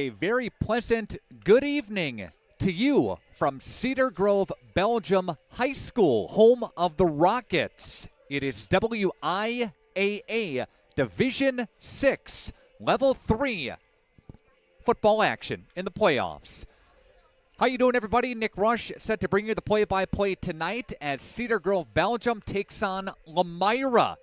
a very pleasant good evening to you from Cedar Grove-Belgium High School, home of the Rockets. It is WIAA Division 6, Level 3 football action in the playoffs. How you doing, everybody? Nick Rush set to bring you the play-by-play tonight as Cedar Grove-Belgium takes on Lomira.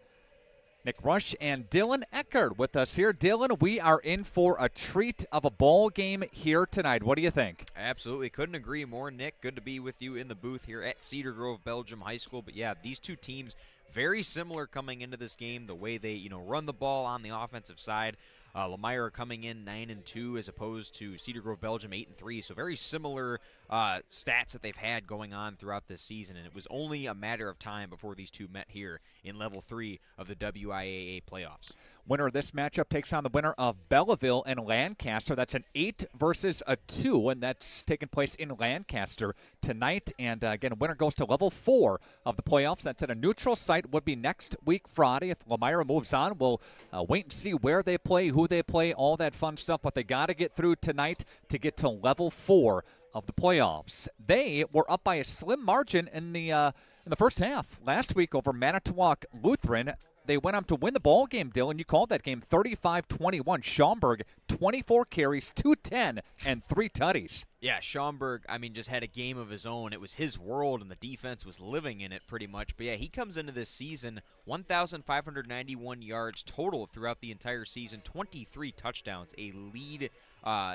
Nick Rush and Dylan Eckert with us here. Dylan, we are in for a treat of a ball game here tonight. What do you think? Absolutely. Couldn't agree more, Nick. Good to be with you in the booth here at Cedar Grove-Belgium High School. But, yeah, these two teams very similar coming into this game, the way they, run the ball on the offensive side. Lomira coming in 9-2 as opposed to Cedar Grove-Belgium 8-3. So very similar stats that they've had going on throughout this season. And it was only a matter of time before these two met here in Level 3 of the WIAA playoffs. Winner of this matchup takes on the winner of Belleville and Lancaster. That's an 8 versus a 2, and that's taking place in Lancaster tonight. And again, winner goes to Level 4 of the playoffs. That's at a neutral site. Would be next week Friday. If Lomira moves on, we'll wait and see where they play, who they play, all that fun stuff. But they got to get through tonight to get to Level 4 of the playoffs. They were up by a slim margin in the first half last week over Manitowoc Lutheran. They went on to win the ball game, Dylan. You called that game 35-21. Schaumburg, 24 carries, 210, and 3 tutties. Yeah, Schaumburg, just had a game of his own. It was his world, and the defense was living in it pretty much. But, yeah, he comes into this season 1,591 yards total throughout the entire season, 23 touchdowns, a lead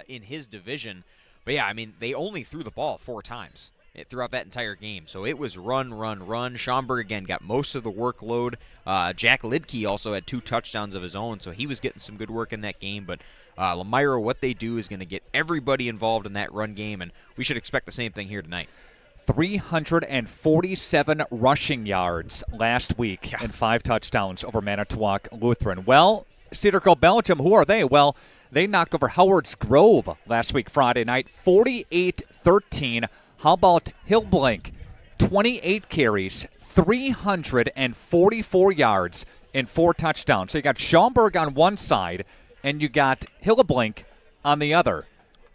in his division. But, yeah, they only threw the ball 4 times throughout that entire game. So it was run. Schaumburg, again, got most of the workload. Jack Lidke also had 2 touchdowns of his own, so he was getting some good work in that game. But Lomira, what they do is going to get everybody involved in that run game, and we should expect the same thing here tonight. 347 rushing yards last week and 5 touchdowns over Manitowoc Lutheran. Well, Cedar Grove-Belgium, who are they? Well, they knocked over Howard's Grove last week, Friday night, 48-13. How about Hillblink? 28 carries, 344 yards, and 4 touchdowns. So you got Schaumburg on one side, and you got Hillblink on the other.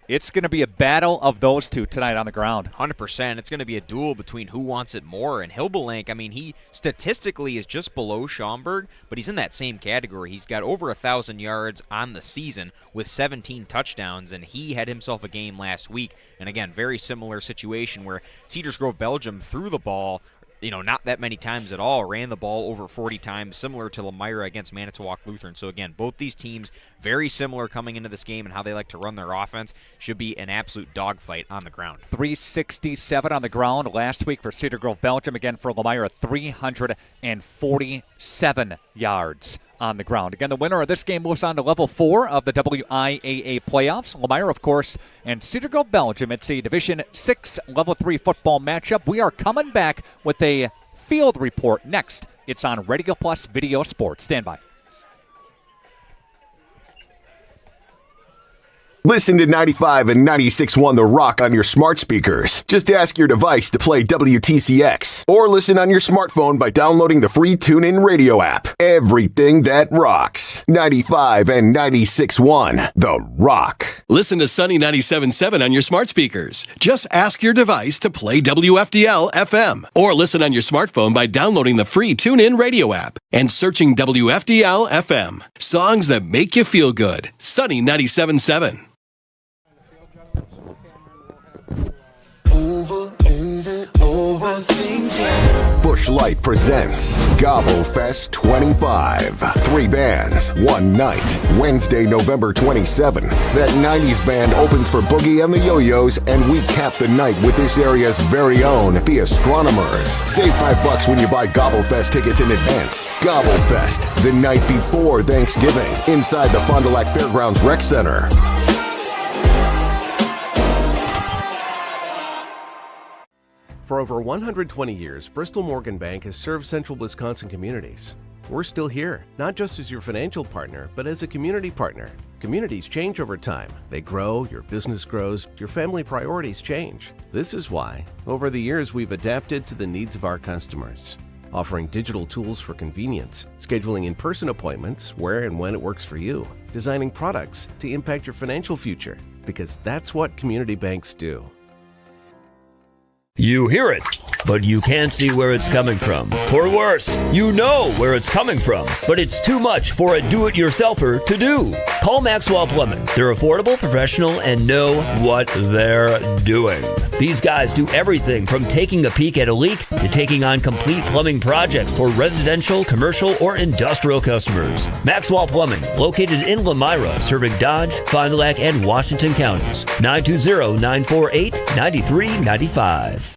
It's going to be a battle of those two tonight on the ground. 100%. It's going to be a duel between who wants it more. And Hillblink, he statistically is just below Schaumburg, but he's in that same category. He's got over 1,000 yards on the season with 17 touchdowns, and he had himself a game last week. And again, very similar situation where Cedar Grove-Belgium threw the ball not that many times at all, ran the ball over 40 times, similar to Lomira against Manitowoc Lutheran. So again, both these teams very similar coming into this game and how they like to run their offense. Should be an absolute dogfight on the ground. 367 on the ground last week for Cedar Grove-Belgium. Again, for Lomira, 347 yards on the ground. Again, the winner of this game moves on to Level 4 of the WIAA playoffs. Lomira, of course, and Cedar Grove-Belgium. It's a Division 6 Level 3 football matchup. We are coming back with a field report next. It's on Radio Plus Video Sports. Stand by. Listen to 95 and 96.1 The Rock on your smart speakers. Just ask your device to play WTCX. Or listen on your smartphone by downloading the free TuneIn radio app. Everything that rocks. 95 and 96.1 The Rock. Listen to Sunny 97.7 on your smart speakers. Just ask your device to play WFDL FM. Or listen on your smartphone by downloading the free TuneIn radio app and searching WFDL FM. Songs that make you feel good. Sunny 97.7. Busch Light presents Gobble Fest 25. 3 bands, 1 night. Wednesday, November 27th. That 90s band opens for Boogie and the Yo-Yos, and we cap the night with this area's very own The Astronomers. Save $5 when you buy Gobble Fest tickets in advance. Gobble Fest, the night before Thanksgiving, inside the Fond du Lac Fairgrounds Rec Center. For over 120 years, Bristol Morgan Bank has served central Wisconsin communities. We're still here, not just as your financial partner, but as a community partner. Communities change over time. They grow, your business grows, your family priorities change. This is why, over the years, we've adapted to the needs of our customers, offering digital tools for convenience, scheduling in-person appointments where and when it works for you, designing products to impact your financial future, because that's what community banks do. You hear it, but you can't see where it's coming from. Or worse, you know where it's coming from, but it's too much for a do-it-yourselfer to do. Call Maxwell Plumbing. They're affordable, professional, and know what they're doing. These guys do everything from taking a peek at a leak to taking on complete plumbing projects for residential, commercial, or industrial customers. Maxwell Plumbing, located in Lomira, serving Dodge, Fond du Lac, and Washington counties. 920-948-9395.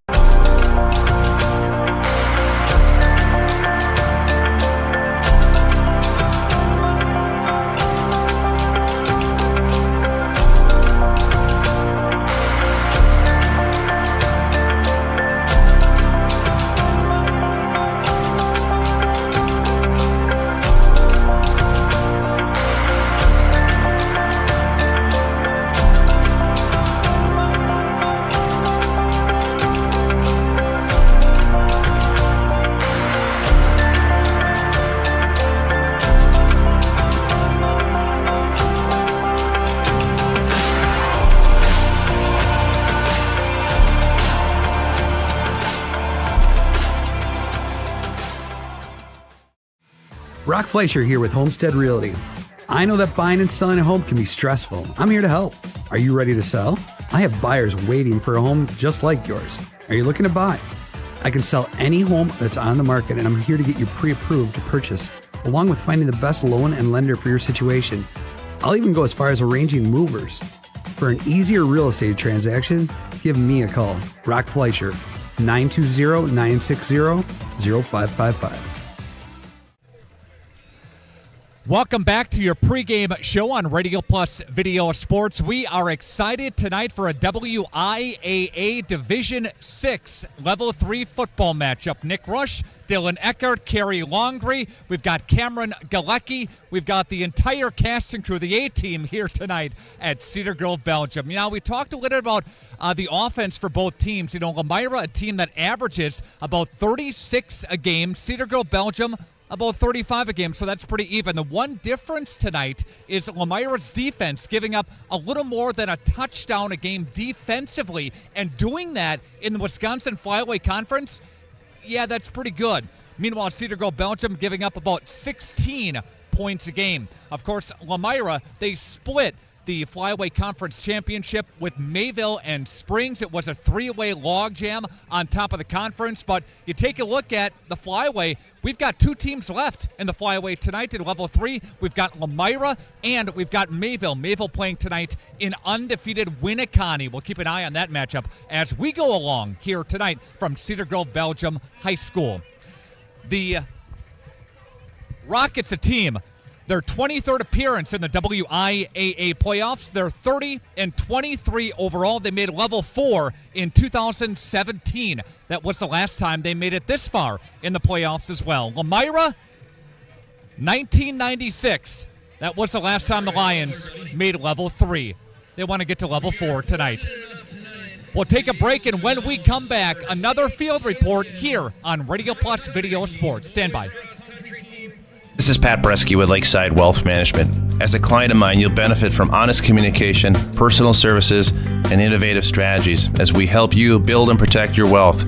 Brock Fleischer here with Homestead Realty. I know that buying and selling a home can be stressful. I'm here to help. Are you ready to sell? I have buyers waiting for a home just like yours. Are you looking to buy? I can sell any home that's on the market, and I'm here to get you pre-approved to purchase, along with finding the best loan and lender for your situation. I'll even go as far as arranging movers. For an easier real estate transaction, give me a call. Brock Fleischer, 920-960-0555. Welcome back to your pregame show on Radio Plus Video Sports. We are excited tonight for a WIAA Division 6 Level 3 football matchup. Nick Rush, Dylan Eckert, Kerry Longree. We've got Cameron Galecki. We've got the entire cast and crew, the A-team here tonight at Cedar Grove-Belgium. Now, we talked a little bit about the offense for both teams. You know, Lomira, a team that averages about 36 a game. Cedar Grove-Belgium, about 35 a game, so that's pretty even. The one difference tonight is Lomira's defense giving up a little more than a touchdown a game defensively, and doing that in the Wisconsin Flyaway Conference, yeah, that's pretty good. Meanwhile, Cedar Grove-Belgium giving up about 16 points a game. Of course, Lomira, they split the Flyaway Conference Championship with Mayville and Springs. It was a three-way logjam on top of the conference, but you take a look at the Flyaway, we've got two teams left in the Flyaway tonight in Level 3. We've got Lomira and we've got Mayville. Mayville playing tonight in undefeated Winneconne. We'll keep an eye on that matchup as we go along here tonight from Cedar Grove-Belgium High School. The Rockets, a team, their 23rd appearance in the WIAA playoffs. They're 30-23 overall. They made Level 4 in 2017. That was the last time they made it this far in the playoffs as well. Lomira, 1996. That was the last time the Lions made Level 3. They want to get to Level 4 tonight. We'll take a break, and when we come back, another field report here on Radio Plus Video Sports. Stand by. This is Pat Bresky with Lakeside Wealth Management. As a client of mine, you'll benefit from honest communication, personal services, and innovative strategies as we help you build and protect your wealth.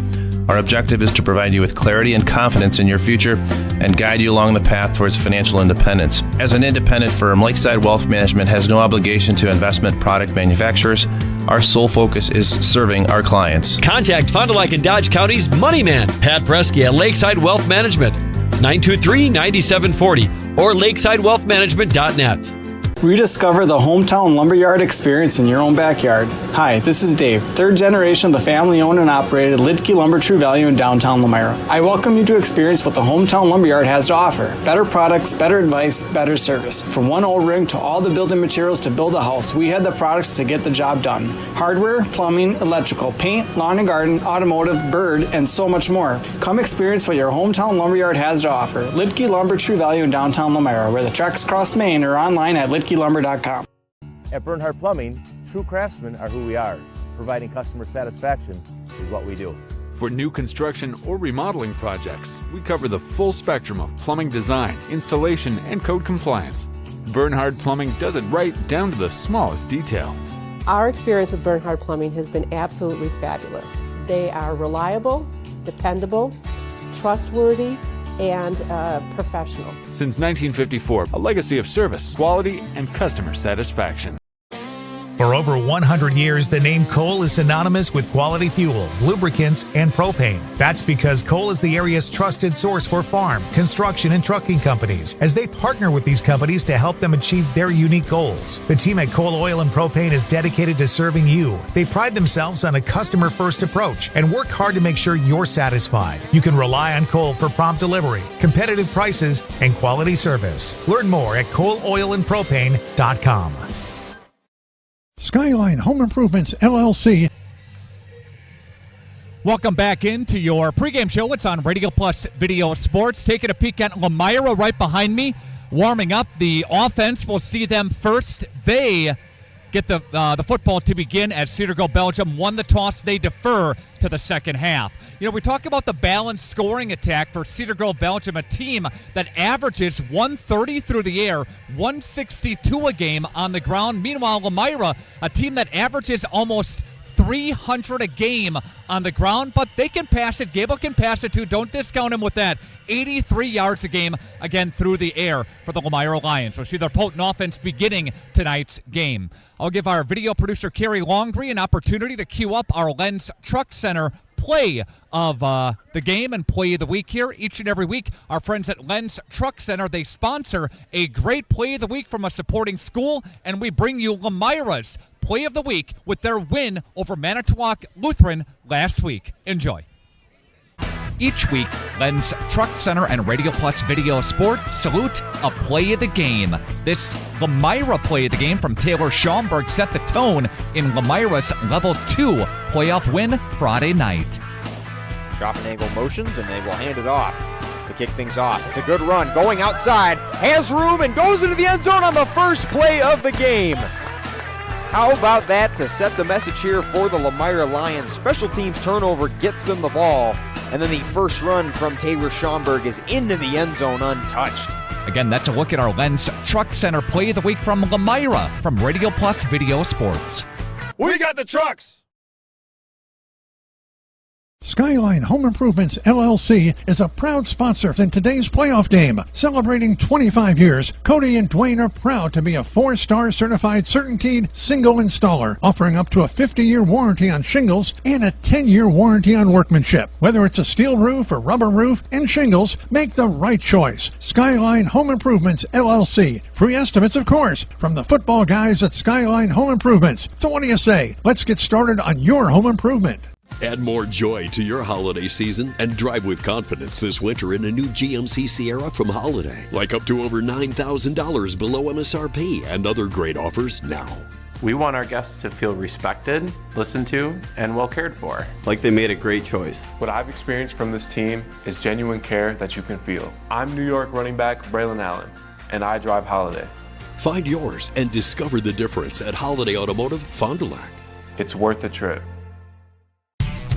Our objective is to provide you with clarity and confidence in your future and guide you along the path towards financial independence. As an independent firm, Lakeside Wealth Management has no obligation to investment product manufacturers. Our sole focus is serving our clients. Contact Fond du Lac and Dodge County's Money Man, Pat Bresky at Lakeside Wealth Management, 923-9740 or lakesidewealthmanagement.net. Rediscover the hometown lumberyard experience in your own backyard. Hi, this is Dave, third generation of the family-owned and operated Lidke Lumber True Value in downtown Lomira. I welcome you to experience what the hometown lumberyard has to offer. Better products, better advice, better service. From one old ring to all the building materials to build a house, we had the products to get the job done. Hardware, plumbing, electrical, paint, lawn and garden, automotive, bird, and so much more. Come experience what your hometown lumberyard has to offer. Lidke Lumber True Value in downtown Lomira, where the tracks cross Main, or online at lidkelumber.com. At Bernhardt Plumbing, true craftsmen are who we are. Providing customer satisfaction is what we do. For new construction or remodeling projects, we cover the full spectrum of plumbing design, installation, and code compliance. Bernhardt Plumbing does it right down to the smallest detail. Our experience with Bernhard Plumbing has been absolutely fabulous. They are reliable, dependable, trustworthy, and professional. Since 1954, a legacy of service, quality, and customer satisfaction. For over 100 years, the name Cole is synonymous with quality fuels, lubricants, and propane. That's because Cole is the area's trusted source for farm, construction, and trucking companies, as they partner with these companies to help them achieve their unique goals. The team at Cole Oil and Propane is dedicated to serving you. They pride themselves on a customer-first approach and work hard to make sure you're satisfied. You can rely on Cole for prompt delivery, competitive prices, and quality service. Learn more at ColeOilAndPropane.com. Skyline Home Improvements, LLC. Welcome back into your pregame show. It's on Radio Plus Video Sports. Taking a peek at Lomira right behind me, warming up the offense. We'll see them first. They get the football to begin as Cedar Grove-Belgium won the toss. They defer to the second half. You know, we talk about the balanced scoring attack for Cedar Grove-Belgium, a team that averages 130 through the air, 162 a game on the ground. Meanwhile, Lomira, a team that averages almost 300 a game on the ground, but they can pass it. Gable can pass it too. Don't discount him with that. 83 yards a game, again, through the air for the Lomira Lions. We'll see their potent offense beginning tonight's game. I'll give our video producer, Carrie Longree, an opportunity to cue up our Lens Truck Center play of the game and play of the week here. Each and every week, our friends at Lens Truck Center, they sponsor a great play of the week from a supporting school, and we bring you Lomira's play of the week with their win over Manitowoc Lutheran last week. Enjoy. Each week, Lens Truck Center and Radio Plus Video Sports salute a play of the game. This Lomira play of the game from Taylor Schaumburg set the tone in Lomira's Level 2 playoff win Friday night. Drop and angle motions, and they will hand it off to kick things off. It's a good run, going outside, has room, and goes into the end zone on the first play of the game. How about that to set the message here for the Lomira Lions? Special teams turnover gets them the ball. And then the first run from Taylor Schaumburg is into the end zone untouched. Again, that's a look at our Lens Truck Center play of the week from Lomira from Radio Plus Video Sports. We got the trucks! Skyline Home Improvements, LLC is a proud sponsor in today's playoff game. Celebrating 25 years, Cody and Dwayne are proud to be a 4-star certified CertainTeed single installer, offering up to a 50-year warranty on shingles and a 10-year warranty on workmanship. Whether it's a steel roof or rubber roof and shingles, make the right choice. Skyline Home Improvements, LLC. Free estimates, of course, from the football guys at Skyline Home Improvements. So what do you say? Let's get started on your home improvement. Add more joy to your holiday season and drive with confidence this winter in a new GMC Sierra from Holiday. Like up to over $9,000 below MSRP and other great offers now. We want our guests to feel respected, listened to, and well cared for. Like they made a great choice. What I've experienced from this team is genuine care that you can feel. I'm New York running back Braylon Allen, and I drive Holiday. Find yours and discover the difference at Holiday Automotive, Fond du Lac. It's worth the trip.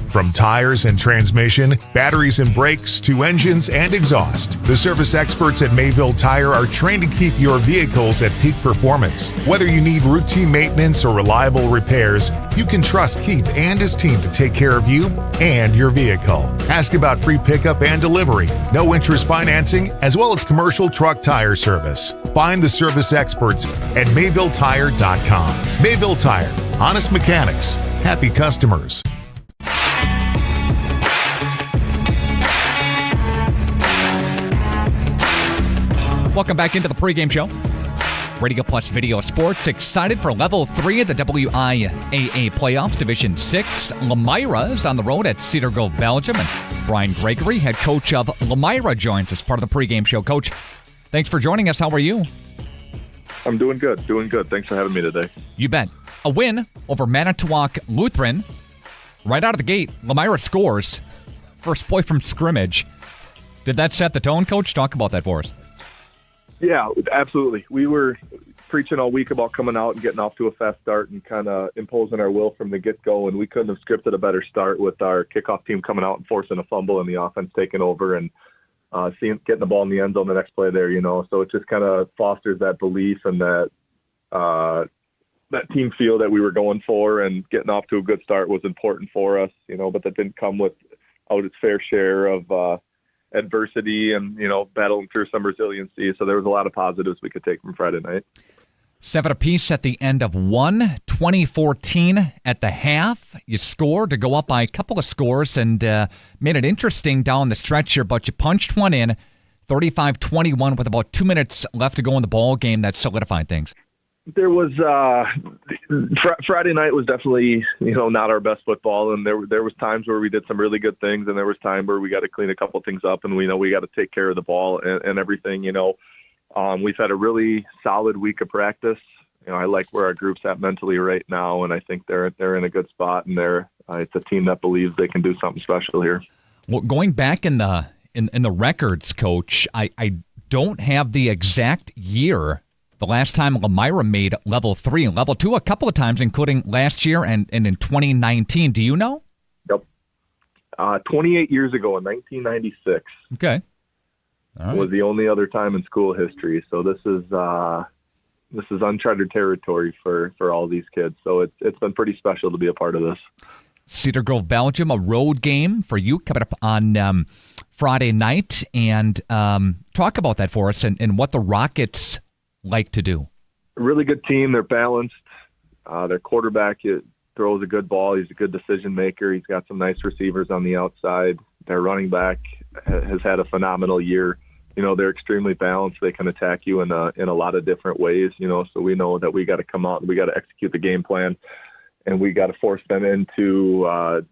From tires and transmission, batteries and brakes, to engines and exhaust, the service experts at Mayville Tire are trained to keep your vehicles at peak performance. Whether you need routine maintenance or reliable repairs, you can trust Keith and his team to take care of you and your vehicle. Ask about free pickup and delivery, no interest financing, as well as commercial truck tire service. Find the service experts at MayvilleTire.com. Mayville Tire, honest mechanics, happy customers. Welcome back into the pregame show. Radio Plus Video Sports, excited for Level 3 of the WIAA Playoffs, Division 6. Lomira is on the road at Cedar Grove-Belgium, and Brian Gregory, head coach of Lomira, joins us part of the pregame show. Coach, thanks for joining us. How are you? I'm doing good. Thanks for having me today. You bet. A win over Manitowoc Lutheran. Right out of the gate, Lomira scores. First play from scrimmage. Did that set the tone, Coach? Talk about that for us. Yeah, absolutely. We were preaching all week about coming out and getting off to a fast start and kind of imposing our will from the get-go, and we couldn't have scripted a better start with our kickoff team coming out and forcing a fumble and the offense taking over and getting the ball in the end zone the next play there, So it just kind of fosters that belief and that that team feel that we were going for, and getting off to a good start was important for us, but that didn't come without its fair share of adversity and, battling through some resiliency. So there was a lot of positives we could take from Friday night. 7 apiece at the end of one, 2014 at the half. You scored to go up by a couple of scores and made it interesting down the stretch here, but you punched one in, 35-21 with about 2 minutes left to go in the ball game. That solidified things. There was Friday night was definitely not our best football, and there was times where we did some really good things, and there was time where we got to clean a couple things up, and we know we got to take care of the ball and everything. We've had a really solid week of practice. I like where our group's at mentally right now, and I think they're in a good spot, and it's a team that believes they can do something special here. Well, going back in the records, Coach, I don't have the exact year. The last time Lomira made level 3 and level 2 a couple of times, including last year and in 2019. Do you know? Yep. 28 years ago in 1996. Okay. All right. Was the only other time in school history. So this is uncharted territory for all these kids. So it's been pretty special to be a part of this. Cedar Grove-Belgium, a road game for you coming up on Friday night. And talk about that for us and what the Rockets like to do. A really good team. They're balanced. Their quarterback throws a good ball. He's a good decision maker. He's got some nice receivers on the outside. Their running back has had a phenomenal year. They're extremely balanced. They can attack you in a lot of different ways. So we know that we got to come out and we got to execute the game plan, and we got to force them into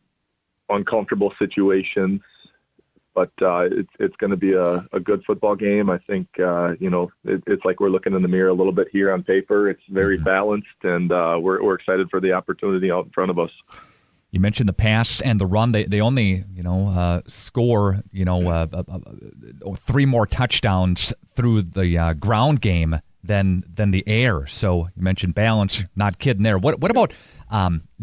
uncomfortable situations. But it's going to be a good football game. I think, it's like we're looking in the mirror a little bit here on paper. It's very balanced, and we're excited for the opportunity out in front of us. You mentioned the pass and the run. They only, score, 3 more touchdowns through the ground game than the air. So you mentioned balance. Not kidding there. What about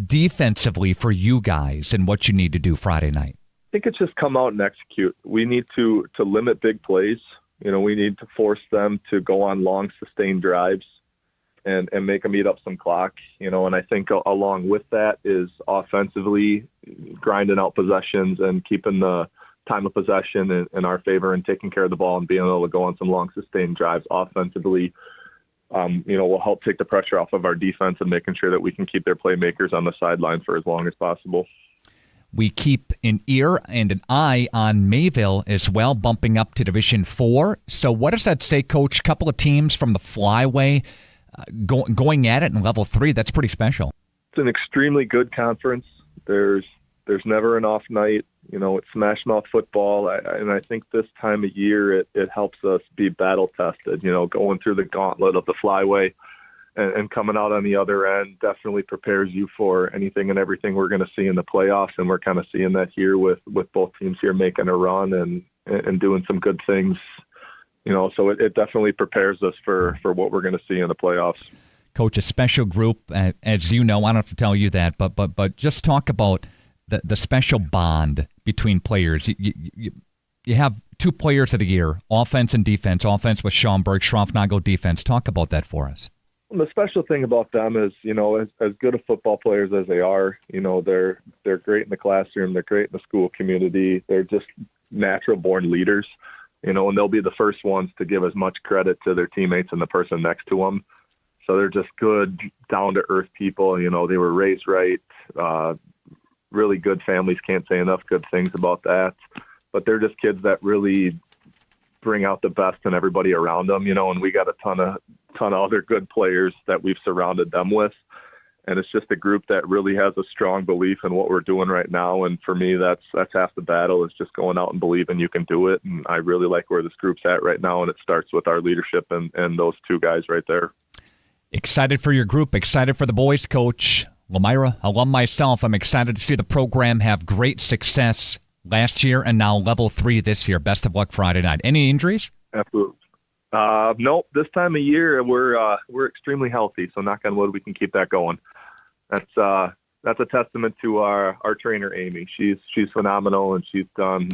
defensively for you guys and what you need to do Friday night? I think it's just come out and execute. We need to limit big plays. We need to force them to go on long, sustained drives and make them eat up some clock. And I think along with that is offensively grinding out possessions and keeping the time of possession in our favor and taking care of the ball and being able to go on some long, sustained drives offensively. Will help take the pressure off of our defense and making sure that we can keep their playmakers on the sideline for as long as possible. We keep an ear and an eye on Mayville as well, bumping up to Division 4. So what does that say, Coach? Couple of teams from the Flyway going at it in level 3. That's pretty special. It's an extremely good conference. There's never an off night. It's smash mouth football. And I think this time of year it helps us be battle tested, going through the gauntlet of the Flyway. And coming out on the other end definitely prepares you for anything and everything we're going to see in the playoffs. And we're kind of seeing that here with both teams here making a run and doing some good things. So it definitely prepares us for what we're going to see in the playoffs. Coach, a special group, as you know, I don't have to tell you that, but just talk about the special bond between players. You have 2 players of the year, offense and defense. Offense with Schaumburg, Schroffnagel, defense. Talk about that for us. The special thing about them is, as good of football players as they are, they're great in the classroom. They're great in the school community. They're just natural born leaders, and they'll be the first ones to give as much credit to their teammates and the person next to them. So they're just good, down to earth people. They were raised right, really good families. Can't say enough good things about that, but they're just kids that really bring out the best in everybody around them, and we got a ton of other good players that we've surrounded them with. And it's just a group that really has a strong belief in what we're doing right now. And for me, that's half the battle, is just going out and believing you can do it. And I really like where this group's at right now. And it starts with our leadership and those 2 guys right there. Excited for your group, excited for the boys, Coach. Lomira, alum myself, I'm excited to see the program have great success last year and now level 3 this year. Best of luck Friday night. Any injuries? Absolutely. Nope. This time of year, we're extremely healthy. So knock on wood, we can keep that going. That's a testament to our trainer, Amy. She's phenomenal, and she's done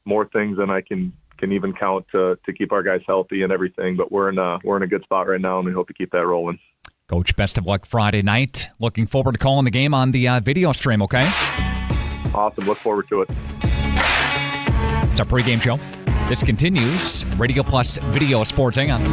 more things than I can even count to keep our guys healthy and everything. But we're in a good spot right now, and we hope to keep that rolling. Coach, best of luck Friday night. Looking forward to calling the game on the video stream, okay? Awesome. Look forward to it. It's our pregame show. This continues. Radio Plus Video Sports. Hang on.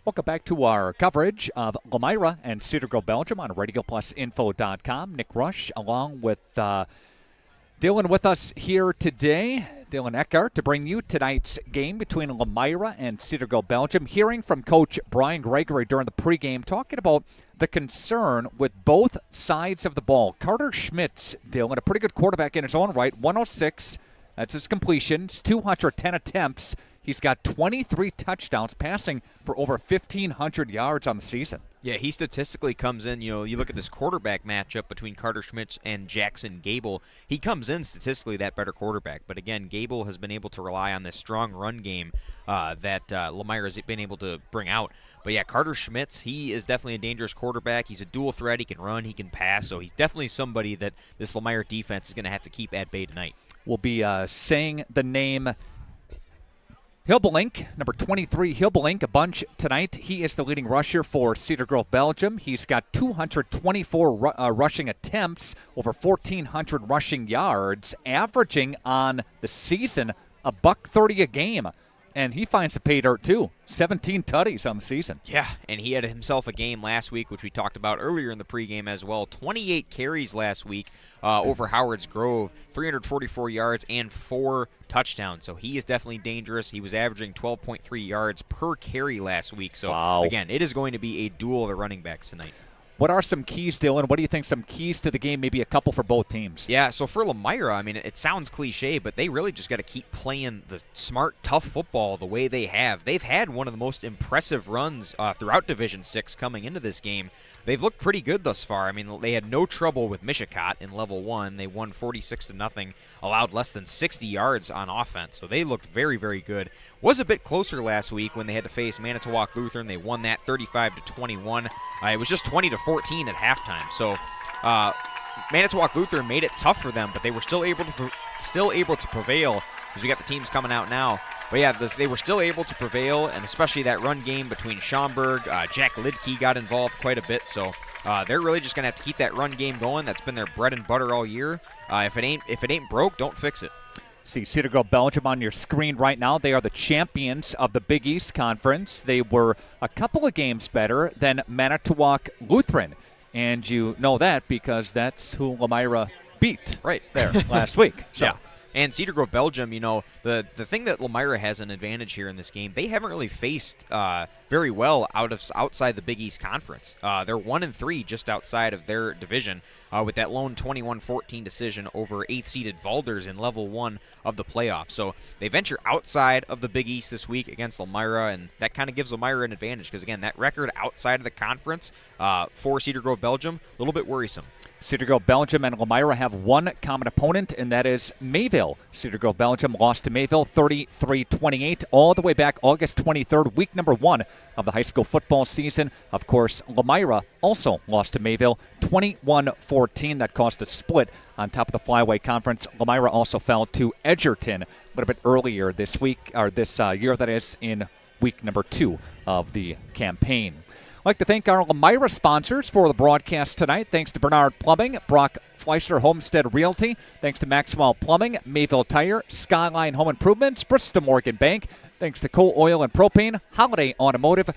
Welcome back to our coverage of Lomira and Cedar Grove-Belgium on RadioPlusInfo.com. Nick Rush along with Dylan with us here today. Dylan Eckhart to bring you tonight's game between Lomira and Cedar Grove-Belgium. Hearing from Coach Brian Gregory during the pregame, talking about the concern with both sides of the ball. Carter Schmitz, Dylan, a pretty good quarterback in his own right, 106. That's his completions, 210 attempts. He's got 23 touchdowns, passing for over 1,500 yards on the season. Yeah, he statistically comes in, you look at this quarterback matchup between Carter Schmitz and Jackson Gable. He comes in statistically that better quarterback. But again, Gable has been able to rely on this strong run game that Lomira has been able to bring out. But yeah, Carter Schmitz, he is definitely a dangerous quarterback. He's a dual threat. He can run, he can pass. So he's definitely somebody that this Lomira defense is going to have to keep at bay tonight. We'll be saying the name Hilbelink, number 23, Hilbelink, a bunch tonight. He is the leading rusher for Cedar Grove-Belgium. He's got 224 rushing attempts, over 1,400 rushing yards, averaging on the season $130 a game. And he finds the pay dirt, too. 17 tutties on the season. Yeah, and he had himself a game last week, which we talked about earlier in the pregame as well. 28 carries last week over Howard's Grove, 344 yards and 4 touchdowns. So he is definitely dangerous. He was averaging 12.3 yards per carry last week. So, Again, it is going to be a duel of the running backs tonight. What are some keys, Dylan? What do you think some keys to the game, maybe a couple for both teams? Yeah, so for Lomira, I mean, it sounds cliche, but they really just got to keep playing the smart, tough football the way they have. They've had one of the most impressive runs throughout Division 6 coming into this game. They've looked pretty good thus far. I mean, they had no trouble with Mishicot in Level 1. They won 46-0, allowed less than 60 yards on offense. So they looked very, very good. Was a bit closer last week when they had to face Manitowoc Lutheran. They won that 35-21. It was just 20-14 at halftime. So Manitowoc Lutheran made it tough for them, but they were still able to prevail, because we got the teams coming out now. But yeah, they were still able to prevail, and especially that run game between Schaumburg, Jack Lidke got involved quite a bit. So they're really just gonna have to keep that run game going. That's been their bread and butter all year. If it ain't broke, don't fix it. See Cedar Grove-Belgium on your screen right now. They are the champions of the Big East Conference. They were a couple of games better than Manitowoc Lutheran, and you know that because that's who Lomira beat right there last week. So. Yeah. And Cedar Grove-Belgium, the thing that Lomira has an advantage here in this game, they haven't really faced very well outside the Big East Conference. They're 1-3 just outside of their division with that lone 21-14 decision over 8th-seeded Valders in Level 1 of the playoffs. So they venture outside of the Big East this week against Lomira, and that kind of gives Lomira an advantage because, again, that record outside of the conference for Cedar Grove-Belgium, a little bit worrisome. Cedar Grove-Belgium and Lomira have one common opponent, and that is Mayville. Cedar Grove-Belgium lost to Mayville 33-28 all the way back August 23rd, week number 1 of the high school football season. Of course, Lomira also lost to Mayville 21-14. That caused a split on top of the Flyaway Conference. Lomira also fell to Edgerton a little bit earlier this week, or this year, that is, in week number 2 of the campaign. I'd like to thank our Lomira sponsors for the broadcast tonight. Thanks to Bernard Plumbing, Brock Fleischer Homestead Realty. Thanks to Maxwell Plumbing, Mayville Tire, Skyline Home Improvements, Bristol Morgan Bank. Thanks to Coal Oil and Propane, Holiday Automotive,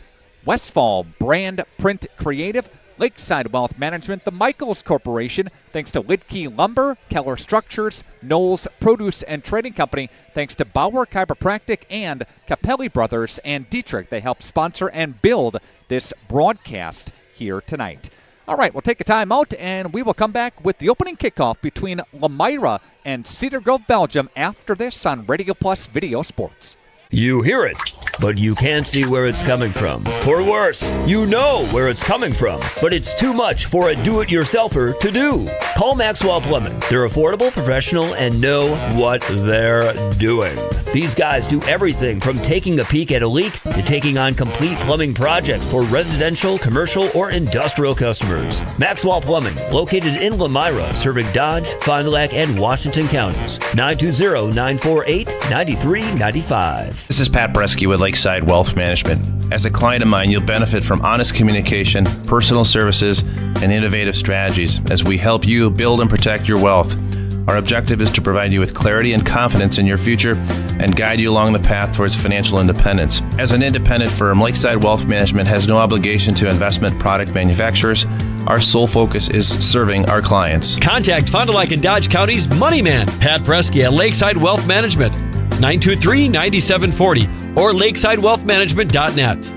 Westfall Brand Print Creative, Lakeside Wealth Management, the Michaels Corporation. Thanks to Lidke Lumber, Keller Structures, Knowles Produce and Trading Company. Thanks to Bauer Chiropractic and Capelli Brothers and Dietrich. They help sponsor and build this broadcast here tonight. All right, we'll take a time out, and we will come back with the opening kickoff between Lomira and Cedar Grove-Belgium after this on Radio Plus Video Sports. You hear it. but you can't see where it's coming from. Or worse, you know where it's coming from, but it's too much for a do-it-yourselfer to do. Call Maxwell Plumbing. They're affordable, professional, and know what they're doing. These guys do everything from taking a peek at a leak to taking on complete plumbing projects for residential, commercial, or industrial customers. Maxwell Plumbing, located in Lomira, serving Dodge, Fond du Lac, and Washington counties. 920-948-9395. This is Pat Bresky with Lakeside Wealth Management. As a client of mine, you'll benefit from honest communication, personal services, and innovative strategies as we help you build and protect your wealth. Our objective is to provide you with clarity and confidence in your future and guide you along the path towards financial independence. As an independent firm, Lakeside Wealth Management has no obligation to investment product manufacturers. Our sole focus is serving our clients. Contact Fond du Lac and Dodge County's Money Man, Pat Bresky at Lakeside Wealth Management, 923-9740 or lakesidewealthmanagement.net.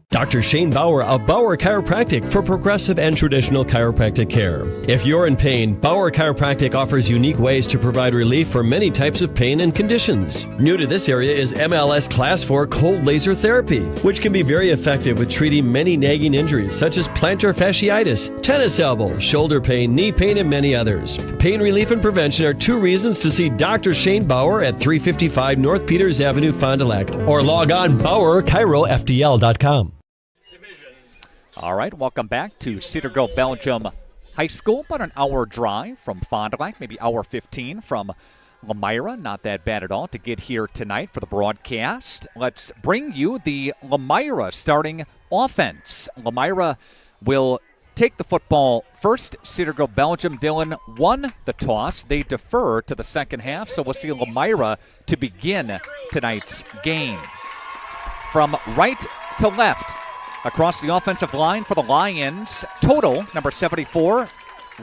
Dr. Shane Bauer of Bauer Chiropractic for progressive and traditional chiropractic care. If you're in pain, Bauer Chiropractic offers unique ways to provide relief for many types of pain and conditions. New to this area is MLS Class 4 cold laser therapy, which can be very effective with treating many nagging injuries such as plantar fasciitis, tennis elbow, shoulder pain, knee pain, and many others. Pain relief and prevention are 2 reasons to see Dr. Shane Bauer at 355 North Peters Avenue, Fond du Lac, or log on BauerChiroFDL.com. All right, welcome back to Cedar Grove-Belgium High School. About an hour drive from Fond du Lac, maybe hour 15 from Lomira. Not that bad at all to get here tonight for the broadcast. Let's bring you the Lomira starting offense. Lomira will take the football first. Cedar Grove-Belgium, Dylan, won the toss. They defer to the second half, so we'll see Lomira to begin tonight's game. From right to left, across the offensive line for the Lions, Total, number 74,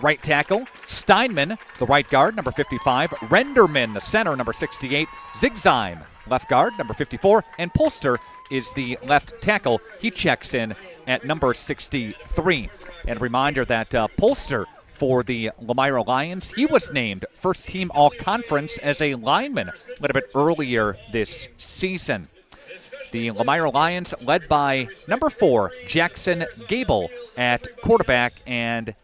right tackle. Steinman, the right guard, number 55. Renderman, the center, number 68. Zigzime, left guard, number 54. And Polster is the left tackle. He checks in at number 63. And a reminder that Polster for the Lomira Lions, he was named first-team All-Conference as a lineman a little bit earlier this season. The Lomira Lions led by number 4, Jackson Gable at quarterback, and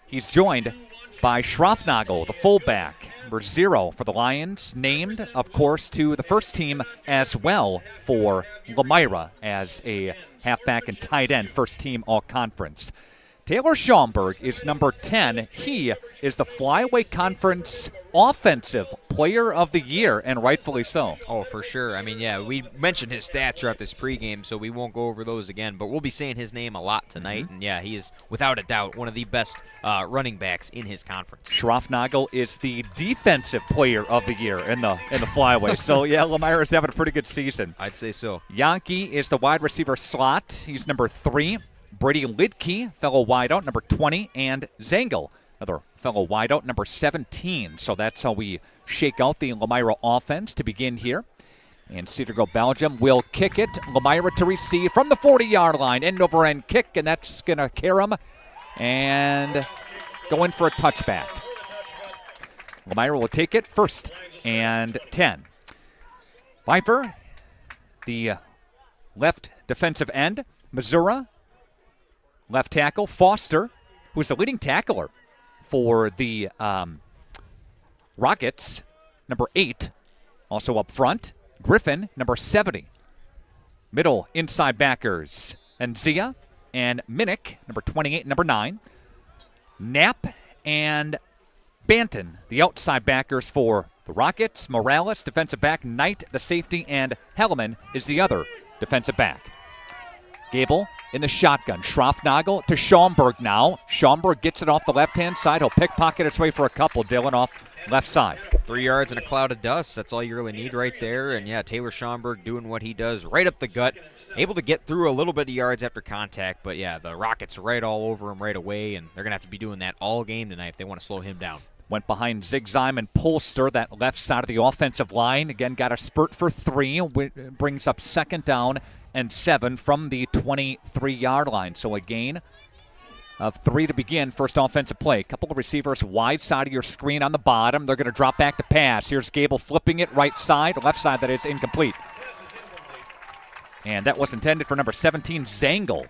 he's joined by Schroffnagel, the fullback. Number 0 for the Lions, named, of course, to the first team as well for Lomira as a halfback and tight end, first team All-Conference. Taylor Schaumburg is number 10. He is the Flyweight Conference Offensive Player of the Year, and rightfully so. Oh, for sure. I mean, yeah, we mentioned his stats throughout this pregame, so we won't go over those again, but we'll be saying his name a lot tonight, and yeah, he is, without a doubt, one of the best running backs in his conference. Schroffnagel is the Defensive Player of the Year in the Flyway. So, yeah, Lomira's having a pretty good season. I'd say so. Yankee is the wide receiver slot. He's number 3. Brady Lidke, fellow wideout, number 20, and Zangel, another fellow wideout, number 17. So that's how we shake out the Lomira offense to begin here. And Cedar Grove-Belgium will kick it. Lomira to receive from the 40-yard line. End-over-end kick, and that's going to carry him and go in for a touchback. Lomira will take it first and 10. Pfeiffer, the left defensive end. Missouri, left tackle. Foster, who's the leading tackler for the Rockets, number 8, also up front. Griffin, number 70. Middle inside backers, Nzia and Minnick, number 28, number 9. Knapp and Banton, the outside backers for the Rockets. Morales, defensive back. Knight, the safety, and Helleman is the other defensive back. Gable in the shotgun. Schroffnagel to Schaumburg now. Schaumburg gets it off the left-hand side. He'll pickpocket its way for a couple. Dylan off left side. 3 yards in a cloud of dust. That's all you really need right there. And, yeah, Taylor Schomburg doing what he does right up the gut. Able to get through a little bit of yards after contact. But, yeah, the Rockets right all over him right away. And they're going to have to be doing that all game tonight if they want to slow him down. Went behind Zigzime and Polster, that left side of the offensive line. Again, got a spurt for 3. Brings up 2nd down and 7 from the 23-yard line. So a gain of 3 to begin. First offensive play. Couple of receivers wide side of your screen on the bottom. They're going to drop back to pass. Here's Gable flipping it right side, left side, that is incomplete. And that was intended for number 17, Zangle.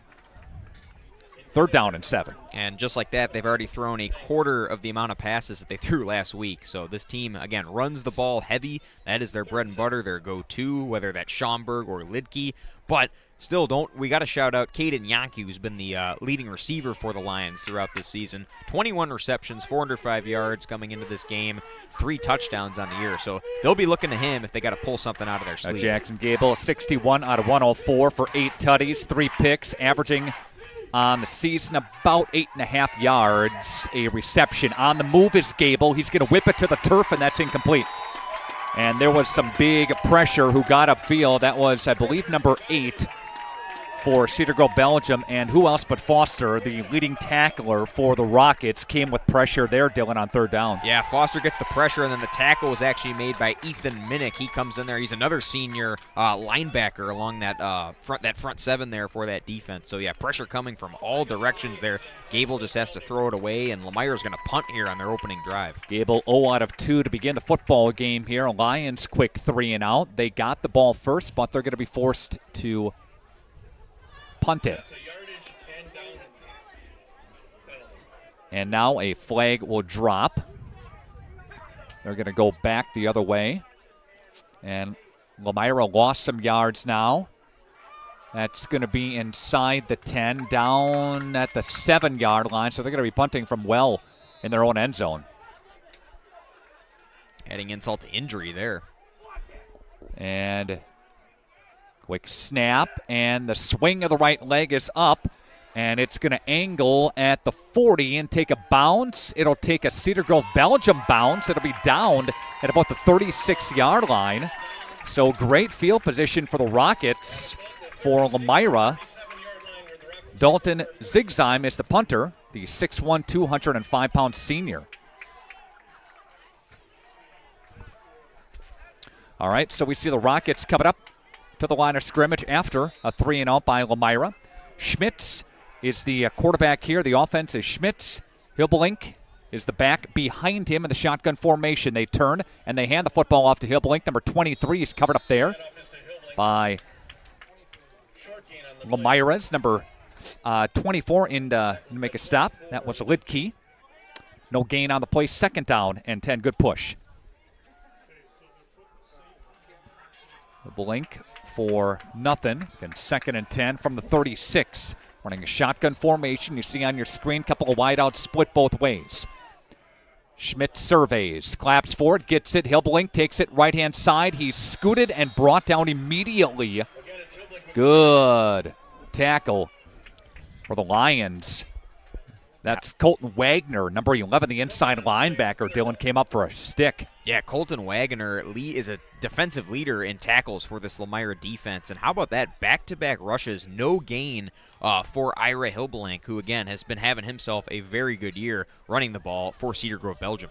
3rd down and 7. And just like that, they've already thrown a quarter of the amount of passes that they threw last week. So this team, again, runs the ball heavy. That is their bread and butter, their go-to, whether that's Schomburg or Lidke. But still, we got to shout out Caden Yankee, who's been the leading receiver for the Lions throughout this season. 21 receptions, 405 yards coming into this game, 3 touchdowns on the year. So they'll be looking to him if they got to pull something out of their sleeve. Jackson Gable, 61 out of 104 for 8 tutties, 3 picks, averaging on the season about 8.5 yards a reception. On the move is Gable. He's going to whip it to the turf, and that's incomplete. And there was some big pressure who got upfield. That was, I believe, number 8 for Cedar Grove-Belgium. And who else but Foster, the leading tackler for the Rockets, came with pressure there, Dylan, on 3rd down. Yeah, Foster gets the pressure, and then the tackle was actually made by Ethan Minnick. He comes in there. He's another senior linebacker along that front 7 there for that defense. So, yeah, pressure coming from all directions there. Gable just has to throw it away, and Lomira's going to punt here on their opening drive. Gable 0 out of 2 to begin the football game here. Lions quick 3 and out. They got the ball first, but they're going to be forced to punt it. And now a flag will drop. They're going to go back the other way. And Lomira lost some yards now. That's going to be inside the 10, down at the 7-yard line. So they're going to be punting from well in their own end zone. Adding insult to injury there. And quick snap, and the swing of the right leg is up, and it's going to angle at the 40 and take a bounce. It'll take a Cedar Grove-Belgium bounce. It'll be downed at about the 36-yard line. So great field position for the Rockets. For Lomira, Dalton Zigzime is the punter, the 6'1", 205-pound senior. All right, so we see the Rockets coming up to the line of scrimmage after a 3-and-out by Lomira. Schmitz is the quarterback here. The offense is Schmitz. Hilbelink is the back behind him in the shotgun formation. They turn, and they hand the football off to Hilbelink. Number 23 is covered up there by Lomira's number 24 in to make a stop. That was Lidke. No gain on the play. 2nd down and 10. Good push. Blink for nothing. Again, 2nd and 10 from the 36. Running a shotgun formation. You see on your screen, couple of wideouts split both ways. Schmidt surveys, claps for it, gets it. Hilbelink takes it right-hand side. He's scooted and brought down immediately. Good tackle for the Lions. That's Colton Wagner, number 11, the inside linebacker. Dylan came up for a stick. Yeah, Colton Wagner is a defensive leader in tackles for this Lomira defense. And how about that? Back-to-back rushes, no gain for Ira Hilbelink, who, again, has been having himself a very good year running the ball for Cedar Grove-Belgium.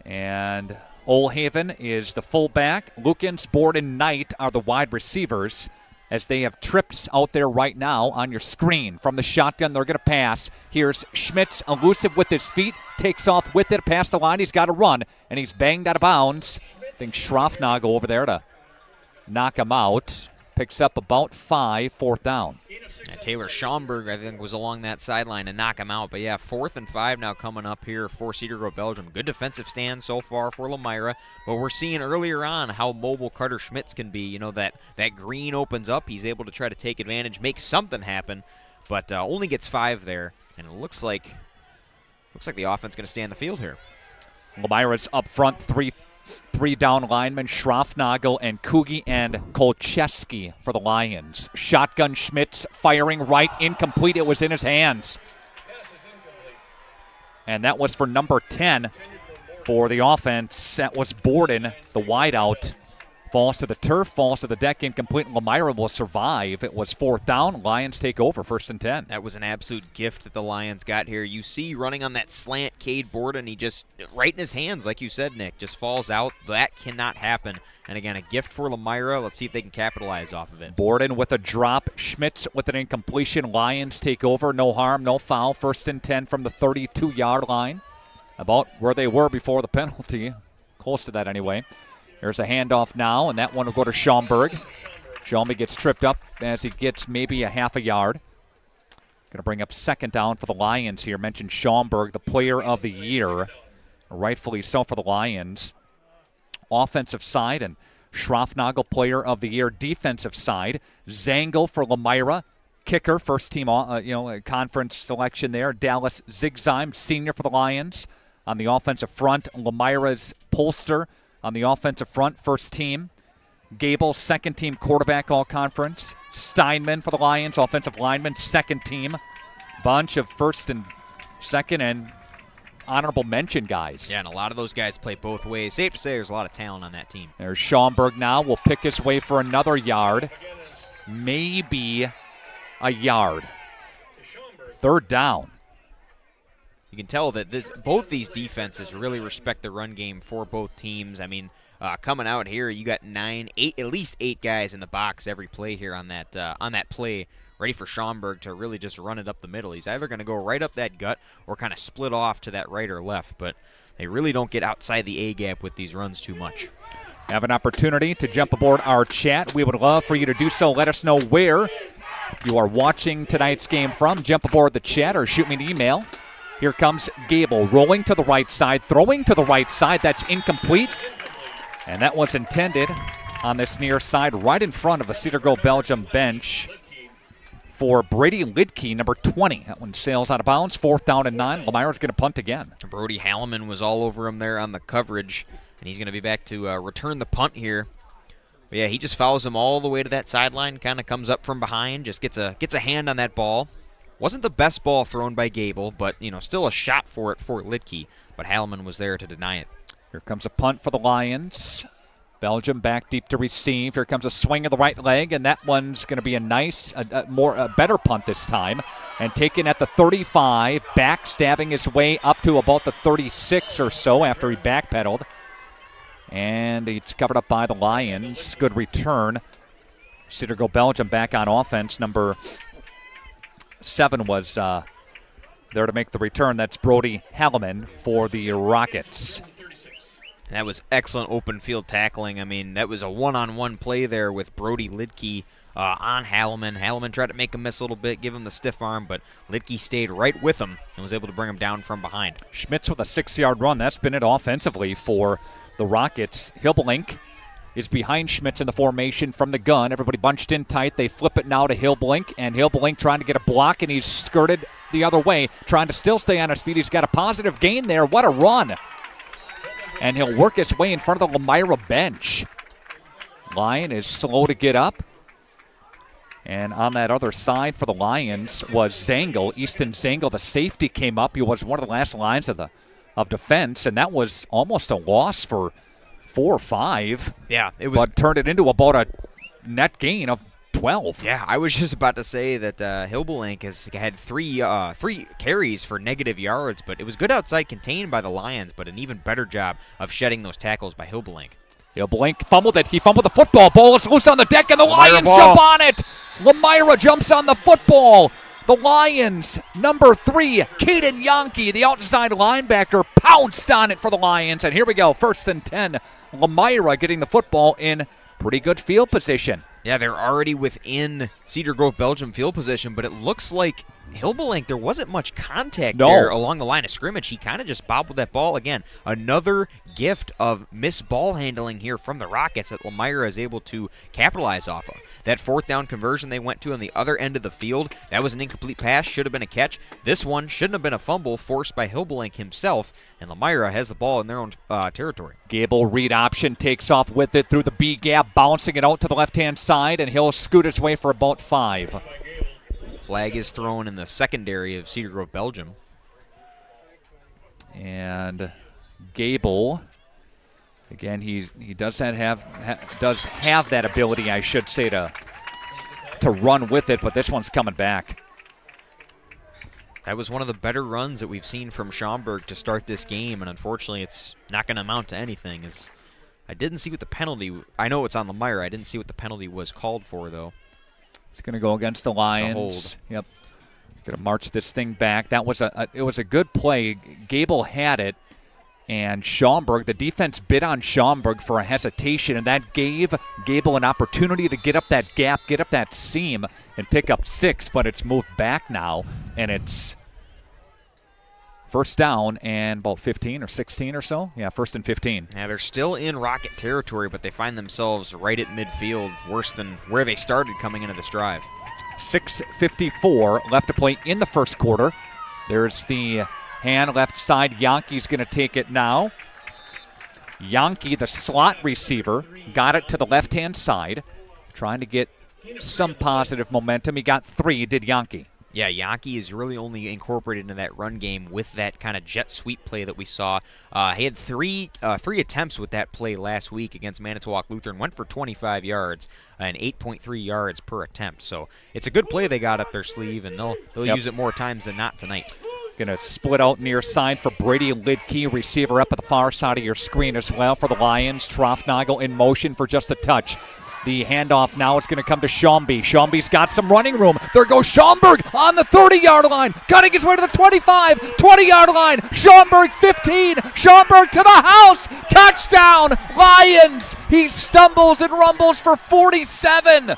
And Olhaven is the fullback. Lukens, Board, and Knight are the wide receivers, as they have trips out there right now on your screen. From the shotgun, they're going to pass. Here's Schmitz, elusive with his feet, takes off with it past the line. He's got to run, and he's banged out of bounds. I think Schroffnagel over there to knock him out. Picks up about 5, 4th down. And Taylor Schomburg, I think, was along that sideline to knock him out. But, yeah, 4th and 5 now coming up here for Cedar Grove-Belgium. Good defensive stand so far for Lomira. But we're seeing earlier on how mobile Carter Schmitz can be. You know, that green opens up. He's able to try to take advantage, make something happen. But only gets 5 there. And it looks like the offense is going to stay on the field here. Lomira's up front, three down linemen, Schroffnagel and Kugi and Kolcheski for the Lions. Shotgun Schmitz firing right, incomplete. It was in his hands. And that was for number 10, for the offense. That was Borden, the wideout. Falls to the turf, falls to the deck, incomplete. Lomira will survive. It was 4th down. Lions take over, 1st and 10. That was an absolute gift that the Lions got here. You see running on that slant, Cade Borden, he just, right in his hands, like you said, Nick, just falls out. That cannot happen. And again, a gift for Lomira. Let's see if they can capitalize off of it. Borden with a drop. Schmitz with an incompletion. Lions take over. No harm, no foul. 1st and 10 from the 32-yard line. About where they were before the penalty. Close to that anyway. There's a handoff now, and that one will go to Schaumburg. Schaumburg gets tripped up as he gets maybe a half a yard. Going to bring up 2nd down for the Lions here. Mentioned Schaumburg, the player of the year. Rightfully so for the Lions. Offensive side, and Schroffnagel, player of the year. Defensive side, Zangel for Lomira. Kicker, first team conference selection there. Dallas Zigzime, senior for the Lions. On the offensive front, Lomira's Polster. On the offensive front, first team. Gable, second team quarterback all-conference. Steinman for the Lions, offensive lineman, second team. Bunch of first and second and honorable mention guys. Yeah, and a lot of those guys play both ways. Safe to say there's a lot of talent on that team. There's Schaumburg now. Will pick his way for another yard. Maybe a yard. 3rd down. You can tell that both these defenses really respect the run game for both teams. I mean, coming out here, you got at least eight guys in the box every play here on that play, ready for Schaumburg to really just run it up the middle. He's either going to go right up that gut or kind of split off to that right or left, but they really don't get outside the A-gap with these runs too much. Have an opportunity to jump aboard our chat. We would love for you to do so. Let us know where you are watching tonight's game from. Jump aboard the chat or shoot me an email. Here comes Gable, rolling to the right side, throwing to the right side. That's incomplete. And that was intended on this near side, right in front of the Cedar Grove-Belgium bench for Brady Lidke, number 20. That one sails out of bounds, 4th down and 9. Lomira's going to punt again. Brody Halliman was all over him there on the coverage, and he's going to be back to return the punt here. But yeah, he just follows him all the way to that sideline, kind of comes up from behind, just gets a hand on that ball. Wasn't the best ball thrown by Gable, but still a shot for it for Lidke, but Halliman was there to deny it. Here comes a punt for the Lions. Belgium back deep to receive. Here comes a swing of the right leg, and that one's going to be a nice, a better punt this time. And taken at the 35, backstabbing his way up to about the 36 or so after he backpedaled. And it's covered up by the Lions. Good return. Cedar Grove-Belgium back on offense. Number 7 was there to make the return. That's Brody Halliman for the Rockets. That was excellent open field tackling. I mean, that was a one-on-one play there with Brody Lidke on Halliman. Halliman tried to make him miss a little bit, give him the stiff arm, but Lidke stayed right with him and was able to bring him down from behind. Schmitz with a 6-yard run. That's been it offensively for the Rockets. Hilbelink is behind Schmitz in the formation from the gun. Everybody bunched in tight. They flip it now to Hilbelink, and Hilbelink trying to get a block, and he's skirted the other way, trying to still stay on his feet. He's got a positive gain there. What a run. And he'll work his way in front of the Lomira bench. Lion is slow to get up. And on that other side for the Lions was Zangel. Easton Zangel, the safety, came up. He was one of the last lines of defense, and that was almost a loss for 4 or 5. Yeah, it was. But turned it into about a net gain of 12. Yeah, I was just about to say that Hilbelink has had three carries for negative yards, but it was good outside contained by the Lions, but an even better job of shedding those tackles by Hilbelink. Hilbelink fumbled it. He fumbled the football. Ball is loose on the deck, and the Lions jump on it. Lomira jumps on the football. The Lions, number 3, Caden Yonke, the outside linebacker, pounced on it for the Lions. And here we go, 1st and 10. Lomira getting the football in pretty good field position. Yeah, they're already within Cedar Grove-Belgium field position, but it looks like Hilbelink, there wasn't much contact there along the line of scrimmage. He kind of just bobbled that ball. Again, another gift of missed ball handling here from the Rockets that Lomira is able to capitalize off of. That 4th down conversion they went to on the other end of the field, that was an incomplete pass, should have been a catch. This one shouldn't have been a fumble forced by Hilbelink himself, and Lomira has the ball in their own territory. Gable read option, takes off with it through the B gap, bouncing it out to the left-hand side, and he'll scoot his way for about 5. Flag is thrown in the secondary of Cedar Grove-Belgium. And Gable. Again, he does have that ability, I should say, to run with it, but this one's coming back. That was one of the better runs that we've seen from Schaumburg to start this game, and unfortunately it's not going to amount to anything. I didn't see what the penalty, I know it's on Lomira, I didn't see what the penalty was called for, though. It's going to go against the Lions. It's a hold. Yep. Going to march this thing back. That was it was a good play. Gable had it, and Schaumburg, the defense bid on Schaumburg for a hesitation, and that gave Gable an opportunity to get up that gap, get up that seam, and pick up 6, but it's moved back now, and it's first down and about 15 or 16 or so. Yeah, 1st and 15. Yeah, they're still in Rocket territory, but they find themselves right at midfield, worse than where they started coming into this drive. 6:54 left to play in the first quarter. There's the hand left side. Yankee's going to take it now. Yankee, the slot receiver, got it to the left-hand side, trying to get some positive momentum. He got 3, did Yankee. Yeah, Yankee is really only incorporated into that run game with that kind of jet sweep play that we saw. He had three attempts with that play last week against Manitowoc Lutheran, went for 25 yards and 8.3 yards per attempt. So it's a good play they got up their sleeve, and they'll use it more times than not tonight. Going to split out near side for Brady Lidke, receiver up at the far side of your screen as well for the Lions. Trofnagel in motion for just a touch. The handoff now is going to come to Schaumby. Schaumby's got some running room. There goes Schaumburg on the 30-yard line. Cutting his way to the 25, 20-yard line. Schaumburg 15. Schaumburg to the house. Touchdown, Lions. He stumbles and rumbles for 47.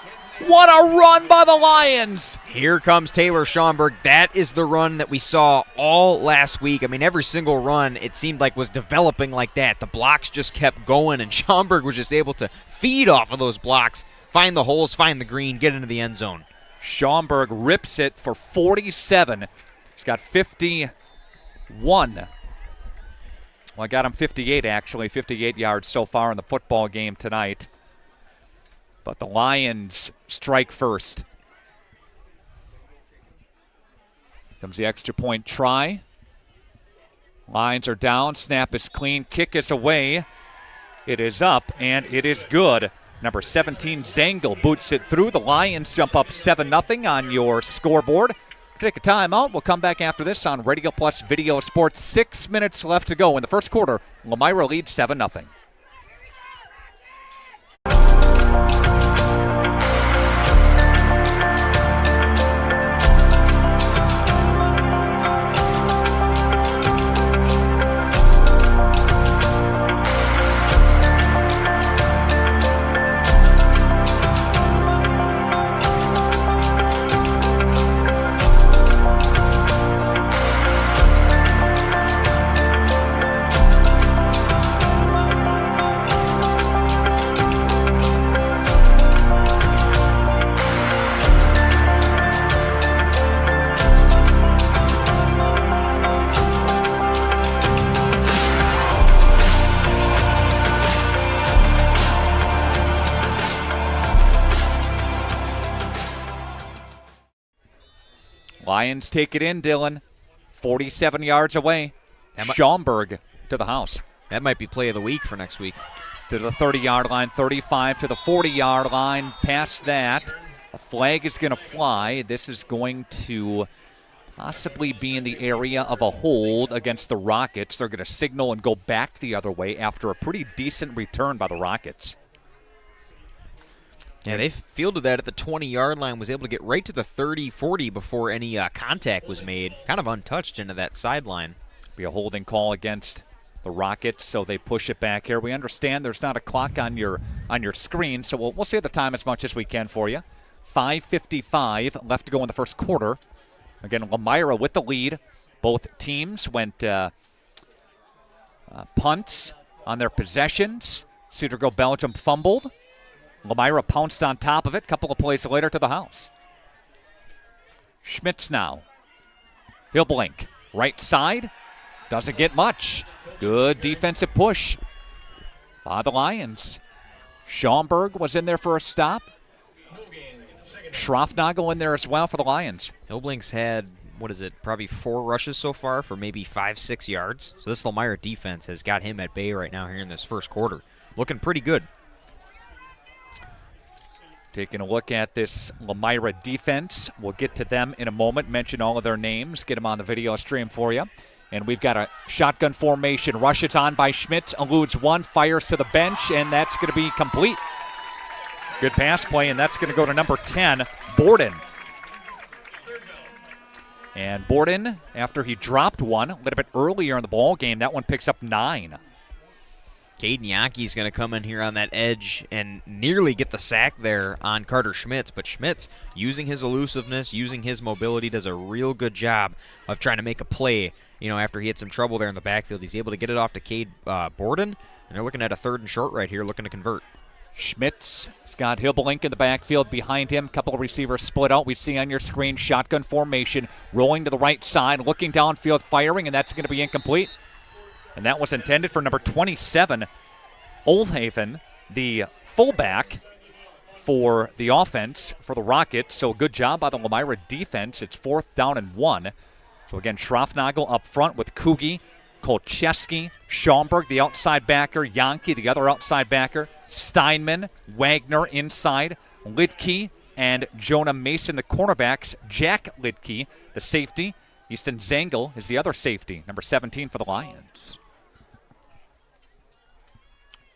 What a run by the Lions. Here comes Taylor Schaumburg. That is the run that we saw all last week. I mean, every single run, it seemed like, was developing like that. The blocks just kept going, and Schaumburg was just able to feed off of those blocks, find the holes, find the green, get into the end zone. Schaumburg rips it for 47. He's got 51. Well, I got him 58, actually. 58 yards so far in the football game tonight. But the Lions strike first. Comes the extra point try. Lions are down. Snap is clean. Kick is away. It is up, and it is good. Number 17, Zangel, boots it through. The Lions jump up 7-0 on your scoreboard. Take a timeout. We'll come back after this on Radio Plus Video Sports. 6 minutes left to go in the first quarter. Lomira leads 7-0. Lions take it in, Dylan. 47 yards away. Schaumburg to the house. That might be play of the week for next week. To the 30-yard line, 35 to the 40-yard line. Past that, a flag is going to fly. This is going to possibly be in the area of a hold against the Rockets. They're going to signal and go back the other way after a pretty decent return by the Rockets. Yeah, they fielded that at the 20-yard line, was able to get right to the 30-40 before any contact was made. Kind of untouched into that sideline. Be a holding call against the Rockets, so they push it back here. We understand there's not a clock on your screen, so we'll save the time as much as we can for you. 5:55 left to go in the first quarter. Again, Lomira with the lead. Both teams went punts on their possessions. Cedar Grove-Belgium fumbled. Lomira pounced on top of it. Couple of plays later to the house. Schmitz now. He'll blink. Right side. Doesn't get much. Good defensive push by the Lions. Schaumburg was in there for a stop. Trofnagel in there as well for the Lions. Hillblink's had probably 4 rushes so far for maybe 5-6 yards. So this Lomira defense has got him at bay right now here in this first quarter. Looking pretty good. Taking a look at this Lomira defense. We'll get to them in a moment, mention all of their names, get them on the video stream for you. And we've got a shotgun formation. Rush it's on by Schmitz, eludes one, fires to the bench, and that's going to be complete. Good pass play, and that's going to go to number 10, Borden. And Borden, after he dropped one a little bit earlier in the ball game, that one picks up 9. Caden Yankey's going to come in here on that edge and nearly get the sack there on Carter Schmitz. But Schmitz, using his elusiveness, using his mobility, does a real good job of trying to make a play. After he had some trouble there in the backfield, he's able to get it off to Cade Borden. And they're looking at a 3rd and short right here, looking to convert. Schmitz has got Hibblink in the backfield behind him. Couple of receivers split out. We see on your screen shotgun formation, rolling to the right side, looking downfield, firing, and that's going to be incomplete. And that was intended for number 27, Oldhaven, the fullback for the offense for the Rockets. So good job by the Lomira defense. It's 4th down and 1. So again, Schroffnagel up front with Kugi, Kolcheski, Schaumburg, the outside backer, Yankee, the other outside backer, Steinman, Wagner inside, Lidke, and Jonah Mason, the cornerbacks, Jack Lidke, the safety. Easton Zengel is the other safety, number 17 for the Lions.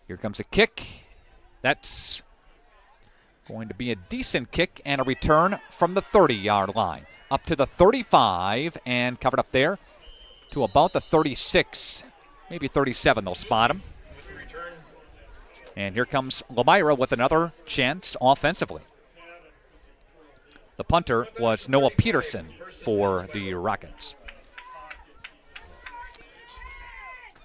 Here comes a kick. That's going to be a decent kick and a return from the 30-yard line. Up to the 35 and covered up there to about the 36, maybe 37. They'll spot him. And here comes Lomira with another chance offensively. The punter was Noah Peterson for the Rockets.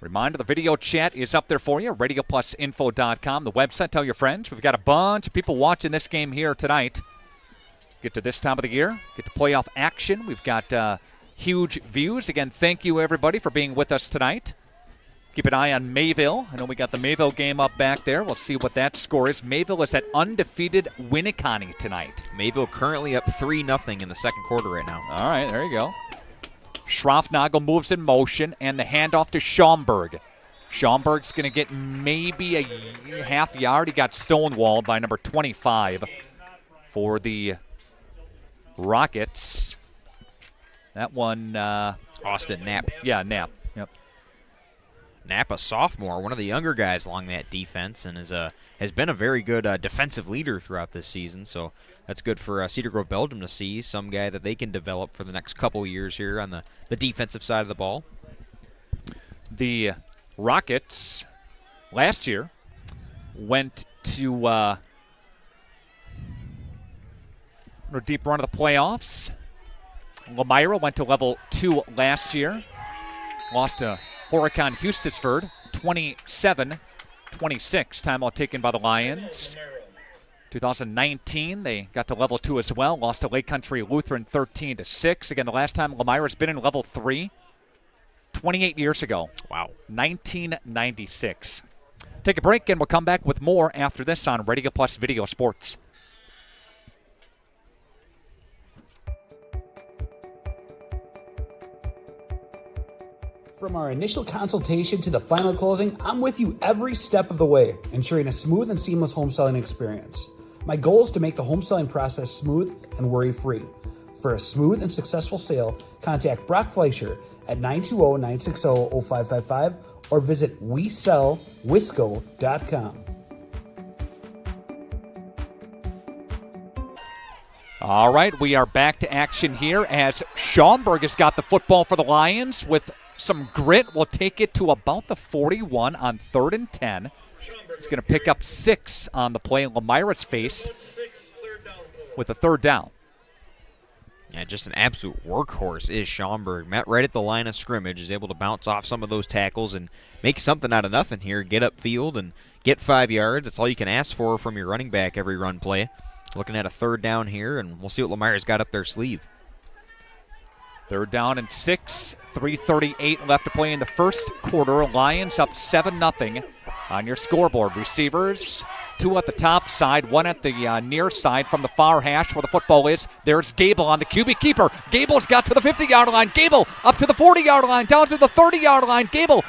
Reminder, the video chat is up there for you, radioplusinfo.com, the website. Tell your friends. We've got a bunch of people watching this game here tonight. Get to this time of the year, get to playoff action. We've got huge views. Again, thank you, everybody, for being with us tonight. Keep an eye on Mayville. I know we got the Mayville game up back there. We'll see what that score is. Mayville is at undefeated Winneconne tonight. Mayville currently up 3-0 in the second quarter right now. All right, there you go. Schroffnagel moves in motion, and the handoff to Schaumburg. Schaumburg's going to get maybe a half yard. He got stonewalled by number 25 for the Rockets. That one... Austin Knapp. Yeah, Knapp. Yep. Knapp, a sophomore, one of the younger guys along that defense, and has been a very good defensive leader throughout this season. So that's good for Cedar Grove-Belgium to see some guy that they can develop for the next couple years here on the defensive side of the ball. The Rockets last year went to a deep run of the playoffs. Lomira went to level 2 last year. Lost to Horicon Hustisford, 27-26, timeout taken by the Lions. 2019, they got to level 2 as well, lost to Lake Country Lutheran 13-6. Again, the last time Lomira's been in level 3, 28 years ago. Wow. 1996. Take a break, and we'll come back with more after this on Radio Plus Video Sports. From our initial consultation to the final closing, I'm with you every step of the way, ensuring a smooth and seamless home selling experience. My goal is to make the home selling process smooth and worry-free. For a smooth and successful sale, contact Brock Fleischer at 920-960-0555 or visit WeSellWisco.com. All right, we are back to action here as Schaumburg has got the football for the Lions with some grit. Will take it to about the 41 on 3rd and 10. He's going to pick up 6 on the play. Lomira's faced with a 3rd down. Yeah, just an absolute workhorse is Schaumburg. Met right at the line of scrimmage, is able to bounce off some of those tackles and make something out of nothing here. Get upfield and get 5 yards. That's all you can ask for from your running back every run play. Looking at a 3rd down here, and we'll see what Lomira's got up their sleeve. 3rd down and 6, 3:38 left to play in the first quarter. Lions up 7-0 On your scoreboard, receivers, 2 at the top side, 1 at the near side from the far hash where the football is. There's Gable on the QB keeper. Gable's got to the 50-yard line. Gable up to the 40-yard line, down to the 30-yard line. Gable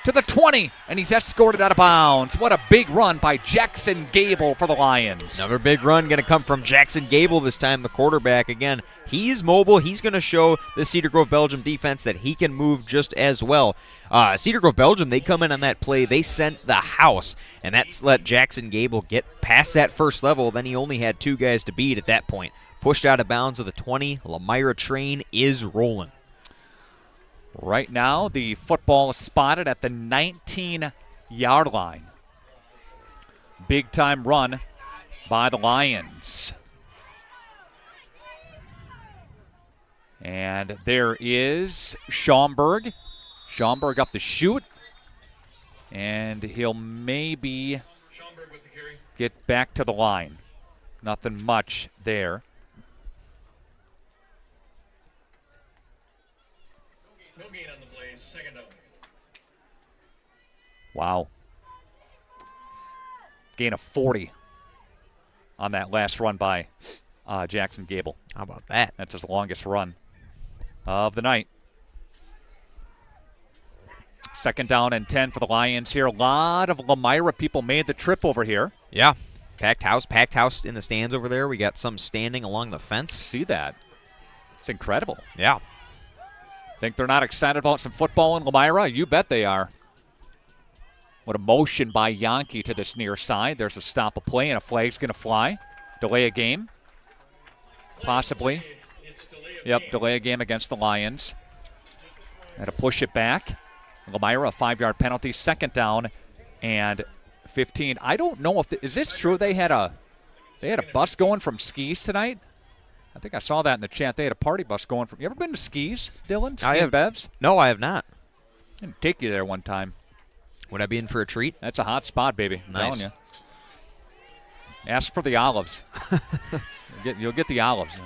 to the 20, and he's escorted out of bounds. What a big run by Jackson Gable for the Lions. Another big run going to come from Jackson Gable this time, the quarterback. Again, he's mobile. He's going to show the Cedar Grove-Belgium defense that he can move just as well. Cedar Grove-Belgium, they come in on that play. They sent the house, and that's let Jackson Gable get past that first level. Then he only had 2 guys to beat at that point. Pushed out of bounds of the 20. Lomira train is rolling. Right now, the football is spotted at the 19-yard line. Big-time run by the Lions. And there is Schaumburg. Schaumburg up the chute. And he'll maybe get back to the line. Nothing much there. Wow. Gain of 40 on that last run by Jackson Gable. How about that? That's his longest run of the night. 2nd down and 10 for the Lions here. A lot of Lomira people made the trip over here. Yeah. Packed house in the stands over there. We got some standing along the fence. See that? It's incredible. Yeah. Think they're not excited about some football in Lomira? You bet they are. What a motion by Yankee to this near side. There's a stop of play, and a flag's going to fly. Delay a game. Possibly. Yep, delay a game against the Lions. Had to push it back. Lomira, a 5-yard penalty. 2nd down and 15. I don't know if is this true. They had a bus going from Skis tonight. I think I saw that in the chat. They had a party bus going from. You ever been to Skis, Dylan? I have. Bevs? No, I have not. I can take you there one time. Would I be in for a treat? That's a hot spot, baby. I'm Nice. telling you. Ask for the olives. You'll get the olives.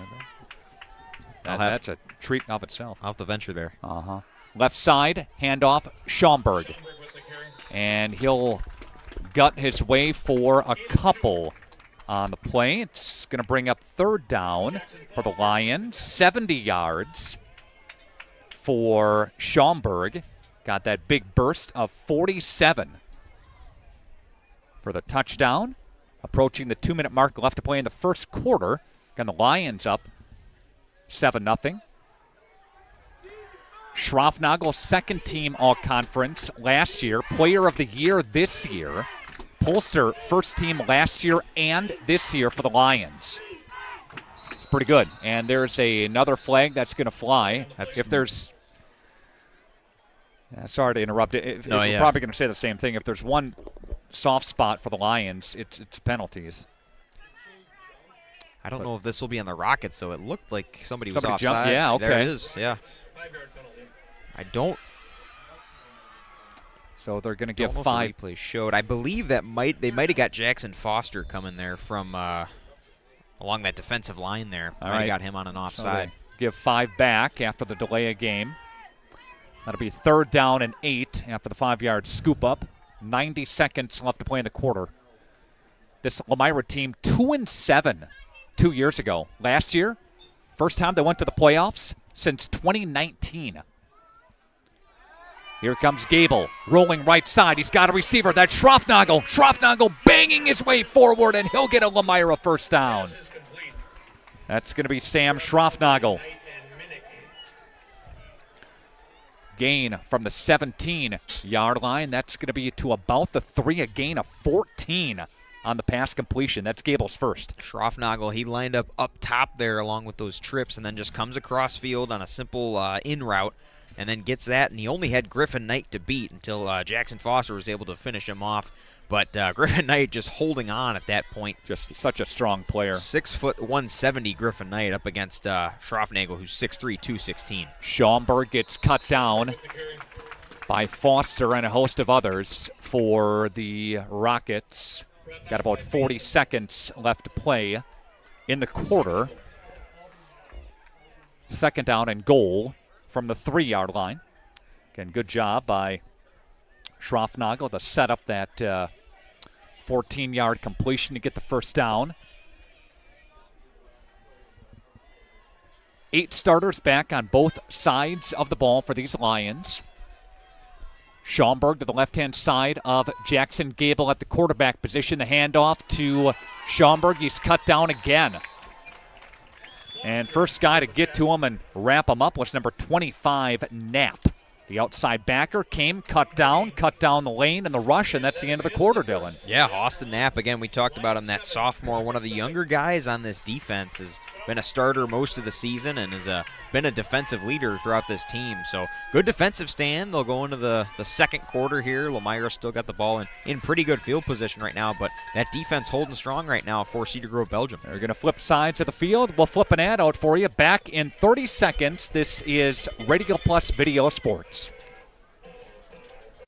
That's a treat of itself. I'll have to venture there. Uh-huh. Left side, handoff, Schaumburg. And he'll gut his way for a couple on the play. It's going to bring up 3rd down for the Lions. 70 yards for Schaumburg. Got that big burst of 47 for the touchdown. Approaching the 2-minute mark left to play in the first quarter. Got the Lions up 7-0. Schroffnagel, 2nd team all-conference last year. Player of the year this year. Polster, 1st team last year and this year for the Lions. It's pretty good. And there's another flag that's going to fly. If there's... sorry to interrupt. We're probably going to say the same thing. If there's one soft spot for the Lions, it's penalties. I don't know if this will be on the Rockets, so it looked like somebody was jumped. offside. Yeah, okay. There it is, yeah. I don't. So they're going to give 5. The replay showed. I believe that they might have got Jackson Foster coming there from along that defensive line there. All might right. have got him on an offside. So give 5 back after the delay of game. That'll be 3rd down and 8 after the 5-yard scoop up. 90 seconds left to play in the quarter. This Lomira team 2-7 2 years ago. Last year, first time they went to the playoffs since 2019. Here comes Gable, rolling right side. He's got a receiver. That's Schroffnagel. Schroffnagel banging his way forward, and he'll get a Lomira first down. That's going to be Sam Schroffnagel. Gain from the 17-yard line. That's going to be to about the 3, a gain of 14 on the pass completion. That's Gable's first. Schroffnagel, he lined up top there along with those trips and then just comes across field on a simple in route and then gets that. And he only had Griffin Knight to beat until Jackson Foster was able to finish him off. But Griffin Knight just holding on at that point. Just such a strong player. 6', 170 Griffin Knight up against Schroffnagel, who's 6'3", 216. Schaumburg gets cut down by Foster and a host of others for the Rockets. Got about 40 seconds left to play in the quarter. 2nd down and goal from the 3-yard line. Again, good job by Schroffnagel to set up that 14-yard completion to get the first down. 8 starters back on both sides of the ball for these Lions. Schaumburg to the left-hand side of Jackson Gable at the quarterback position. The handoff to Schaumburg. He's cut down again. And first guy to get to him and wrap him up was number 25, Knapp. The outside backer came, cut down the lane in the rush, and that's the end of the quarter, Dylan. Yeah, Austin Knapp, again, we talked about him, that sophomore, one of the younger guys on this defense, has been a starter most of the season and has been a defensive leader throughout this team. So good defensive stand. They'll go into the second quarter here. Lomira still got the ball in pretty good field position right now, but that defense holding strong right now for Cedar Grove-Belgium. They're going to flip sides of the field. We'll flip an ad out for you back in 30 seconds. This is Radio Plus Video Sports.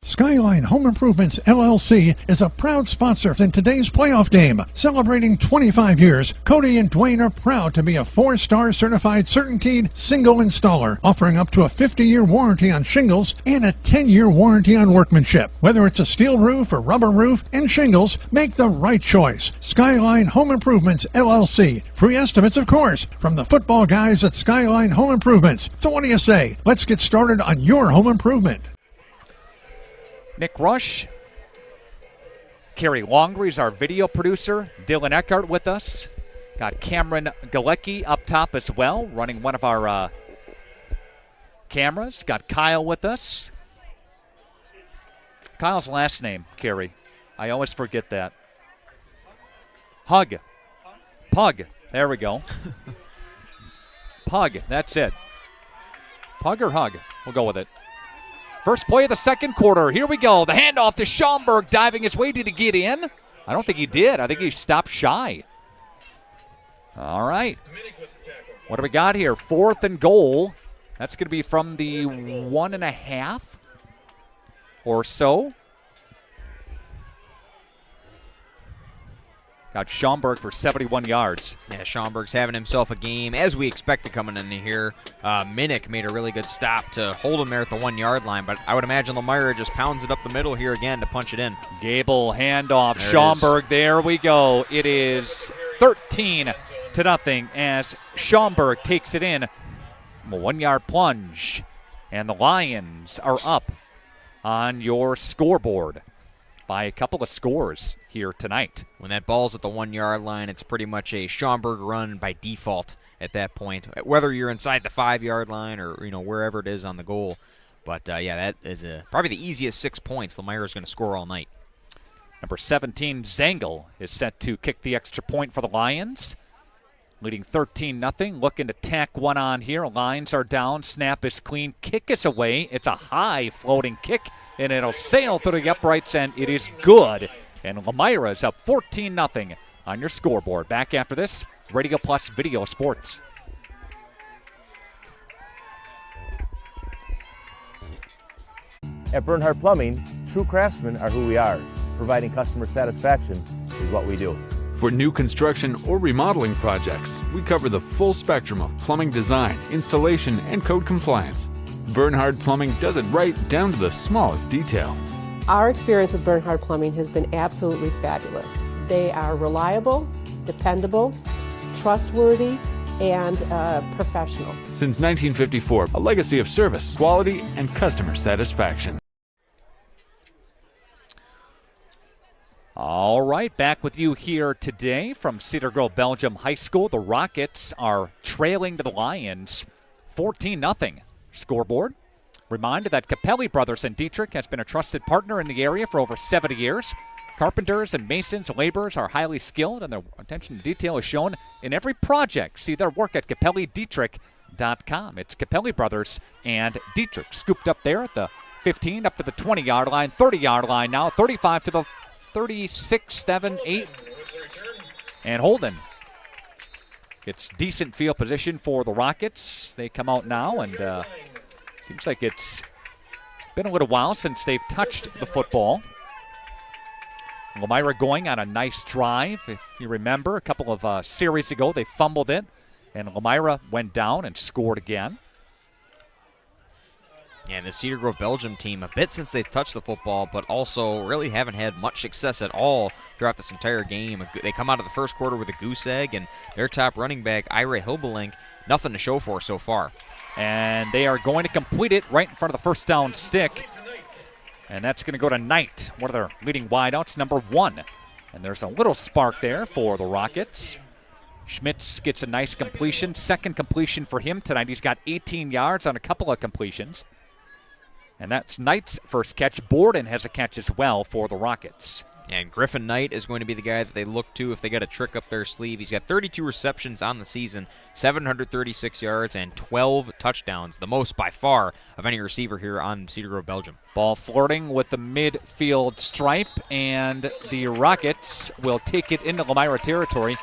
Skyline Home Improvements LLC is a proud sponsor in today's playoff game. Celebrating 25 years, Cody and Dwayne are proud to be a 4-star certified CertainTeed single installer, offering up to a 50-year warranty on shingles and a 10-year warranty on workmanship. Whether it's a steel roof or rubber roof and shingles, make the right choice. Skyline Home Improvements LLC. Free estimates, of course, from the football guys at Skyline Home Improvements. So what do you say? Let's get started on your home improvement. Nick Rush. Carrie Longry's our video producer. Dylan Eckhart with us. Got Cameron Galecki up top as well, running one of our cameras. Got Kyle with us. Kyle's last name, Carrie. I always forget that. Pug. There we go. Pug, that's it. Pug or Hug? We'll go with it. First play of the second quarter. Here we go. The handoff to Schaumburg, diving his way. Did he get in? I don't think he did. I think he stopped shy. All right. What do we got here? 4th and goal. That's going to be from the 1.5 or so. Got Schaumburg for 71 yards. Yeah, Schaumburg's having himself a game, as we expected coming in here. Minnick made a really good stop to hold him there at the 1-yard line, but I would imagine Lomira just pounds it up the middle here again to punch it in. Gable handoff, Schaumburg, there we go. It is 13-0 as Schaumburg takes it in. A 1-yard plunge, and the Lions are up on your scoreboard by a couple of scores here tonight. When that ball's at the 1-yard line, it's pretty much a Schaumburg run by default at that point, whether you're inside the 5-yard line or wherever it is on the goal. But yeah, that is probably the easiest 6 points Lomira's going to score all night. Number 17, Zengel, is set to kick the extra point for the Lions, leading 13-0. Looking to tack one on here. Lines are down. Snap is clean. Kick is away. It's a high floating kick, and it'll sail through the uprights, and it is good. And Lomira is up 14-0 on your scoreboard. Back after this, Radio Plus Video Sports. At Bernhardt Plumbing, true craftsmen are who we are. Providing customer satisfaction is what we do. For new construction or remodeling projects, we cover the full spectrum of plumbing design, installation, and code compliance. Bernhardt Plumbing does it right down to the smallest detail. Our experience with Bernhardt Plumbing has been absolutely fabulous. They are reliable, dependable, trustworthy, and professional. Since 1954, a legacy of service, quality, and customer satisfaction. All right, back with you here today from Cedar Grove-Belgium High School. The Rockets are trailing to the Lions 14-0 scoreboard. Reminder that Capelli Brothers in Dietrich has been a trusted partner in the area for over 70 years. Carpenters and masons, laborers are highly skilled, and their attention to detail is shown in every project. See their work at CapelliDietrich.com. It's Capelli Brothers and Dietrich, scooped up there at the 15, up to the 20-yard line, 30-yard line now, 35 to the 36, 7, 8, and Holden. It's decent field position for the Rockets. They come out now, and seems like it's been a little while since they've touched the football. Lomira going on a nice drive. If you remember, a couple of series ago, they fumbled it, and Lomira went down and scored again. Yeah, and the Cedar Grove-Belgium team, a bit since they've touched the football, but also really haven't had much success at all throughout this entire game. They come out of the first quarter with a goose egg, and their top running back, Ira Hilbelink, nothing to show for so far. And they are going to complete it right in front of the first down stick. And that's going to go to Knight, one of their leading wideouts, number 1. And there's a little spark there for the Rockets. Schmitz gets a nice completion, second completion for him tonight. He's got 18 yards on a couple of completions. And that's Knight's first catch. Borden has a catch as well for the Rockets. And Griffin Knight is going to be the guy that they look to if they got a trick up their sleeve. He's got 32 receptions on the season, 736 yards, and 12 touchdowns, the most by far of any receiver here on Cedar Grove-Belgium. Ball flirting with the midfield stripe, and the Rockets will take it into Lomira territory.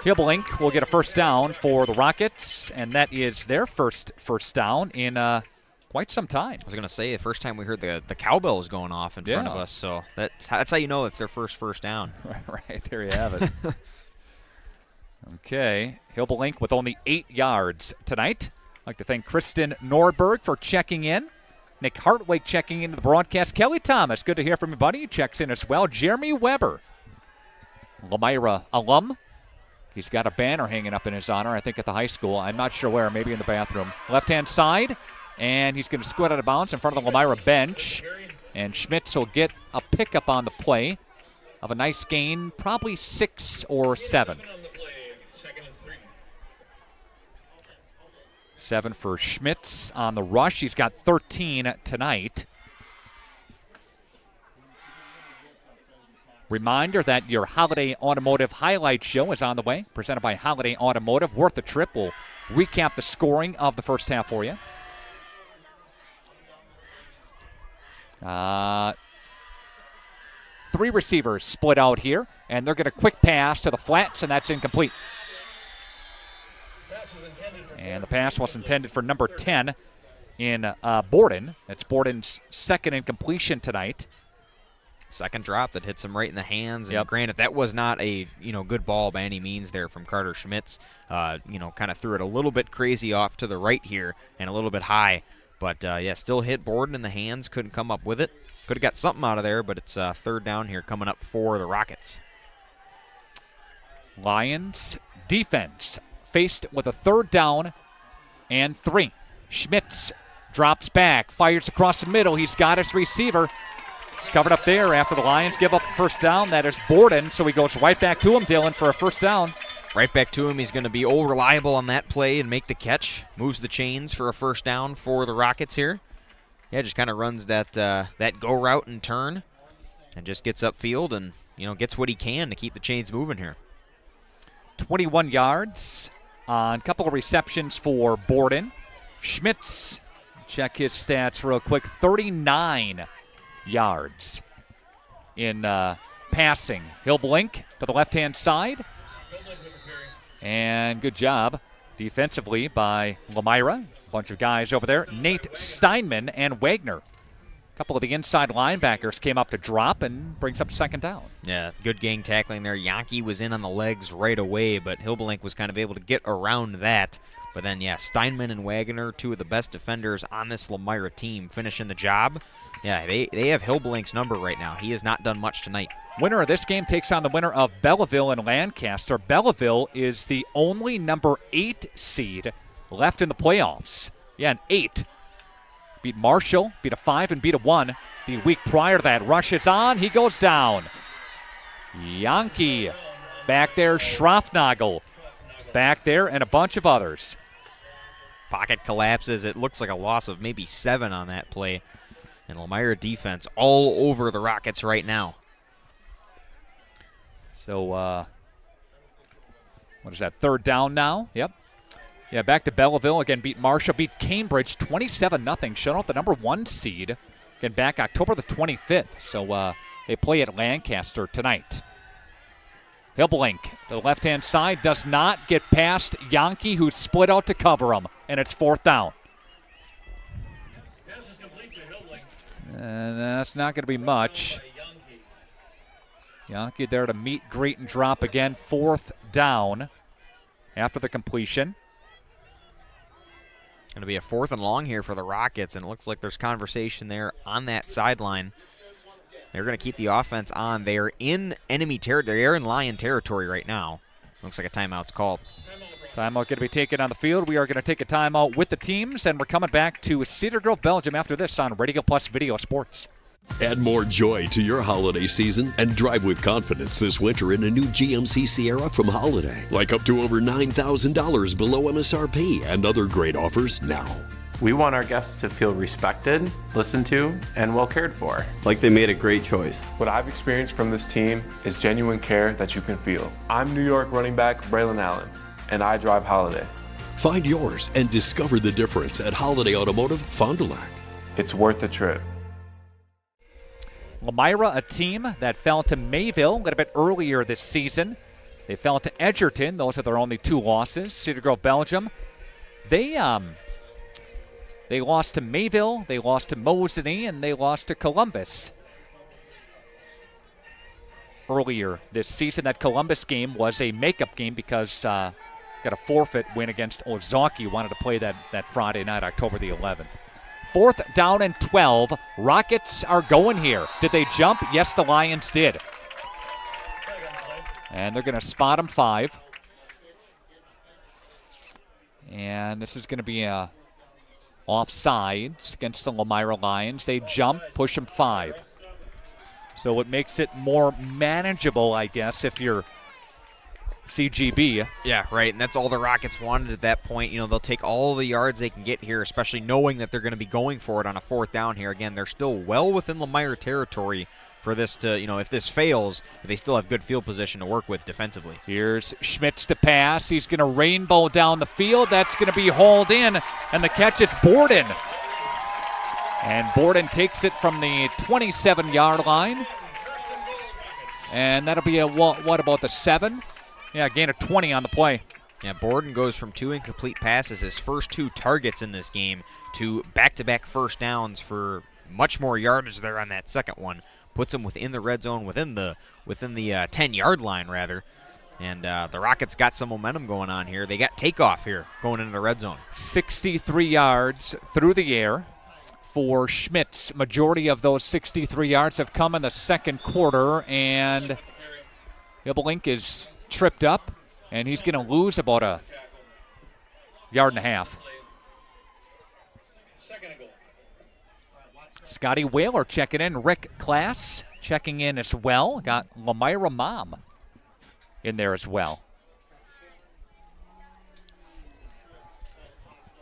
Hilbelink will get a first down for the Rockets, and that is their first down in quite some time. I was going to say, the first time we heard the cowbells going off in front of us, so that's how you know it's their first down. Right, there you have it. Okay, Hilbelink with only 8 yards tonight. I'd like to thank Kristen Nordberg for checking in. Nick Hartwig checking into the broadcast. Kelly Thomas, good to hear from you, buddy. He checks in as well. Jeremy Weber, Lomira alum. He's got a banner hanging up in his honor, I think, at the high school. I'm not sure where, maybe in the bathroom. Left-hand side, and he's going to squat out of bounds in front of the Lomira bench. And Schmitz will get a pickup on the play of a nice gain, probably 6 or 7. 7 for Schmitz on the rush. He's got 13 tonight. Reminder that your Holiday Automotive Highlight Show is on the way, presented by Holiday Automotive. Worth the trip. We'll recap the scoring of the first half for you. 3 receivers split out here, and they're going to quick pass to the flats, and that's incomplete. And the pass was intended for number 10 in Borden. That's Borden's second incompletion tonight. Second drop that hits him right in the hands. And granted, that was not a good ball by any means there from Carter Schmitz. Kind of threw it a little bit crazy off to the right here and a little bit high. But, still hit Borden in the hands. Couldn't come up with it. Could have got something out of there, but it's third down here coming up for the Rockets. Lions defense faced with a 3rd down and 3. Schmitz drops back, fires across the middle. He's got his receiver. He's covered up there after the Lions give up the first down. That is Borden, so he goes right back to him, Dylan, for a first down. Right back to him. He's going to be reliable on that play and make the catch. Moves the chains for a first down for the Rockets here. Yeah, just kind of runs that go route and turn and just gets upfield and, gets what he can to keep the chains moving here. 21 yards on a couple of receptions for Borden. Schmitz, check his stats real quick, 39 yards in passing. Hilbelink to the left-hand side. And good job defensively by Lomira. A bunch of guys over there. Nate Steinman and Wagner. A couple of the inside linebackers came up to drop and brings up second down. Yeah, good gang tackling there. Yankee was in on the legs right away, but Hilbelink was kind of able to get around that. But then, Steinman and Wagner, 2 of the best defenders on this Lomira team, finishing the job. Yeah, they have Hilbelink's number right now. He has not done much tonight. Winner of this game takes on the winner of Belleville and Lancaster. Belleville is the only number 8 seed left in the playoffs. Yeah, an 8. Beat Marshall, beat a 5, and beat a 1 the week prior to that. Rush is on. He goes down. Yankee back there. Schraffnagel back there, and a bunch of others. Pocket collapses. It looks like a loss of maybe 7 on that play. And Lomira defense all over the Rockets right now. So, what is that, 3rd down now? Yep. Yeah, back to Belleville. Again, beat Marshall, beat Cambridge 27-0. Shut out the number 1 seed. Again, back October the 25th. So, they play at Lancaster tonight. Hilbelink, to the left-hand side, does not get past Yankee, who split out to cover him. And it's 4th down. And that's not going to be much. Yankee there to meet, greet, and drop again. 4th down after the completion. Going to be a 4th and long here for the Rockets, and it looks like there's conversation there on that sideline. They're going to keep the offense on. They are in enemy territory. They are in Lion territory right now. Looks like a timeout's called. Timeout going to be taken on the field. We are going to take a timeout with the teams, and we're coming back to Cedar Grove-Belgium after this on Radio Plus Video Sports. Add more joy to your holiday season and drive with confidence this winter in a new GMC Sierra from Holiday. Like up to over $9,000 below MSRP and other great offers now. We want our guests to feel respected, listened to, and well cared for. Like they made a great choice. What I've experienced from this team is genuine care that you can feel. I'm New York running back Braylon Allen, and I drive Holiday. Find yours and discover the difference at Holiday Automotive, Fond du Lac. It's worth the trip. Lomira, a team that fell to Mayville a little bit earlier this season. They fell to Edgerton. Those are their only 2 losses. Cedar Grove-Belgium, they lost to Mayville, they lost to Mosinee, and they lost to Columbus earlier this season. That Columbus game was a makeup game because got a forfeit win against Ozaki. Wanted to play that Friday night, October the 11th. 4th down and 12. Rockets are going here. Did they jump? Yes, the Lions did. And they're going to spot them 5. And this is going to be a offsides against the Lomira Lions. They jump, push them 5. So it makes it more manageable, I guess, if you're CGB. Yeah, right, and that's all the Rockets wanted at that point. You know, they'll take all the yards they can get here, especially knowing that they're going to be going for it on a 4th down here. Again, they're still well within Lomira territory for this to, you know, if this fails, they still have good field position to work with defensively. Here's Schmitz to pass. He's going to rainbow down the field. That's going to be hauled in, and the catch is Borden. And Borden takes it from the 27-yard line. And that'll be what about the 7? Yeah, gain of 20 on the play. Yeah, Borden goes from 2 incomplete passes, his first 2 targets in this game, to back-to-back first downs for much more yardage there on that second one. Puts him within the red zone, within the 10-yard line, rather. And the Rockets got some momentum going on here. They got takeoff here going into the red zone. 63 yards through the air for Schmitz. Majority of those 63 yards have come in the second quarter, and Ibelink is tripped up, and he's going to lose about a yard and a half. Scotty Whaler checking in. Rick Klass checking in as well. Got Lomira Mom in there as well.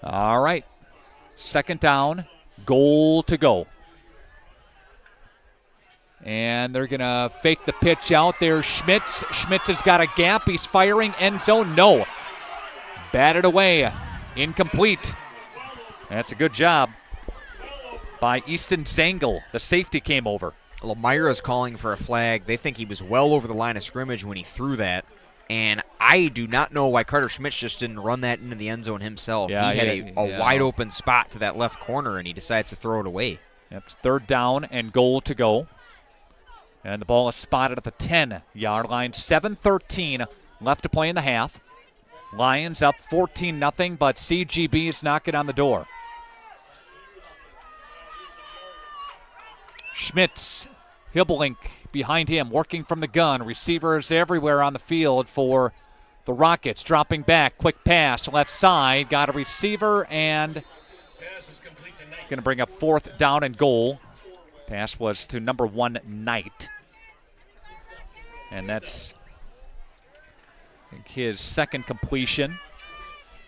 All right. 2nd down. Goal to go. And they're going to fake the pitch out there. Schmitz. Schmitz has got a gap. He's firing. End zone. No. Batted away. Incomplete. That's a good job by Easton Zangle. The safety came over. Lomira's calling for a flag. They think he was well over the line of scrimmage when he threw that. And I do not know why Carter Schmitz just didn't run that into the end zone himself. Yeah, he had a wide open spot to that left corner, and he decides to throw it away. Yep, it's 3rd down and goal to go. And the ball is spotted at the 10-yard line. 7:13 left to play in the half. Lions up 14-0, but CGB is knocking on the door. Schmitz, Hibelink behind him, working from the gun. Receivers everywhere on the field for the Rockets. Dropping back, quick pass, left side. Got a receiver, and it's going to bring up 4th down and goal. Pass was to number 1, Knight. And that's, I think, his 2nd completion.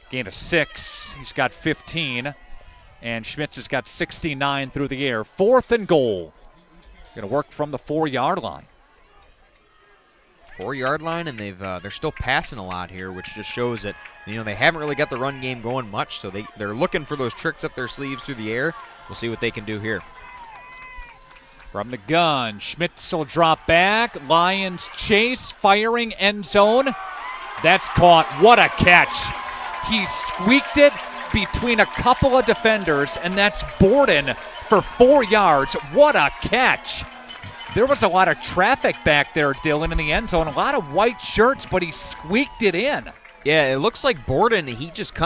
Gain of 6. He's got 15. And Schmitz has got 69 through the air. 4th and goal. Going to work from the 4-yard line. 4-yard line, and they're still passing a lot here, which just shows that, you know, they haven't really got the run game going much, so they're looking for those tricks up their sleeves through the air. We'll see what they can do here. From the gun, Schmitz will drop back. Lions chase, firing, end zone. That's caught. What a catch. He squeaked it between a couple of defenders, and that's Borden for 4 yards. What a catch. There was a lot of traffic back there, Dylan, in the end zone. A lot of white shirts, but he squeaked it in. Yeah, it looks like Borden, he just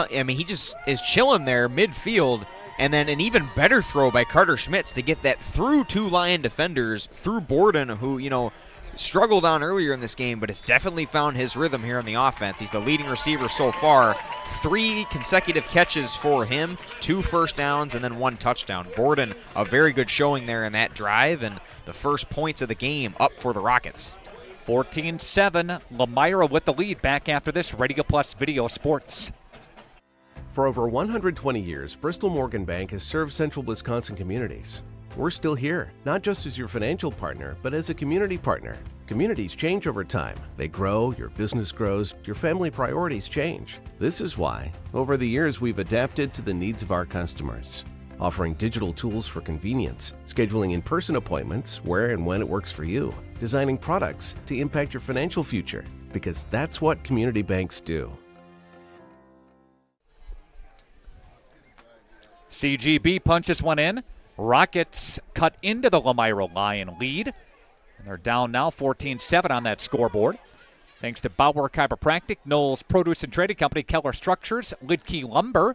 is chilling there midfield, and then an even better throw by Carter Schmitz to get that through 2 Lion defenders, through Borden, who, struggled on earlier in this game, but has definitely found his rhythm here in the offense. He's the leading receiver so far. 3 consecutive catches for him, 2 first downs, and then 1 touchdown. Borden, a very good showing there in that drive, and the first points of the game up for the Rockets. 14-7, Lomira with the lead. Back after this, Radio Plus Video Sports. For over 120 years, Bristol Morgan Bank has served central Wisconsin communities. We're still here, not just as your financial partner, but as a community partner. Communities change over time. They grow, your business grows, your family priorities change. This is why, over the years, we've adapted to the needs of our customers, offering digital tools for convenience, scheduling in-person appointments where and when it works for you, designing products to impact your financial future, because that's what community banks do. CGB punches one in. Rockets cut into the Lomira Lion lead. And they're down now 14-7 on that scoreboard. Thanks to Bauer Chiropractic, Knowles Produce and Trading Company, Keller Structures, Lidkey Lumber.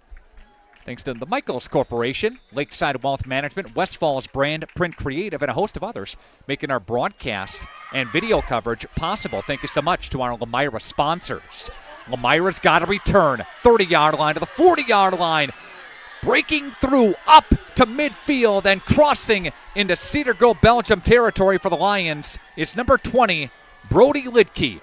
Thanks to the Michaels Corporation, Lakeside Wealth Management, Westfall's Brand, Print Creative, and a host of others, making our broadcast and video coverage possible. Thank you so much to our Lomira sponsors. Lomira's got a return, 30-yard line to the 40-yard line. Breaking through up to midfield and crossing into Cedar Grove-Belgium territory for the Lions is number 20, Brody Lidkey.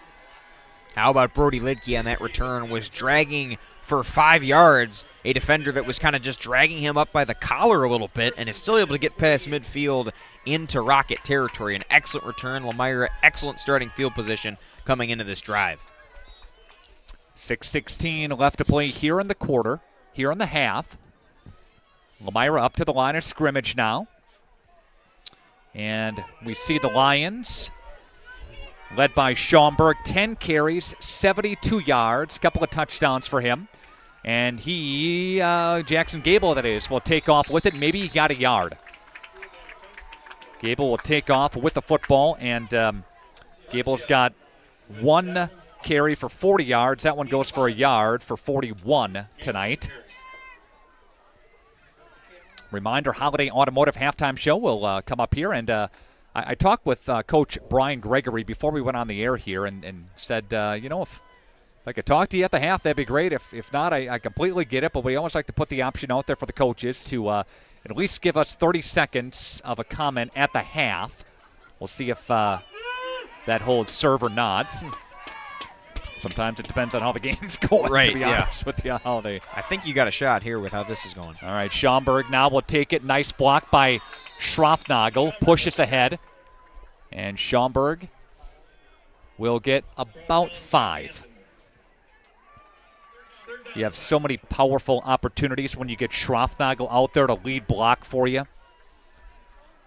How about Brody Lidkey on that return? Was dragging for 5 yards, a defender that was kind of just dragging him up by the collar a little bit, and is still able to get past midfield into Rocket territory. An excellent return. Lomira, excellent starting field position coming into this drive. 6:16 left to play here in the quarter, here in the half. Lomira up to the line of scrimmage now. And we see the Lions led by Schaumburg, 10 carries, 72 yards, couple of touchdowns for him. And he, Jackson Gable that is, will take off with it. Maybe he got a yard. Gable will take off with the football, and Gable's got 1 carry for 40 yards. That one goes for a yard for 41 tonight. Reminder, Holiday Automotive halftime show will come up here. And I talked with Coach Brian Gregory before we went on the air here and said, if I could talk to you at the half, that'd be great. If not, I completely get it. But we always like to put the option out there for the coaches to at least give us 30 seconds of a comment at the half. We'll see if that holds serve or not. Sometimes it depends on how the game's going, right, to be honest with you, Holiday. I think you got a shot here with how this is going. All right, Schaumburg now will take it. Nice block by Schroffnagel. Pushes ahead. And Schaumburg will get about 5. You have so many powerful opportunities when you get Schroffnagel out there to lead block for you.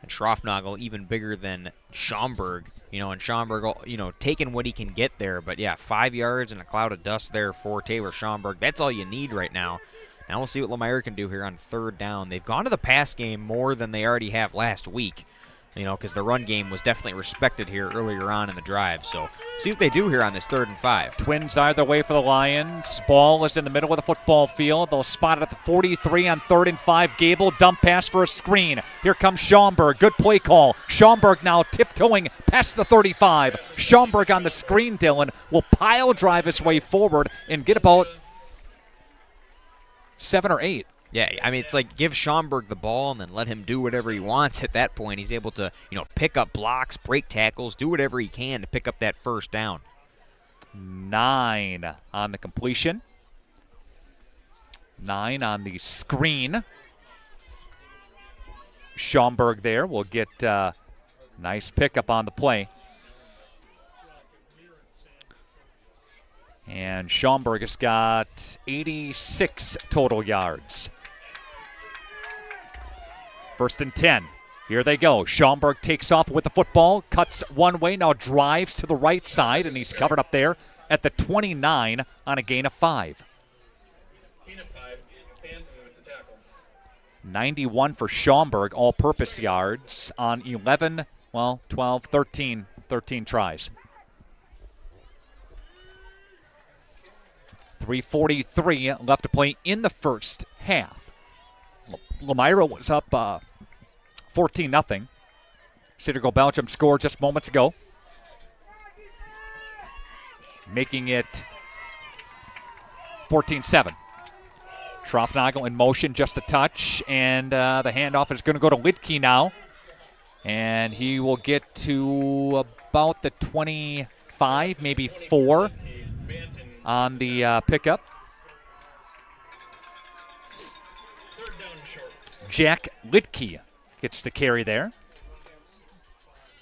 And Schroffnagel even bigger than Schaumburg, and Schaumburg, taking what he can get there. But, 5 yards and a cloud of dust there for Taylor Schaumburg. That's all you need right now. Now we'll see what Lomira can do here on 3rd down. They've gone to the pass game more than they already have last week, because the run game was definitely respected here earlier on in the drive. So see what they do here on this 3rd and 5. Twins either way for the Lions. Ball is in the middle of the football field. They'll spot it at the 43 on 3rd and 5. Gable, dump pass for a screen. Here comes Schaumburg. Good play call. Schaumburg now tiptoeing past the 35. Schaumburg on the screen, Dylan, will pile drive his way forward and get about 7 or 8. Yeah, it's like give Schaumburg the ball and then let him do whatever he wants at that point. He's able to, pick up blocks, break tackles, do whatever he can to pick up that 1st down. 9 on the completion. 9 on the screen. Schaumburg there will get nice pickup on the play. And Schaumburg has got 86 total yards. 1st and 10. Here they go. Schaumburg takes off with the football, cuts one way, now drives to the right side, and he's covered up there at the 29 on a gain of 5. 91 for Schaumburg, all-purpose yards on 12, 13 tries. 3:43 left to play in the first half. Lomira was up 14-0. Cedar Grove-Belgium scored just moments ago, making it 14-7. Schroffnagel in motion, just a touch, and the handoff is going to go to Lidke now. And he will get to about the 25, maybe 4 on the pickup. Jack Lidke gets the carry there.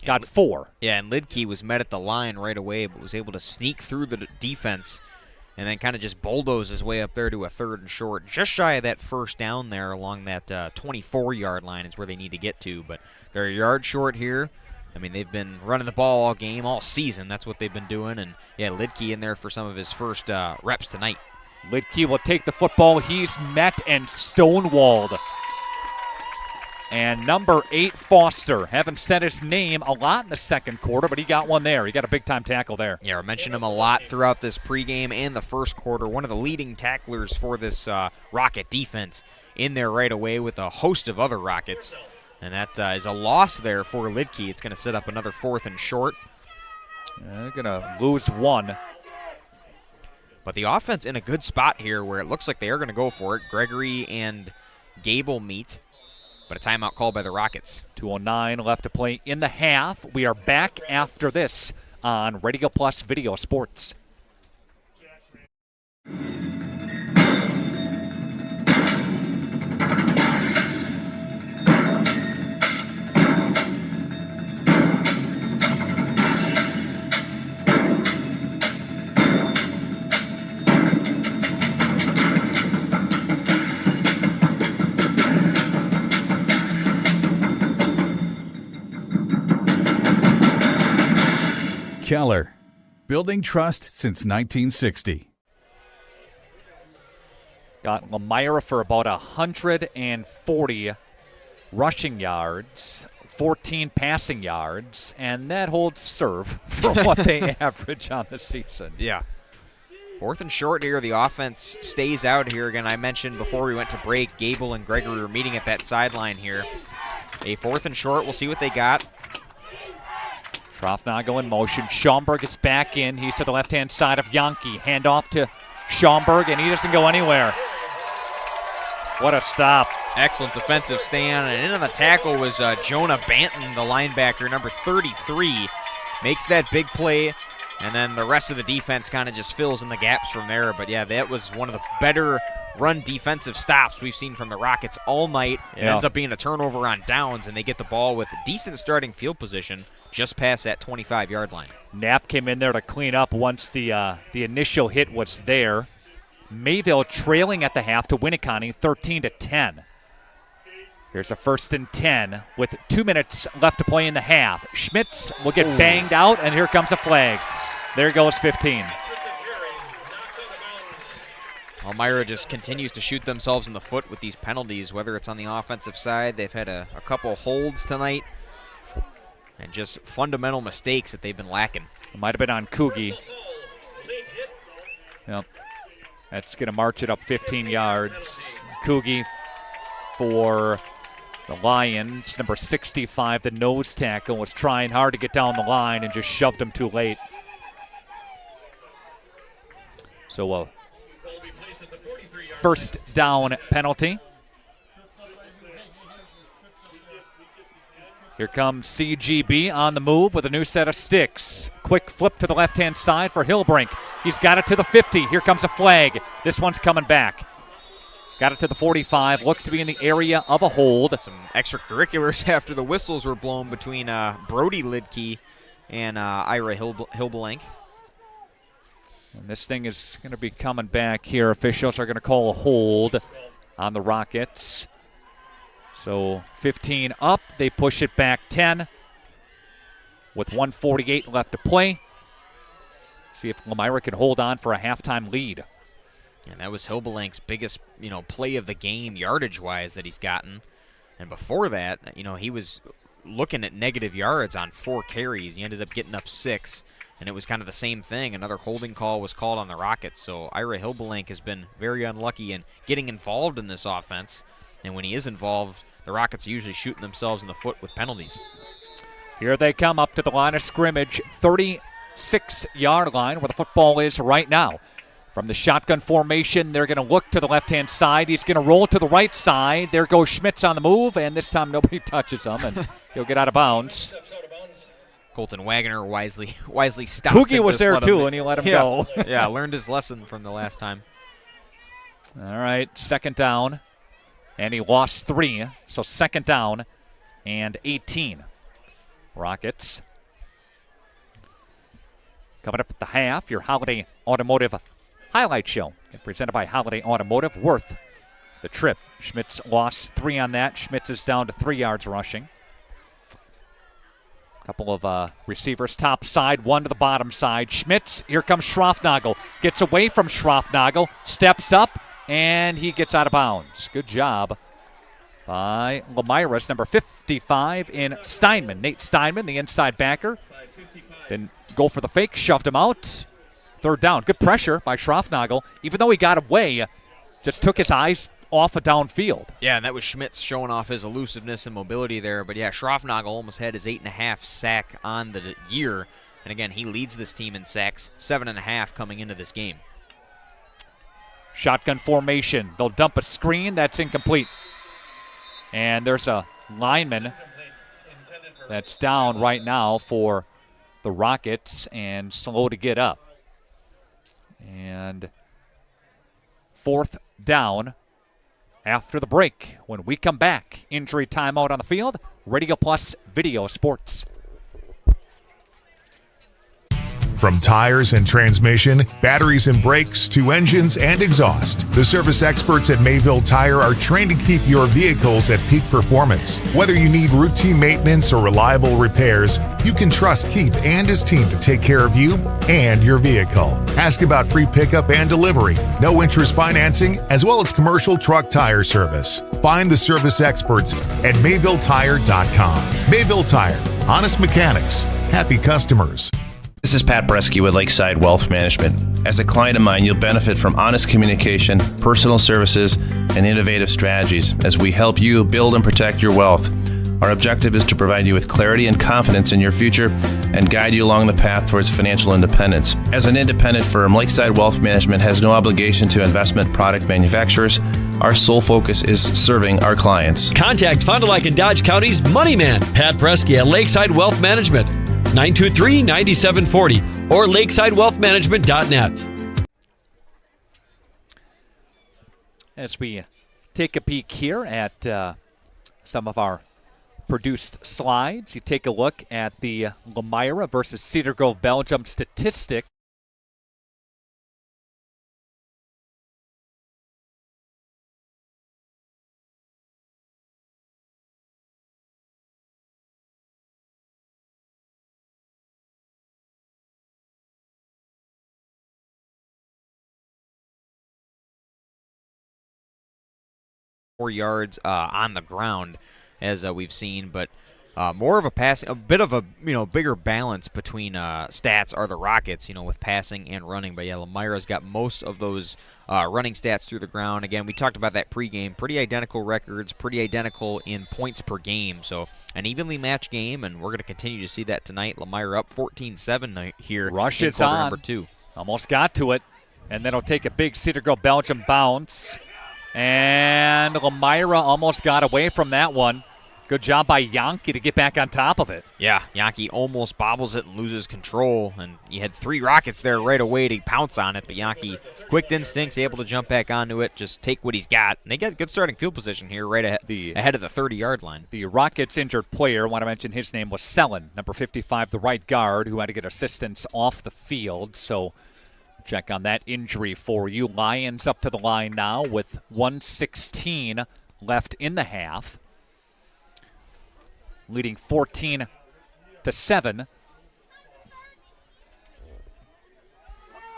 Got 4. Yeah, and Lidke was met at the line right away, but was able to sneak through the defense and then kind of just bulldoze his way up there to a 3rd and short. Just shy of that first down there along that 24-yard line is where they need to get to, but they're a yard short here. I mean, they've been running the ball all game, all season. That's what they've been doing, and yeah, Lidke in there for some of his first reps tonight. Lidke will take the football. He's met and stonewalled. And number 8, Foster. Haven't said his name a lot in the second quarter, but he got one there. He got a big-time tackle there. Yeah, I mentioned him a lot throughout this pregame and the first quarter. One of the leading tacklers for this Rocket defense in there right away with a host of other Rockets. And that is a loss there for Lidke. It's going to set up another 4th and short. They're going to lose 1. But the offense in a good spot here where it looks like they are going to go for it. Gregory and Gable meet. But a timeout called by the Rockets. 2:09 left to play in the half. We are back after this on Radio Plus Video Sports. Keller, building trust since 1960. Got Lomira for about 140 rushing yards, 14 passing yards, and that holds serve for what they average on the season. Yeah. 4th and short here. The offense stays out here. Again, I mentioned before we went to break, Gable and Gregory were meeting at that sideline here. A 4th and short. We'll see what they got. Schroffnagel in motion. Schaumburg is back in. He's to the left-hand side of Yankee. Handoff to Schaumburg, and he doesn't go anywhere. What a stop. Excellent defensive stand, and in on the tackle was Jonah Banton, the linebacker, number 33. Makes that big play, and then the rest of the defense kind of just fills in the gaps from there. But, yeah, that was one of the better run defensive stops we've seen from the Rockets all night. It ends up being a turnover on downs, and they get the ball with decent starting field position just past that 25-yard line. Knapp came in there to clean up once the initial hit was there. Mayville trailing at the half to Winneconne 13-10. Here's a 1st and 10 with 2 minutes left to play in the half. Schmitz will get banged out, and here comes a flag. There goes 15. Lomira just continues to shoot themselves in the foot with these penalties, whether it's on the offensive side. They've had a couple holds tonight and just fundamental mistakes that they've been lacking. It might have been on Kugi. Yep. That's going to march it up 15 yards. Kugi for the Lions, number 65, the nose tackle, was trying hard to get down the line and just shoved him too late. So 1st down penalty. Here comes CGB on the move with a new set of sticks. Quick flip to the left-hand side for Hillbrink. He's got it to the 50. Here comes a flag. This one's coming back. Got it to the 45. Looks to be in the area of a hold. Some extracurriculars after the whistles were blown between Brody Lidke and Ira Hilbelank. And this thing is going to be coming back here. Officials are going to call a hold on the Rockets. So 15 up, they push it back 10 with 1:48 left to play. See if Lomira can hold on for a halftime lead. And that was Hilbelank's biggest, play of the game yardage-wise that he's gotten. And before that, he was looking at negative yards on 4 carries. He ended up getting up 6. and it was kind of the same thing. Another holding call was called on the Rockets. So Ira Hilbelank has been very unlucky in getting involved in this offense. And when he is involved, the Rockets are usually shooting themselves in the foot with penalties. Here they come up to the line of scrimmage, 36-yard line where the football is right now. From the shotgun formation, they're going to look to the left-hand side. He's going to roll to the right side. There goes Schmitz on the move, and this time nobody touches him, and he'll get out of bounds. Colton Wagner wisely stopped. Poogie was there too, and he let him go. Yeah, learned his lesson from the last time. All right, second down, and he lost 3, so second down and 18. Rockets. Coming up at the half, your Holiday Automotive Highlight Show, presented by Holiday Automotive. Worth the trip. Schmitz lost 3 on that. Schmitz is down to 3 yards rushing. Couple of receivers top side, one to the bottom side. Schmitz, here comes Schroffnagel. Gets away from Schroffnagel, steps up, and he gets out of bounds. Good job by Lomira's number 55 in Steinman. Nate Steinman, the inside backer. Didn't go for the fake, shoved him out. Third down. Good pressure by Schroffnagel. Even though he got away, just took his eyes off of downfield. Yeah, and that was Schmitz showing off his elusiveness and mobility there. But yeah, Schroffnagel almost had his 8.5 sack on the year. And again, he leads this team in sacks, 7.5 coming into this game. Shotgun formation. They'll dump a screen. That's incomplete. And there's a lineman that's down right now for the Rockets and slow to get up. And fourth down after the break. When we come back, injury timeout on the field, Radio Plus Video Sports. From tires and transmission, batteries and brakes, to engines and exhaust, the service experts at Mayville Tire are trained to keep your vehicles at peak performance. Whether you need routine maintenance or reliable repairs, you can trust Keith and his team to take care of you and your vehicle. Ask about free pickup and delivery, no interest financing, as well as commercial truck tire service. Find the service experts at MayvilleTire.com. Mayville Tire, honest mechanics, happy customers. This is Pat Bresky with Lakeside Wealth Management. As a client of mine, you'll benefit from honest communication, personal services, and innovative strategies as we help you build and protect your wealth. Our objective is to provide you with clarity and confidence in your future and guide you along the path towards financial independence. As an independent firm, Lakeside Wealth Management has no obligation to investment product manufacturers. Our sole focus is serving our clients. Contact Fond du Lac and Dodge County's Money Man, Pat Bresky at Lakeside Wealth Management, 923-9740 or lakesidewealthmanagement.net. As we take a peek here at some of our produced slides, you take a look at the Lomira versus Cedar Grove-Belgium statistic. Yards on the ground, as we've seen, but more of a passing, a bit of a bigger balance between stats are the Rockets, with passing and running. But yeah, Lomira's got most of those running stats through the ground. Again, we talked about that pregame, pretty identical records, pretty identical in points per game. So an evenly matched game, and we're going to continue to see that tonight. Lomira up 14-7 here. Rush in it's quarter on. number 2. Almost got to it, and then it'll take a big Cedar Grove-Belgium bounce. And Lomira almost got away from that one. Good job by Yankee to get back on top of it. Yeah, Yankee almost bobbles it and loses control. And you had 3 Rockets there right away to pounce on it. But Yankee, quick instincts, able to jump back onto it, just take what he's got. And they got good starting field position here right ahead of the 30-yard line. The Rockets injured player, I want to mention his name was Sellen, number 55, the right guard, who had to get assistance off the field. So check on that injury for you. Lions up to the line now with 1:16 left in the half, leading 14-7.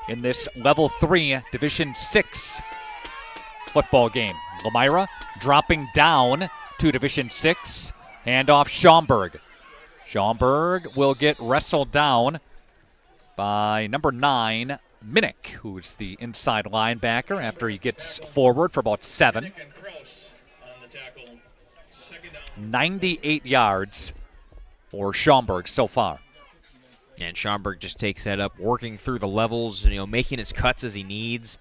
In this Level 3 Division 6 football game. Lomira dropping down to Division 6. Handoff Schaumburg. Schaumburg will get wrestled down by number 9, Minnick, who's the inside linebacker after he gets forward for about 7. 98 yards for Schaumburg so far. And Schaumburg just takes that up, working through the levels, making his cuts as he needs,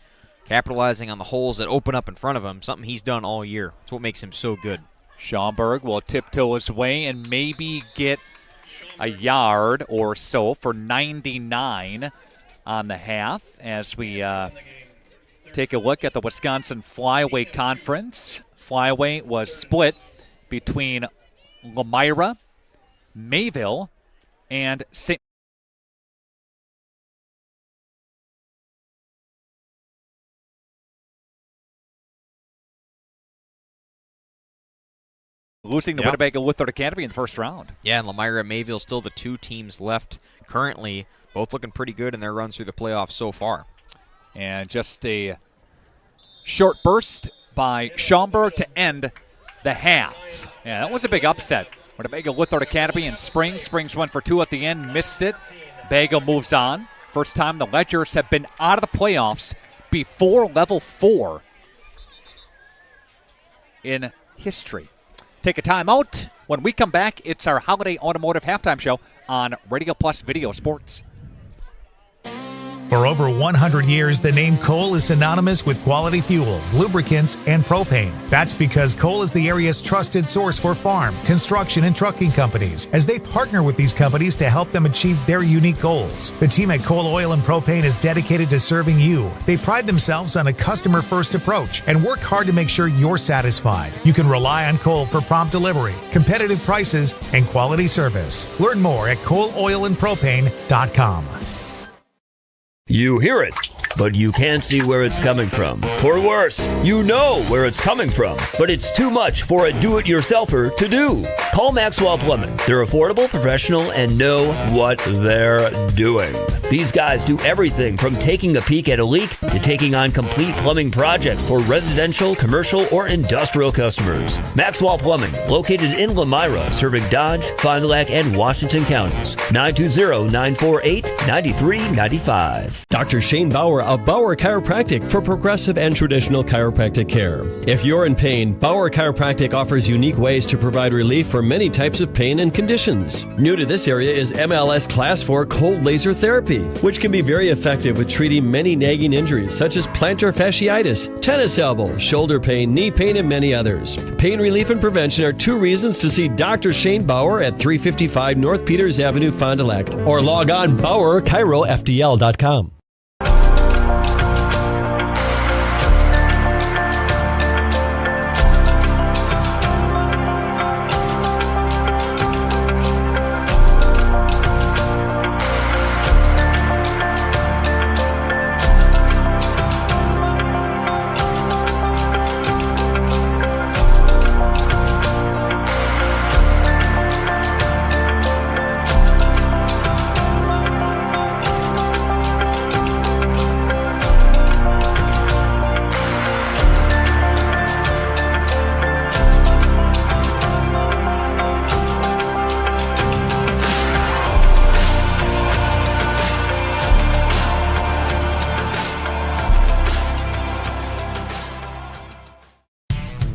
capitalizing on the holes that open up in front of him, something he's done all year. That's what makes him so good. Schaumburg will tiptoe his way and maybe get a yard or so for 99 on the half as we take a look at the Wisconsin Flyweight Conference. Flyweight was split between Lomira, Mayville, and St. Losing to Winnebago Lutheran Academy in the first round. Yeah, and Lomira and Mayville still the 2 teams left currently, both looking pretty good in their runs through the playoffs so far. And just a short burst by Schaumburg to end the half. Yeah, that was a big upset. Winnebago Lutheran Academy and Springs. Springs went for 2 at the end, missed it. Bago moves on. First time the Ledgers have been out of the playoffs before level 4 in history. Take a timeout. When we come back, it's our Holiday Automotive Halftime Show on Radio Plus Video Sports. For over 100 years, the name Cole is synonymous with quality fuels, lubricants, and propane. That's because Cole is the area's trusted source for farm, construction, and trucking companies, as they partner with these companies to help them achieve their unique goals. The team at Cole Oil and Propane is dedicated to serving you. They pride themselves on a customer-first approach and work hard to make sure you're satisfied. You can rely on Cole for prompt delivery, competitive prices, and quality service. Learn more at ColeOilAndPropane.com. You hear it, but you can't see where it's coming from. Or worse, you know where it's coming from, but it's too much for a do-it-yourselfer to do. Call Maxwell Plumbing. They're affordable, professional, and know what they're doing. These guys do everything from taking a peek at a leak to taking on complete plumbing projects for residential, commercial, or industrial customers. Maxwell Plumbing, located in Lomira, serving Dodge, Fond du Lac, and Washington counties. 920-948-9395. Dr. Shane Bauer of Bauer Chiropractic for progressive and traditional chiropractic care. If you're in pain, Bauer Chiropractic offers unique ways to provide relief for many types of pain and conditions. New to this area is MLS Class 4 cold laser therapy, which can be very effective with treating many nagging injuries such as plantar fasciitis, tennis elbow, shoulder pain, knee pain, and many others. Pain relief and prevention are 2 reasons to see Dr. Shane Bauer at 355 North Peters Avenue, Fond du Lac, or log on BauerChiroFDL.com.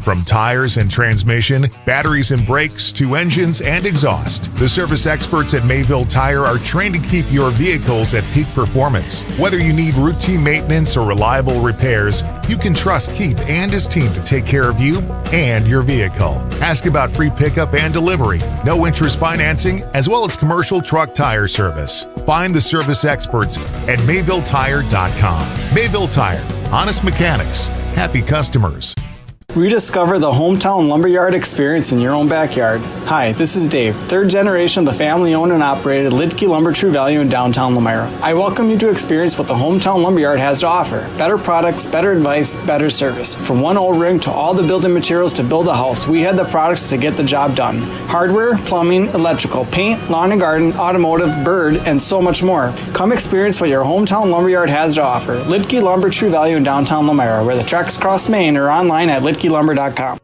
From tires and transmission, batteries and brakes, to engines and exhaust, the service experts at Mayville Tire are trained to keep your vehicles at peak performance. Whether you need routine maintenance or reliable repairs, you can trust Keith and his team to take care of you and your vehicle. Ask about free pickup and delivery, no interest financing, as well as commercial truck tire service. Find the service experts at MayvilleTire.com. Mayville Tire, honest mechanics, happy customers. Rediscover the hometown lumberyard experience in your own backyard. Hi, this is Dave, 3rd generation of the family-owned and operated Lidke Lumber True Value in downtown Lomira. I welcome you to experience what the hometown lumberyard has to offer. Better products, better advice, better service. From one O-ring to all the building materials to build a house, we had the products to get the job done. Hardware, plumbing, electrical, paint, lawn and garden, automotive, bird, and so much more. Come experience what your hometown lumberyard has to offer. Lidke Lumber True Value in downtown Lomira, where the tracks cross Main, or online at lidkelumber.com.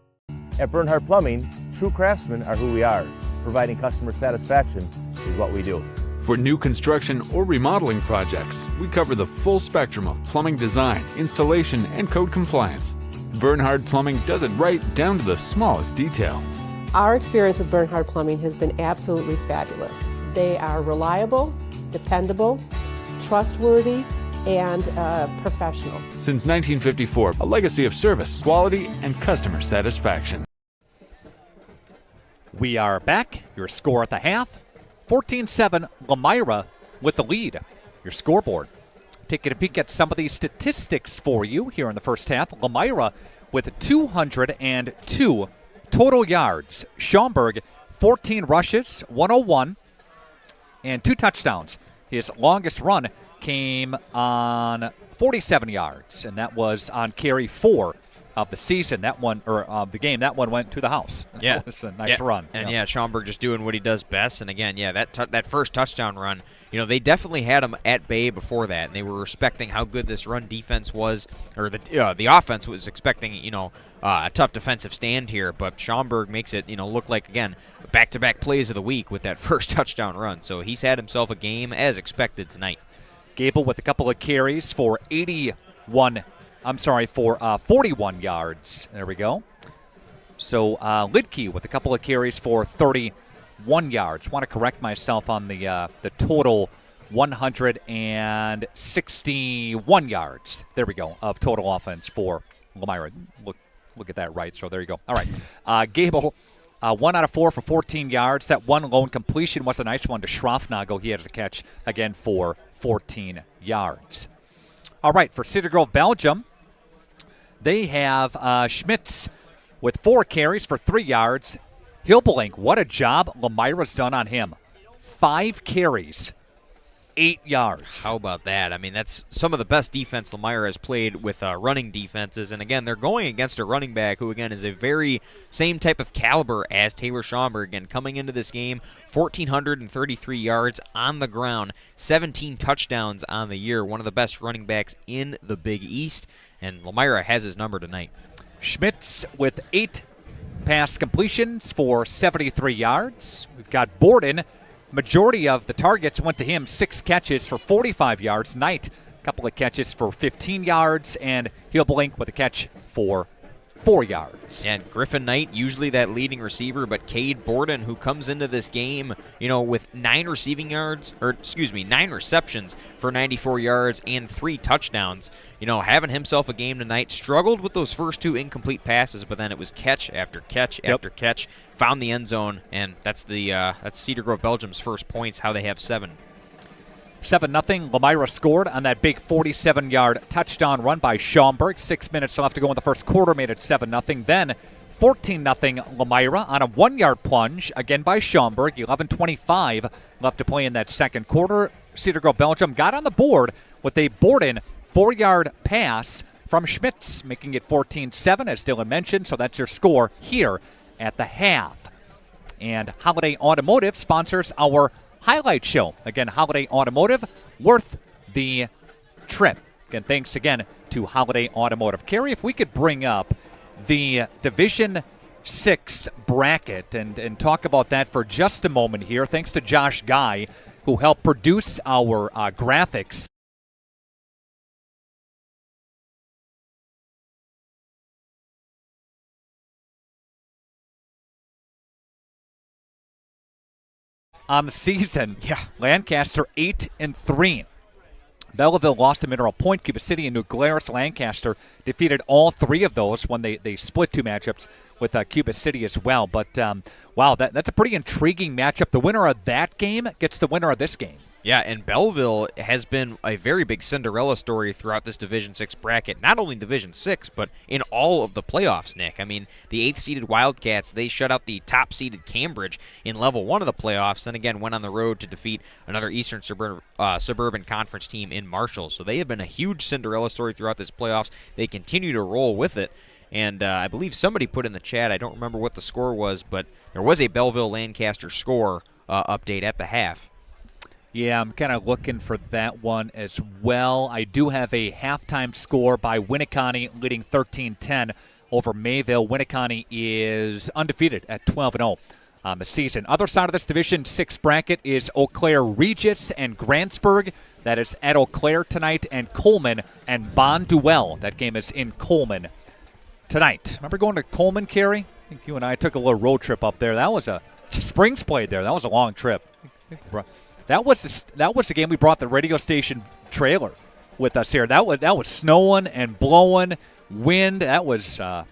At Bernhard Plumbing, true craftsmen are who we are. Providing customer satisfaction is what we do. For new construction or remodeling projects, we cover the full spectrum of plumbing design, installation, and code compliance. Bernhard Plumbing does it right down to the smallest detail. Our experience with Bernhard Plumbing has been absolutely fabulous. They are reliable, dependable, trustworthy, and professional. Since 1954, a legacy of service, quality, and customer satisfaction. We are back. Your score at the half, 14-7, Lomira with the lead. Your scoreboard. Taking a peek at some of these statistics for you here in the first half. Lomira with 202 total yards. Schaumburg, 14 rushes, 101, and 2 touchdowns. His longest run came on 47 yards, and that was on carry 4 of the season. That one, or of the game, that one went to the house. Yeah. It was a nice run. And Schaumburg just doing what he does best. And again, that first touchdown run, they definitely had him at bay before that, and they were respecting how good this run defense was, or the offense was expecting, a tough defensive stand here. But Schaumburg makes it, look like, again, back-to-back plays of the week with that first touchdown run. So he's had himself a game as expected tonight. Gable with a couple of carries for 41 yards. There we go. So Lidke with a couple of carries for 31 yards. Want to correct myself on the total, 161 yards. There we go, of total offense for Lomira. Look at that right. So there you go. All right. Gable, 1 out of 4 for 14 yards. That one lone completion was a nice one to Schroffnagel. He had a catch again for 14 yards. All right, for Cedar Grove-Belgium, they have Schmitz with 4 carries for 3 yards. Hilbelink, what a job Lomira's done on him. 5 carries, 8 yards. How about that? I mean, that's some of the best defense Lomira has played with running defenses. And again, they're going against a running back who, again, is a very same type of caliber as Taylor Schaumburg. Again, coming into this game, 1,433 yards on the ground, 17 touchdowns on the year. One of the best running backs in the Big East. And Lomira has his number tonight. Schmitz with 8 pass completions for 73 yards. We've got Borden. Majority of the targets went to him, 6 catches for 45 yards. Knight, a couple of catches for 15 yards, and Hilbelink with a catch for 4 yards. And Griffin Knight, usually that leading receiver, but Cade Borden, who comes into this game, with 9 receptions for 94 yards and 3 touchdowns. Having himself a game tonight. Struggled with those first 2 incomplete passes, but then it was catch after catch after catch. Found the end zone, and that's Cedar Grove-Belgium's first points, how they have 7. 7-0. Lomira scored on that big 47-yard touchdown run by Schaumburg. 6 minutes left to go in the first quarter, made it 7-0. Then 14-0 Lomira on a 1-yard plunge, again by Schaumburg. 11:25 left to play in that second quarter. Cedar Grove-Belgium got on the board with a Borden 4-yard pass from Schmitz, making it 14-7, as Dylan mentioned. So that's your score here at the half. And Holiday Automotive sponsors our highlight show. Again, Holiday Automotive, worth the trip. Again, thanks again to Holiday Automotive. Carrie, if we could bring up the Division 6 bracket and talk about that for just a moment here. Thanks to Josh Guy, who helped produce our graphics. On the season, Lancaster 8-3. Belleville lost to Mineral Point, Cuba City, and New Glarus. Lancaster defeated all 3 of those when they split 2 matchups with Cuba City as well. But, wow, that's a pretty intriguing matchup. The winner of that game gets the winner of this game. Yeah, and Belleville has been a very big Cinderella story throughout this Division 6 bracket. Not only Division 6, but in all of the playoffs, Nick. I mean, the 8th-seeded Wildcats, they shut out the top-seeded Cambridge in Level 1 of the playoffs, and again went on the road to defeat another Eastern Suburban Conference team in Marshall. So they have been a huge Cinderella story throughout this playoffs. They continue to roll with it. And I believe somebody put in the chat, I don't remember what the score was, but there was a Belleville-Lancaster score update at the half. Yeah, I'm kind of looking for that one as well. I do have a halftime score by Winneconne leading 13-10 over Mayville. Winneconne is undefeated at 12-0 on the season. Other side of this Division 6 bracket is Eau Claire Regis and Grantsburg. That is at Eau Claire tonight, and Coleman and Bonduelle. That game is in Coleman tonight. Remember going to Coleman, Carrie? I think you and I took a little road trip up there. That was Springs played there. That was a long trip. That was the game we brought the radio station trailer with us here. That was snowing and blowing, wind. That was I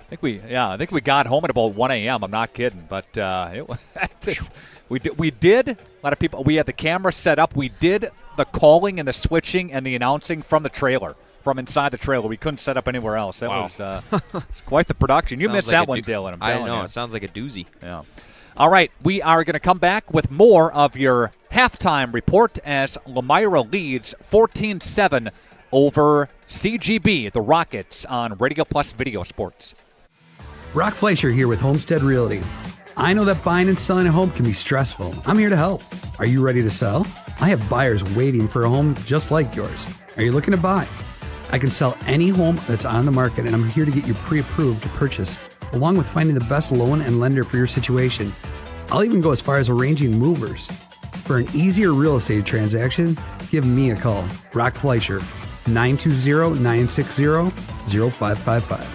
think we got home at about 1 a.m. I'm not kidding, but we did. A lot of people. We had the camera set up. We did the calling and the switching and the announcing from the trailer, from inside the trailer. We couldn't set up anywhere else. That was it's quite the production. You missed that one, Dylan. I'm telling you. I know. It sounds like a doozy. Yeah. All right, we are going to come back with more of your halftime report as Lomira leads 14-7 over CGB, the Rockets, on Radio Plus Video Sports. Brock Fleischer here with Homestead Realty. I know that buying and selling a home can be stressful. I'm here to help. Are you ready to sell? I have buyers waiting for a home just like yours. Are you looking to buy? I can sell any home that's on the market, and I'm here to get you pre-approved to purchase, along with finding the best loan and lender for your situation. I'll even go as far as arranging movers. For an easier real estate transaction, give me a call. Brock Fleischer, 920-960-0555.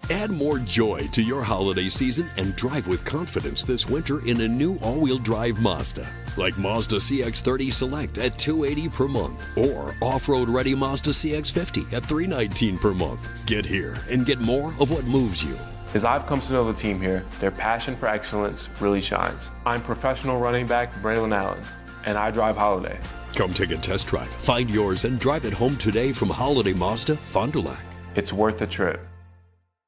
Add more joy to your holiday season and drive with confidence this winter in a new all-wheel drive Mazda. Like Mazda CX-30 Select at $280 per month, or off-road ready Mazda CX-50 at $319 per month. Get here and get more of what moves you. As I've come to know the team here, their passion for excellence really shines. I'm professional running back Braylon Allen, and I drive Holiday. Come take a test drive, find yours, and drive it home today from Holiday Mazda, Fond du Lac. It's worth the trip.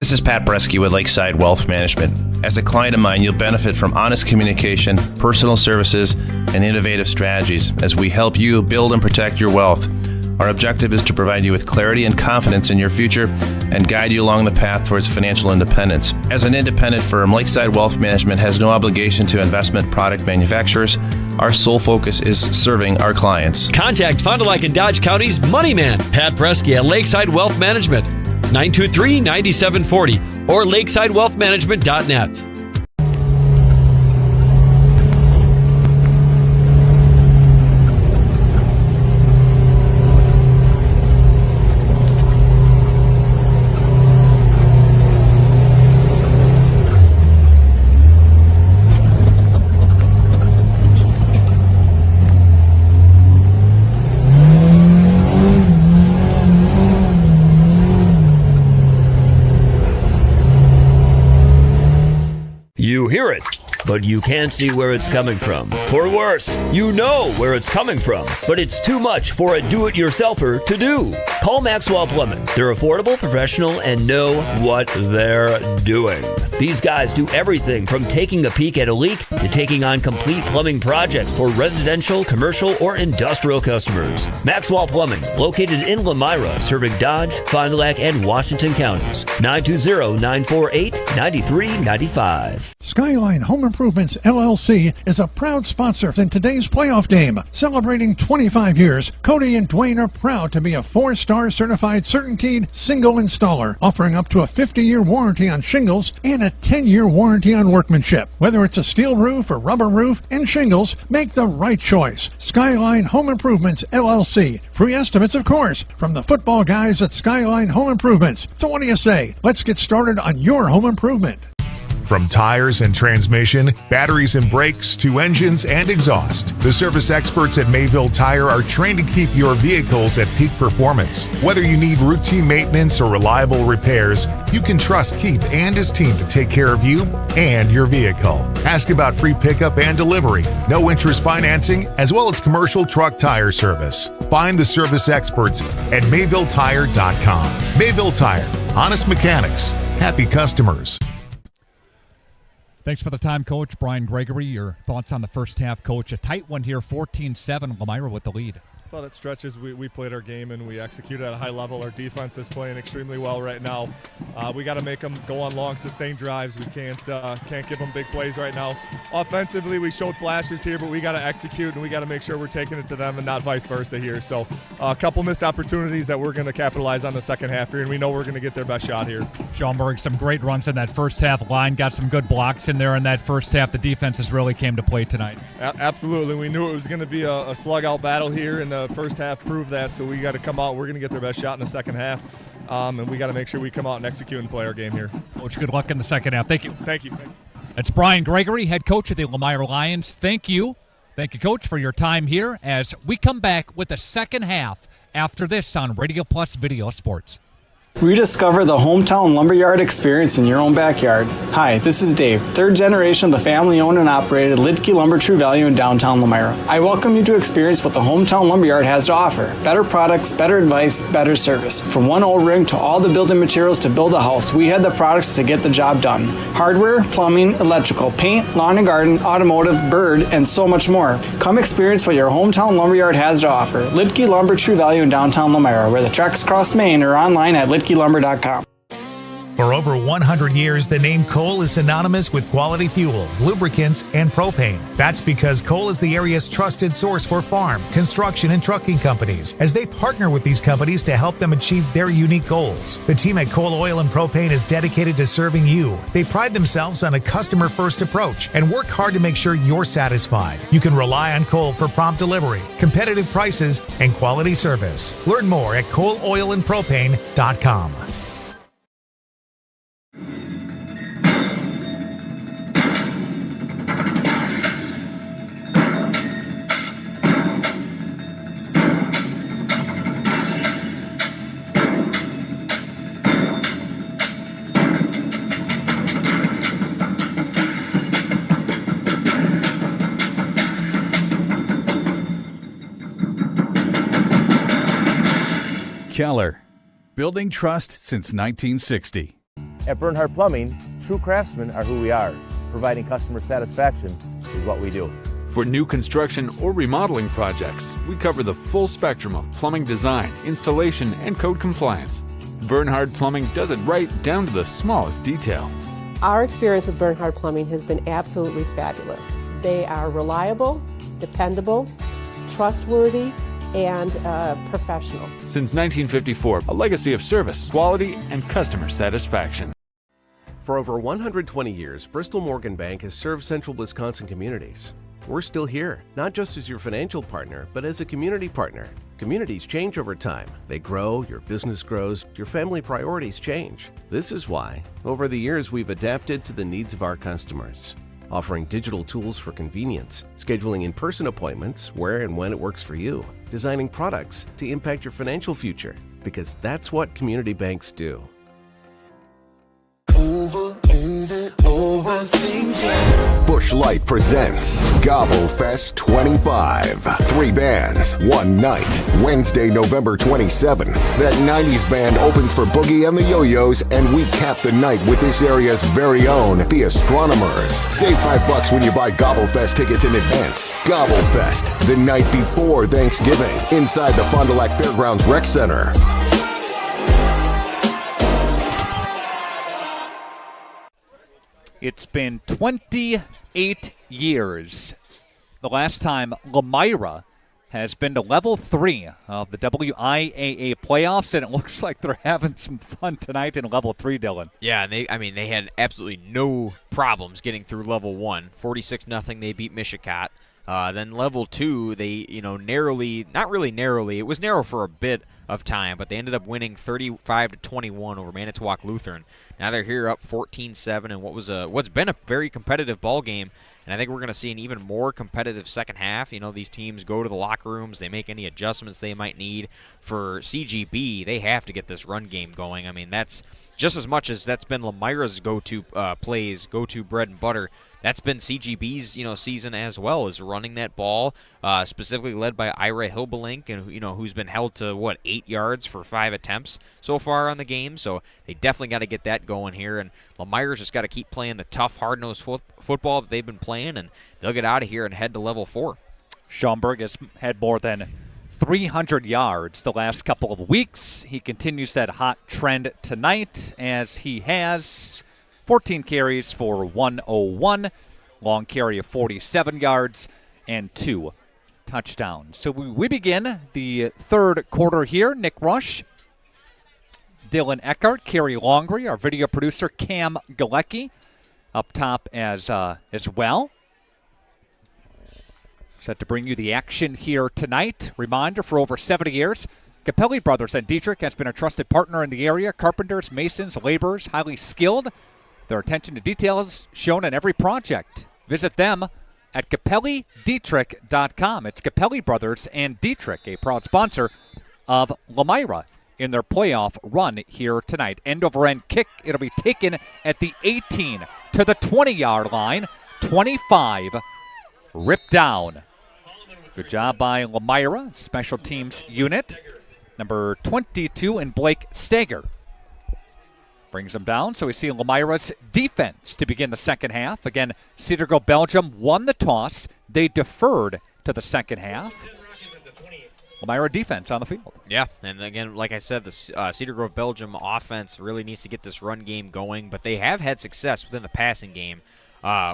This is Pat Bresky with Lakeside Wealth Management. As a client of mine, you'll benefit from honest communication, personal services, and innovative strategies as we help you build and protect your wealth. Our objective is to provide you with clarity and confidence in your future and guide you along the path towards financial independence. As an independent firm, Lakeside Wealth Management has no obligation to investment product manufacturers. Our sole focus is serving our clients. Contact Fond du Lac and Dodge County's Money Man, Pat Bresky at Lakeside Wealth Management, 923-9740 or lakesidewealthmanagement.net. You hear it, but you can't see where it's coming from. Or worse, you know where it's coming from, but it's too much for a do-it-yourselfer to do. Call Maxwell Plumbing. They're affordable, professional, and know what they're doing. These guys do everything from taking a peek at a leak to taking on complete plumbing projects for residential, commercial, or industrial customers. Maxwell Plumbing, located in Lomira, serving Dodge, Fond du Lac, and Washington counties. 920-948-9395. Skyline Home Improvements LLC is a proud sponsor in today's playoff game. Celebrating 25 years, Cody and Dwayne are proud to be a 4-star certified CertainTeed single installer, offering up to a 50-year warranty on shingles and a 10-year warranty on workmanship. Whether it's a steel roof or rubber roof and shingles, make the right choice. Skyline Home Improvements LLC. Free estimates, of course, from the football guys at Skyline Home Improvements. So what do you say? Let's get started on your home improvement. From tires and transmission, batteries and brakes, to engines and exhaust, the service experts at Mayville Tire are trained to keep your vehicles at peak performance. Whether you need routine maintenance or reliable repairs, you can trust Keith and his team to take care of you and your vehicle. Ask about free pickup and delivery, no interest financing, as well as commercial truck tire service. Find the service experts at MayvilleTire.com. Mayville Tire, honest mechanics, happy customers. Thanks for the time, Coach. Brian Gregory, your thoughts on the first half, Coach. A tight one here, 14-7, Lomira with the lead. thought at stretches we played our game and we executed at a high level. Our defense is playing extremely well right now. We got to make them go on long, sustained drives. We can't give them big plays right now. Offensively, we showed flashes here, but we got to execute and we got to make sure we're taking it to them and not vice versa here. So a couple missed opportunities that we're going to capitalize on the second half here, and we know we're going to get their best shot here. Schaumburg, some great runs in that first half. Line got some good blocks in there in that first half. The defenses really came to play tonight. Absolutely. We knew it was going to be a slug-out battle here, and the first half proved that, so we got to come out. We're going to get their best shot in the second half, and we got to make sure we come out and execute and play our game here. Coach, good luck in the second half. Thank you. Thank you. That's Brian Gregory, head coach of the Lomira Lions. Thank you. Thank you, Coach, for your time here as we come back with the second half after this on Radio Plus Video Sports. Rediscover the hometown lumberyard experience in your own backyard. Hi, this is Dave, third generation of the family-owned and operated Lidke Lumber True Value in downtown Lomira. I welcome you to experience what the hometown lumberyard has to offer. Better products, better advice, better service. From one O-ring to all the building materials to build a house, we had the products to get the job done. Hardware, plumbing, electrical, paint, lawn and garden, automotive, bird, and so much more. Come experience what your hometown lumberyard has to offer. Lidke Lumber True Value in downtown Lomira, where the tracks cross Main, or online at lidkelumber.com. For over 100 years, the name Cole is synonymous with quality fuels, lubricants, and propane. That's because Cole is the area's trusted source for farm, construction, and trucking companies, as they partner with these companies to help them achieve their unique goals. The team at Cole Oil and Propane is dedicated to serving you. They pride themselves on a customer-first approach and work hard to make sure you're satisfied. You can rely on Cole for prompt delivery, competitive prices, and quality service. Learn more at coleoilandpropane.com. Keller, building trust since 1960. At Bernhard Plumbing, true craftsmen are who we are. Providing customer satisfaction is what we do. For new construction or remodeling projects, we cover the full spectrum of plumbing design, installation, and code compliance. Bernhard Plumbing does it right down to the smallest detail. Our experience with Bernhard Plumbing has been absolutely fabulous. They are reliable, dependable, trustworthy, and professional. Since 1954, a legacy of service, quality, and customer satisfaction. For over 120 years, Bristol Morgan Bank has served central Wisconsin communities. We're still here, not just as your financial partner, but as a community partner. Communities change over time. They grow, your business grows, your family priorities change. This is why, over the years, we've adapted to the needs of our customers. Offering digital tools for convenience, scheduling in-person appointments where and when it works for you, designing products to impact your financial future, because that's what community banks do. Busch Light presents Gobble Fest 25. 3 bands, 1 night. Wednesday, November 27. That 90s band opens for Boogie and the Yo-Yos, and we cap the night with this area's very own The Astronomers. Save $5 when you buy Gobble Fest tickets in advance. Gobble Fest, the night before Thanksgiving, inside the Fond du Lac Fairgrounds Rec Center. It's been 28 years. The last time Lomira has been to level 3 of the WIAA playoffs, and it looks like they're having some fun tonight in level 3, Dylan. Yeah, and they had absolutely no problems getting through level 1. 46-0, they beat Mishikat. Then level 2, they, narrowly, not really narrowly, it was narrow for a bit of time, but they ended up winning 35-21 over Manitowoc Lutheran. Now they're here up 14-7 in what's been a very competitive ball game, and I think we're going to see an even more competitive second half. These teams go to the locker rooms, they make any adjustments they might need. For CGB, they have to get this run game going. I mean, that's just as much as that's been Lomira's go-to plays, go-to bread and butter. That's been CGB's, season as well, is running that ball, specifically led by Ira Hilbelink, and who's been held to 8 yards for 5 attempts so far on the game. So they definitely got to get that going here, and Lomira's just got to keep playing the tough, hard-nosed football that they've been playing, and they'll get out of here and head to level 4. Schaumburg has had more than 300 yards the last couple of weeks. He continues that hot trend tonight as he has 14 carries for 101, long carry of 47 yards, and 2 touchdowns. So we begin the third quarter here. Nick Rush, Dylan Eckhart, Kerry Longery, our video producer Cam Galecki up top as well. Set to bring you the action here tonight. Reminder, for over 70 years, Capelli Brothers and Dietrich has been a trusted partner in the area. Carpenters, masons, laborers, highly skilled. Their attention to detail is shown in every project. Visit them at CapelliDietrich.com. It's Capelli Brothers and Dietrich, a proud sponsor of Lomira in their playoff run here tonight. End-over-end kick. It'll be taken at the 18 to the 20-yard line. 25 ripped down. Good job by Lomira, special teams unit. Number 22 in Blake Stager. Brings them down, so we see Lomira's defense to begin the second half. Again, Cedar Grove-Belgium won the toss. They deferred to the second half. Lomira defense on the field. Yeah, and again, like I said, the Cedar Grove-Belgium offense really needs to get this run game going, but they have had success within the passing game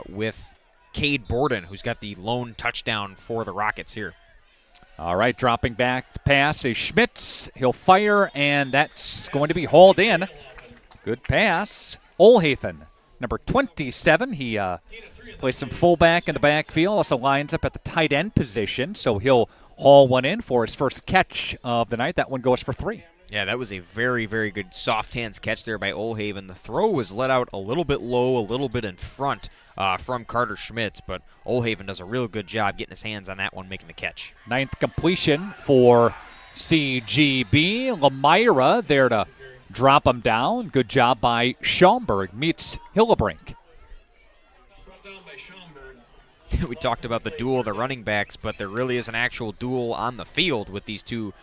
with Cade Borden, who's got the lone touchdown for the Rockets here. All right, dropping back to pass is Schmitz. He'll fire, and that's going to be hauled in. Good pass. Olhaven, number 27. He plays some fullback in the backfield, also lines up at the tight end position, so he'll haul one in for his first catch of the night. That one goes for 3. Yeah, that was a very, very good soft hands catch there by Olhaven. The throw was let out a little bit low, a little bit in front from Carter Schmitz, but Olhaven does a real good job getting his hands on that one, making the catch. 9th completion for CGB. Lomira there to drop him down. Good job by Schaumburg. Meets Hillebrink. We talked about the duel of the running backs, but there really is an actual duel on the field with these two,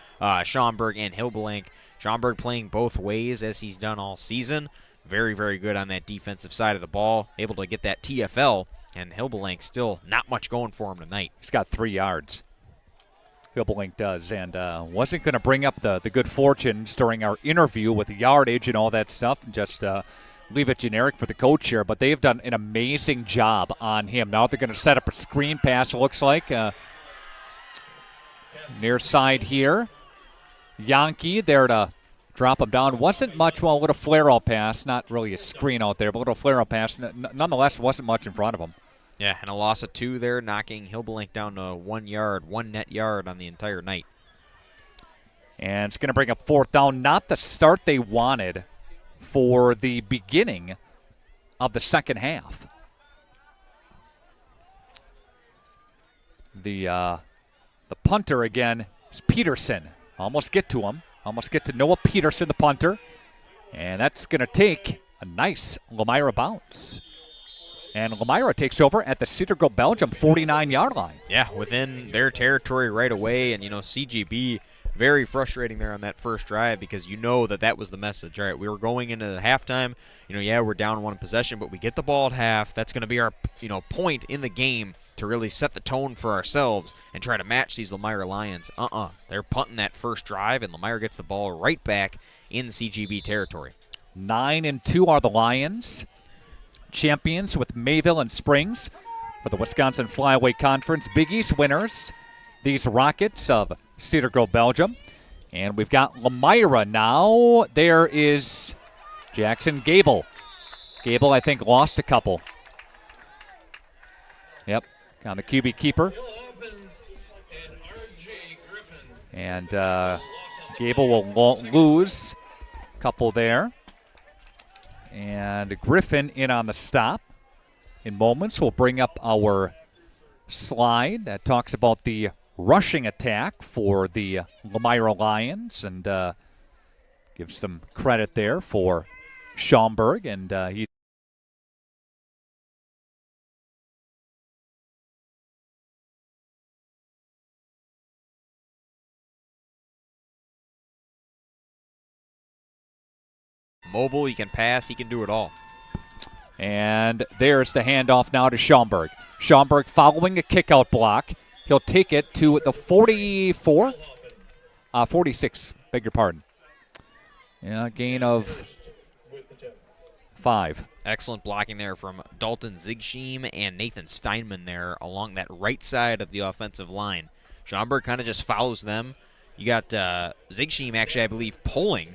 Schaumburg and Hillebrink. Schaumburg playing both ways as he's done all season. Very, very good on that defensive side of the ball. Able to get that TFL, and Hillebrink still not much going for him tonight. He's got 3 yards. Hillebrink does, and wasn't going to bring up the good fortunes during our interview with the yardage and all that stuff, and just leave it generic for the coach here, but they've done an amazing job on him. Now they're going to set up a screen pass, it looks like. Near side here. Yankee there to drop him down. Wasn't much, well, a little flare-out pass. Not really a screen out there, but a little flare-out pass. Nonetheless, wasn't much in front of him. Yeah, and a loss of 2 there, knocking Hillebrink down to 1 yard, 1 net yard on the entire night. And it's going to bring up 4th down. Not the start they wanted for the beginning of the second half. The punter again is Peterson. Almost get to him. Almost get to Noah Peterson, the punter. And that's going to take a nice Lomira bounce. And Lomira takes over at the Cedar Grove-Belgium 49-yard line. Yeah, within their territory right away. And, CGB, very frustrating there on that first drive because that was the message. All right, we were going into the halftime. We're down 1 possession, but we get the ball at half. That's going to be our, point in the game to really set the tone for ourselves and try to match these Lomira Lions. They're punting that first drive, and Lomira gets the ball right back in CGB territory. 9-2 are the Lions. Champions with Mayville and Springs for the Wisconsin Flyweight Conference. Big East winners, these Rockets of Cedar Grove-Belgium. And we've got Lomira now. There is Jackson Gable. Gable, I think, lost a couple. Yep, on the QB keeper. And Gable will lose a couple there. And Griffin in on the stop. In moments, we'll bring up our slide that talks about the rushing attack for the Lomira Lions and give some credit there for Schaumburg. And he mobile, he can pass, he can do it all. And there's the handoff now to Schaumburg. Schaumburg following a kick-out block. He'll take it to the 44. 46, beg your pardon. Yeah, gain of 5. Excellent blocking there from Dalton Zigsheim and Nathan Steinman there along that right side of the offensive line. Schaumburg kind of just follows them. You got Zigsheim actually, I believe, pulling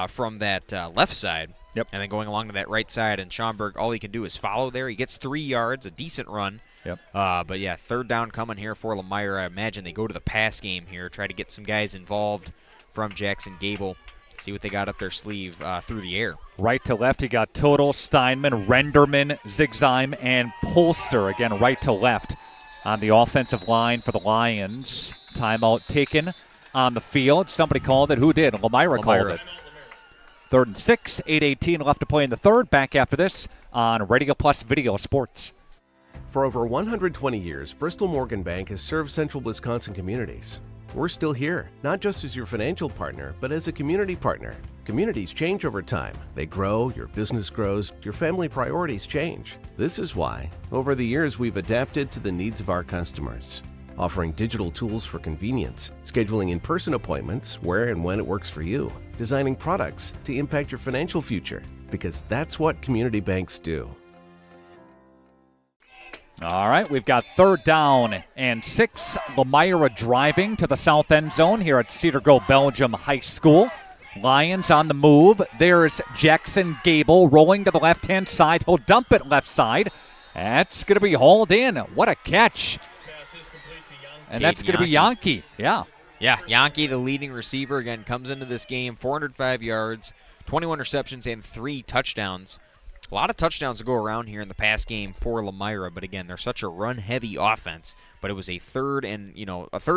from that left side. Yep. And then going along to that right side, and Schaumburg, all he can do is follow there. He gets 3 yards, a decent run. Yep. But, yeah, third down coming here for Lomira. I imagine they go to the pass game here, try to get some guys involved from Jackson Gable, see what they got up their sleeve through the air. Right to left, you got Total, Steinman, Renderman, Zigzime, and Polster. Again, right to left on the offensive line for the Lions. Timeout taken on the field. Somebody called it. Who did? Lomira called it. 3rd and 6, 8:18 left to play in the third. Back after this on Radio Plus Video Sports. For over 120 years, Bristol Morgan Bank has served central Wisconsin communities. We're still here, not just as your financial partner, but as a community partner. Communities change over time. They grow, your business grows, your family priorities change. This is why, over the years, we've adapted to the needs of our customers, offering digital tools for convenience, scheduling in-person appointments where and when it works for you, designing products to impact your financial future, because that's what community banks do. All right, we've got 3rd down and 6. Lomira driving to the south end zone here at Cedar Grove-Belgium High School. Lions on the move. There's Jackson Gable rolling to the left-hand side. He'll dump it left side. That's going to be hauled in. What a catch. And that's going to be Yankee. Yeah. Yeah, Yankee, the leading receiver, again, comes into this game, 405 yards, 21 receptions, and 3 touchdowns. A lot of touchdowns to go around here in the pass game for Lomira, but again, they're such a run-heavy offense. But it was a third and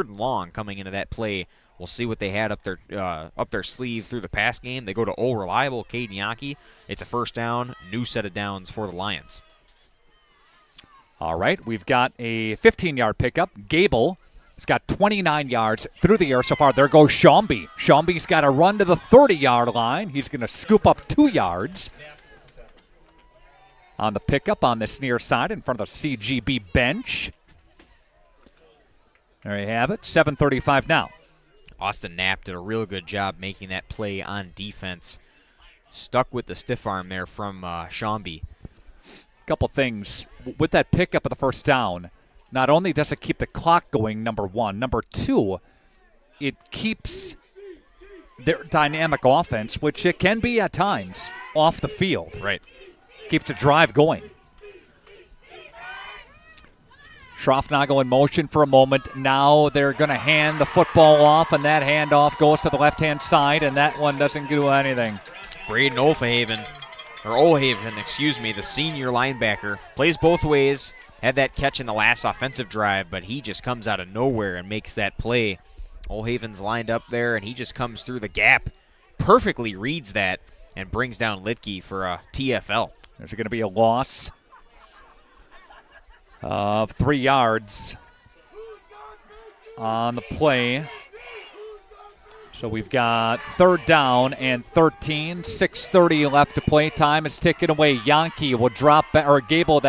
long coming into that play. We'll see what they had up their sleeve through the pass game. They go to old reliable Caden Yankee. It's a first down, new set of downs for the Lions. All right, we've got a 15-yard pickup. Gable has got 29 yards through the air so far. There goes Schaumby. Schaumby's got a run to the 30-yard line. He's going to scoop up 2 yards. On the pickup on this near side in front of the CGB bench. There you have it, 7:35 now. Austin Knapp did a real good job making that play on defense. Stuck with the stiff arm there from Schaumby. Couple things. With that pickup of the first down, not only does it keep the clock going, number one. Number two, it keeps their dynamic offense, which it can be at times, off the field. Right. Keeps the drive going. Schroffnagel in motion for a moment. Now they're going to hand the football off, and that handoff goes to the left-hand side, and that one doesn't do anything. Braden Olhaven, the senior linebacker, plays both ways. Had that catch in the last offensive drive, but he just comes out of nowhere and makes that play. Olhaven's lined up there, and he just comes through the gap, perfectly reads that, and brings down Litke for a TFL. There's going to be a loss of 3 yards on the play. So we've got 3rd down and 13, 6:30 left to play. Time is ticking away. Yankee will drop back, or Gable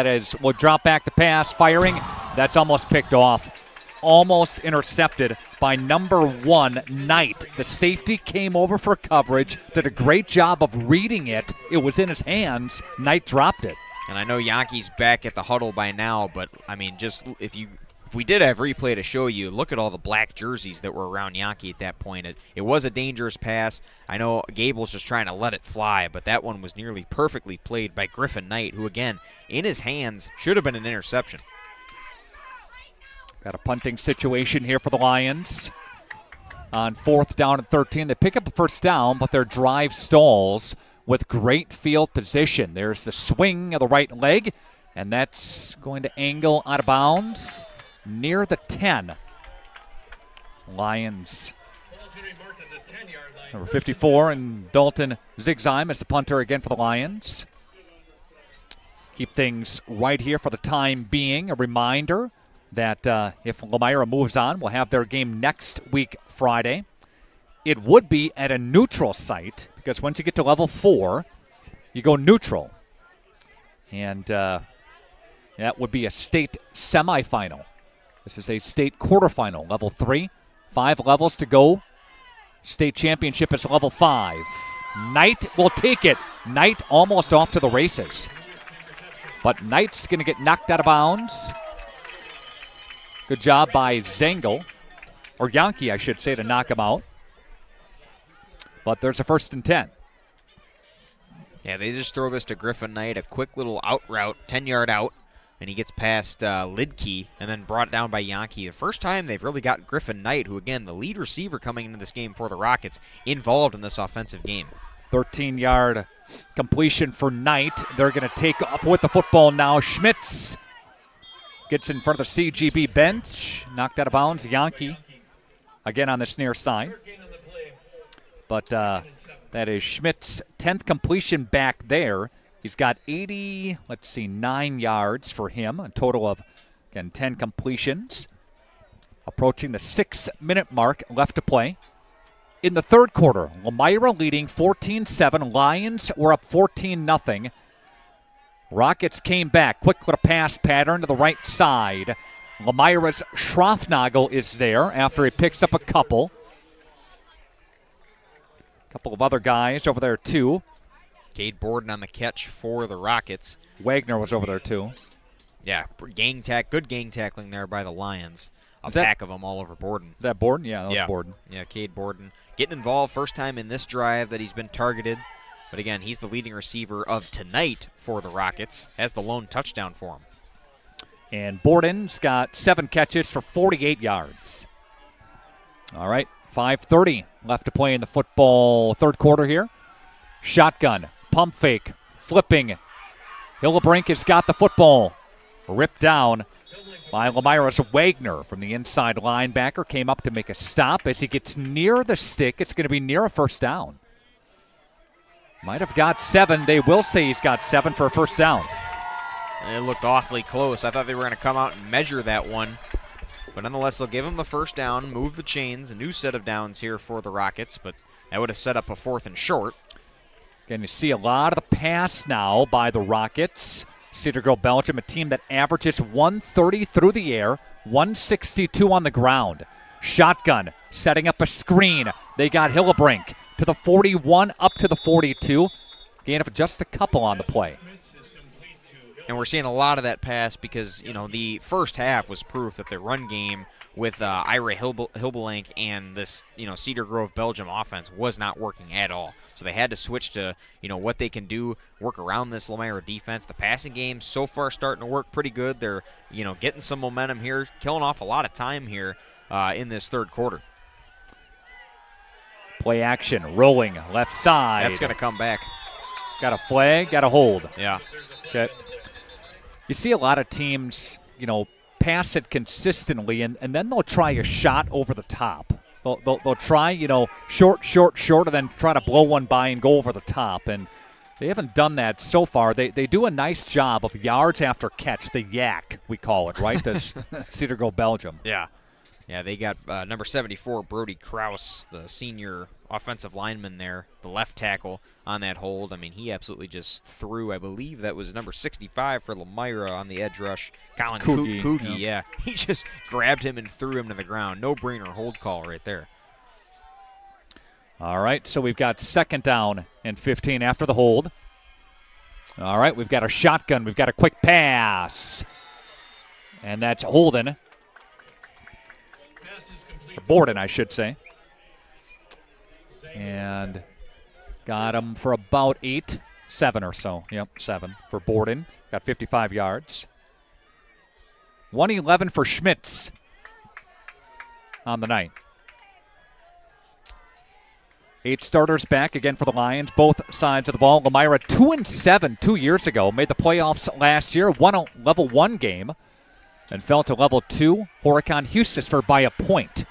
will drop back to pass, firing. That's almost picked off. Almost intercepted by number 1, Knight. The safety came over for coverage, did a great job of reading it. It was in his hands. Knight dropped it. And I know Yankee's back at the huddle by now, but, I mean, just if we did have replay to show you, look at all the black jerseys that were around Yankee at that point. It was a dangerous pass. I know Gable's just trying to let it fly, but that one was nearly perfectly played by Griffin Knight, who, again, in his hands, should have been an interception. Got a punting situation here for the Lions. On 4th down and 13, they pick up a first down, but their drive stalls with great field position. There's the swing of the right leg, and that's going to angle out of bounds near the 10. Lions. Number 54, and Dalton Zigzime is the punter again for the Lions. Keep things right here for the time being. A reminder that if Lomira moves on, we'll have their game next week, Friday. It would be at a neutral site, because once you get to level 4, you go neutral. And that would be a state semifinal. This is a state quarterfinal, level 3. 5 levels to go State championship is level 5. Knight will take it. Knight almost off to the races. But Knight's going to get knocked out of bounds. Good job by Zengel, or Yankee, I should say, to knock him out. But there's a 1st and 10. Yeah, they just throw this to Griffin Knight, a quick little out route, 10-yard out, and he gets past Lidke and then brought down by Yankee. The first time they've really got Griffin Knight, who, again, the lead receiver coming into this game for the Rockets, involved in this offensive game. 13-yard completion for Knight. They're going to take off with the football now. Schmitz gets in front of the CGB bench, knocked out of bounds. Yankee again on this near side. But that is Schmidt's 10th completion back there. He's got 9 yards for him, a total of, again, 10 completions. Approaching the 6-minute mark left to play. In the third quarter, Lomira leading 14-7. Lions were up 14-0. Rockets came back. Quick little pass pattern to the right side. Lomira's Schroffnagel is there after he picks up a couple. Couple of other guys over there, too. Cade Borden on the catch for the Rockets. Wagner was over there, too. Yeah, good gang tackling there by the Lions. A pack of them all over Borden. Is that Borden? Yeah, that was Borden. Yeah, Cade Borden getting involved. First time in this drive that he's been targeted. But again, he's the leading receiver of tonight for the Rockets. Has the lone touchdown for him. And Borden's got 7 catches for 48 yards. All right, 5:30 left to play in the football third quarter here. Shotgun, pump fake, flipping. Hillebrink has got the football. Ripped down by Lomira's Wagner from the inside linebacker. Came up to make a stop. As he gets near the stick, it's going to be near a first down. Might have got 7. They will say he's got 7 for a first down. And it looked awfully close. I thought they were going to come out and measure that one. But nonetheless, they'll give him the first down, move the chains, a new set of downs here for the Rockets. But that would have set up a 4th and short. Again, you see a lot of the pass now by the Rockets. Cedar Grove-Belgium, a team that averages 130 through the air, 162 on the ground. Shotgun, setting up a screen. They got Hillebrink to the 41, up to the 42. Gain of just a couple on the play. And we're seeing a lot of that pass because, the first half was proof that the run game with Ira Hilbelank and this, Cedar Grove-Belgium offense was not working at all. So they had to switch to, what they can do, work around this Lomira defense. The passing game so far starting to work pretty good. They're, getting some momentum here, killing off a lot of time here in this third quarter. Play action, rolling, left side. That's going to come back. Got a flag, got a hold. Yeah. Okay. You see a lot of teams, pass it consistently, and then they'll try a shot over the top. They'll try, short, and then try to blow one by and go over the top. And they haven't done that so far. They do a nice job of yards after catch, the yak, we call it, right? This Cedar Grove-Belgium. Yeah. Yeah, they got number 74, Brody Krause, the senior offensive lineman there, the left tackle on that hold. I mean, he absolutely just threw, I believe that was number 65 for Lomira on the edge rush. Colin Coogie, yeah. He just grabbed him and threw him to the ground. No-brainer hold call right there. All right, so we've got 2nd down and 15 after the hold. All right, we've got a shotgun. We've got a quick pass. And that's Holden. Borden, I should say. And got him for about 7 or so. Yep, 7 for Borden. Got 55 yards. 111 for Schmitz on the night. 8 starters back again for the Lions, both sides of the ball. Lomira 2-7 2 years ago. Made the playoffs last year. Won a level 1 game and fell to level 2. Horicon Hughesford by a point.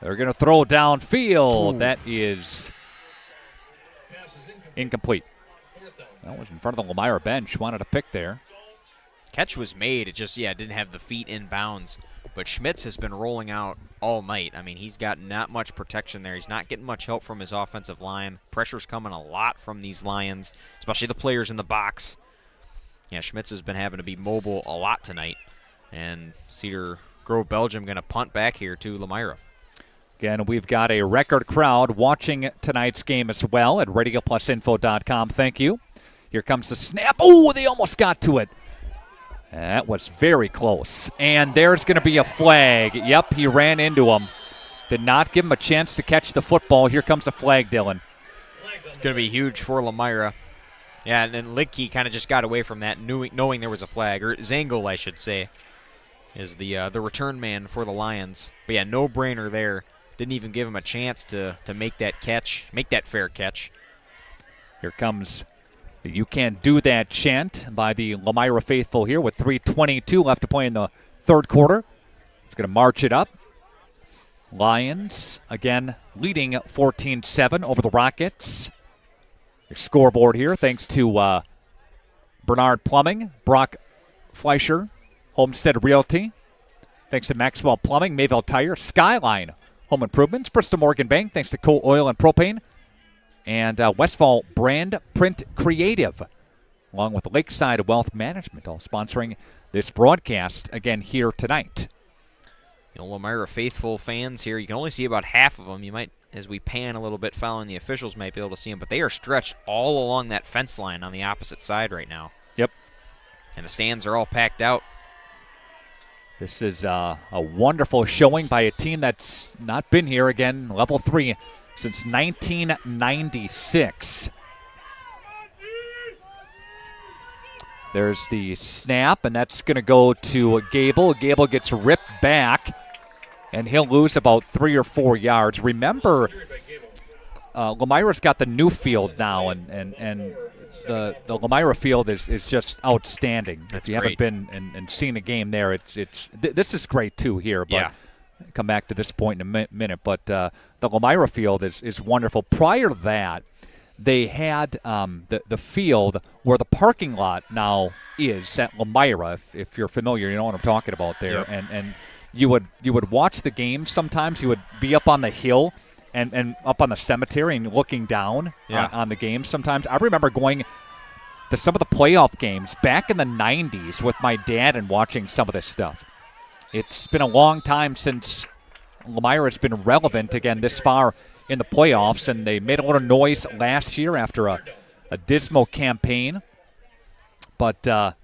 They're going to throw downfield. Ooh. That is incomplete. That was in front of the Lomira bench. Wanted a pick there. Catch was made. It just, didn't have the feet in bounds. But Schmitz has been rolling out all night. I mean, he's got not much protection there. He's not getting much help from his offensive line. Pressure's coming a lot from these Lions, especially the players in the box. Yeah, Schmitz has been having to be mobile a lot tonight. And Cedar Grove-Belgium going to punt back here to Lomira. Again, we've got a record crowd watching tonight's game as well at RadioPlusInfo.com. Thank you. Here comes the snap. Oh, they almost got to it. That was very close. And there's going to be a flag. Yep, he ran into him. Did not give him a chance to catch the football. Here comes a flag, Dylan. It's going to be huge for Lomira. Yeah, and then Lidke kind of just got away from that, knowing there was a flag. Or Zangel, I should say, is the return man for the Lions. But yeah, no-brainer there. Didn't even give him a chance to make that catch, make that fair catch. Here comes the "You Can't Do That" chant by the Lomira faithful here with 3:22 left to play in the third quarter. He's going to march it up. Lions, again, leading 14-7 over the Rockets. Your scoreboard here, thanks to Bernard Plumbing, Brock Fleischer, Homestead Realty. Thanks to Maxwell Plumbing, Mayville Tire, Skyline Home Improvements, Bristol Morgan Bank, thanks to Coal Oil and Propane, and Westfall Brand Print Creative, along with Lakeside Wealth Management, all sponsoring this broadcast again here tonight. You know, Lomira faithful fans here, you can only see about half of them. You might, as we pan a little bit following the officials, might be able to see them, but they are stretched all along that fence line on the opposite side right now. Yep. And the stands are all packed out. This is a wonderful showing by a team that's not been here again, level 3, since 1996. There's the snap, and that's going to go to Gable. Gable gets ripped back, and he'll lose about 3 or 4 yards. Remember, Lomira's got the new field now, and the Lomira field is just outstanding. That's if you great. haven't been and seen a game there, this is great too here. But yeah. Come back to this point in a minute. But the Lomira field is wonderful. Prior to that, they had the field where the parking lot now is at Lomira. If you're familiar, you know what I'm talking about there. Yep. And you would watch the game sometimes. You would be up on the hill and up on the cemetery and looking down on the game sometimes. I remember going to some of the playoff games back in the 90s with my dad and watching some of this stuff. It's been a long time since Lomira has been relevant again this far in the playoffs, and they made a little noise last year after a dismal campaign. But Lomira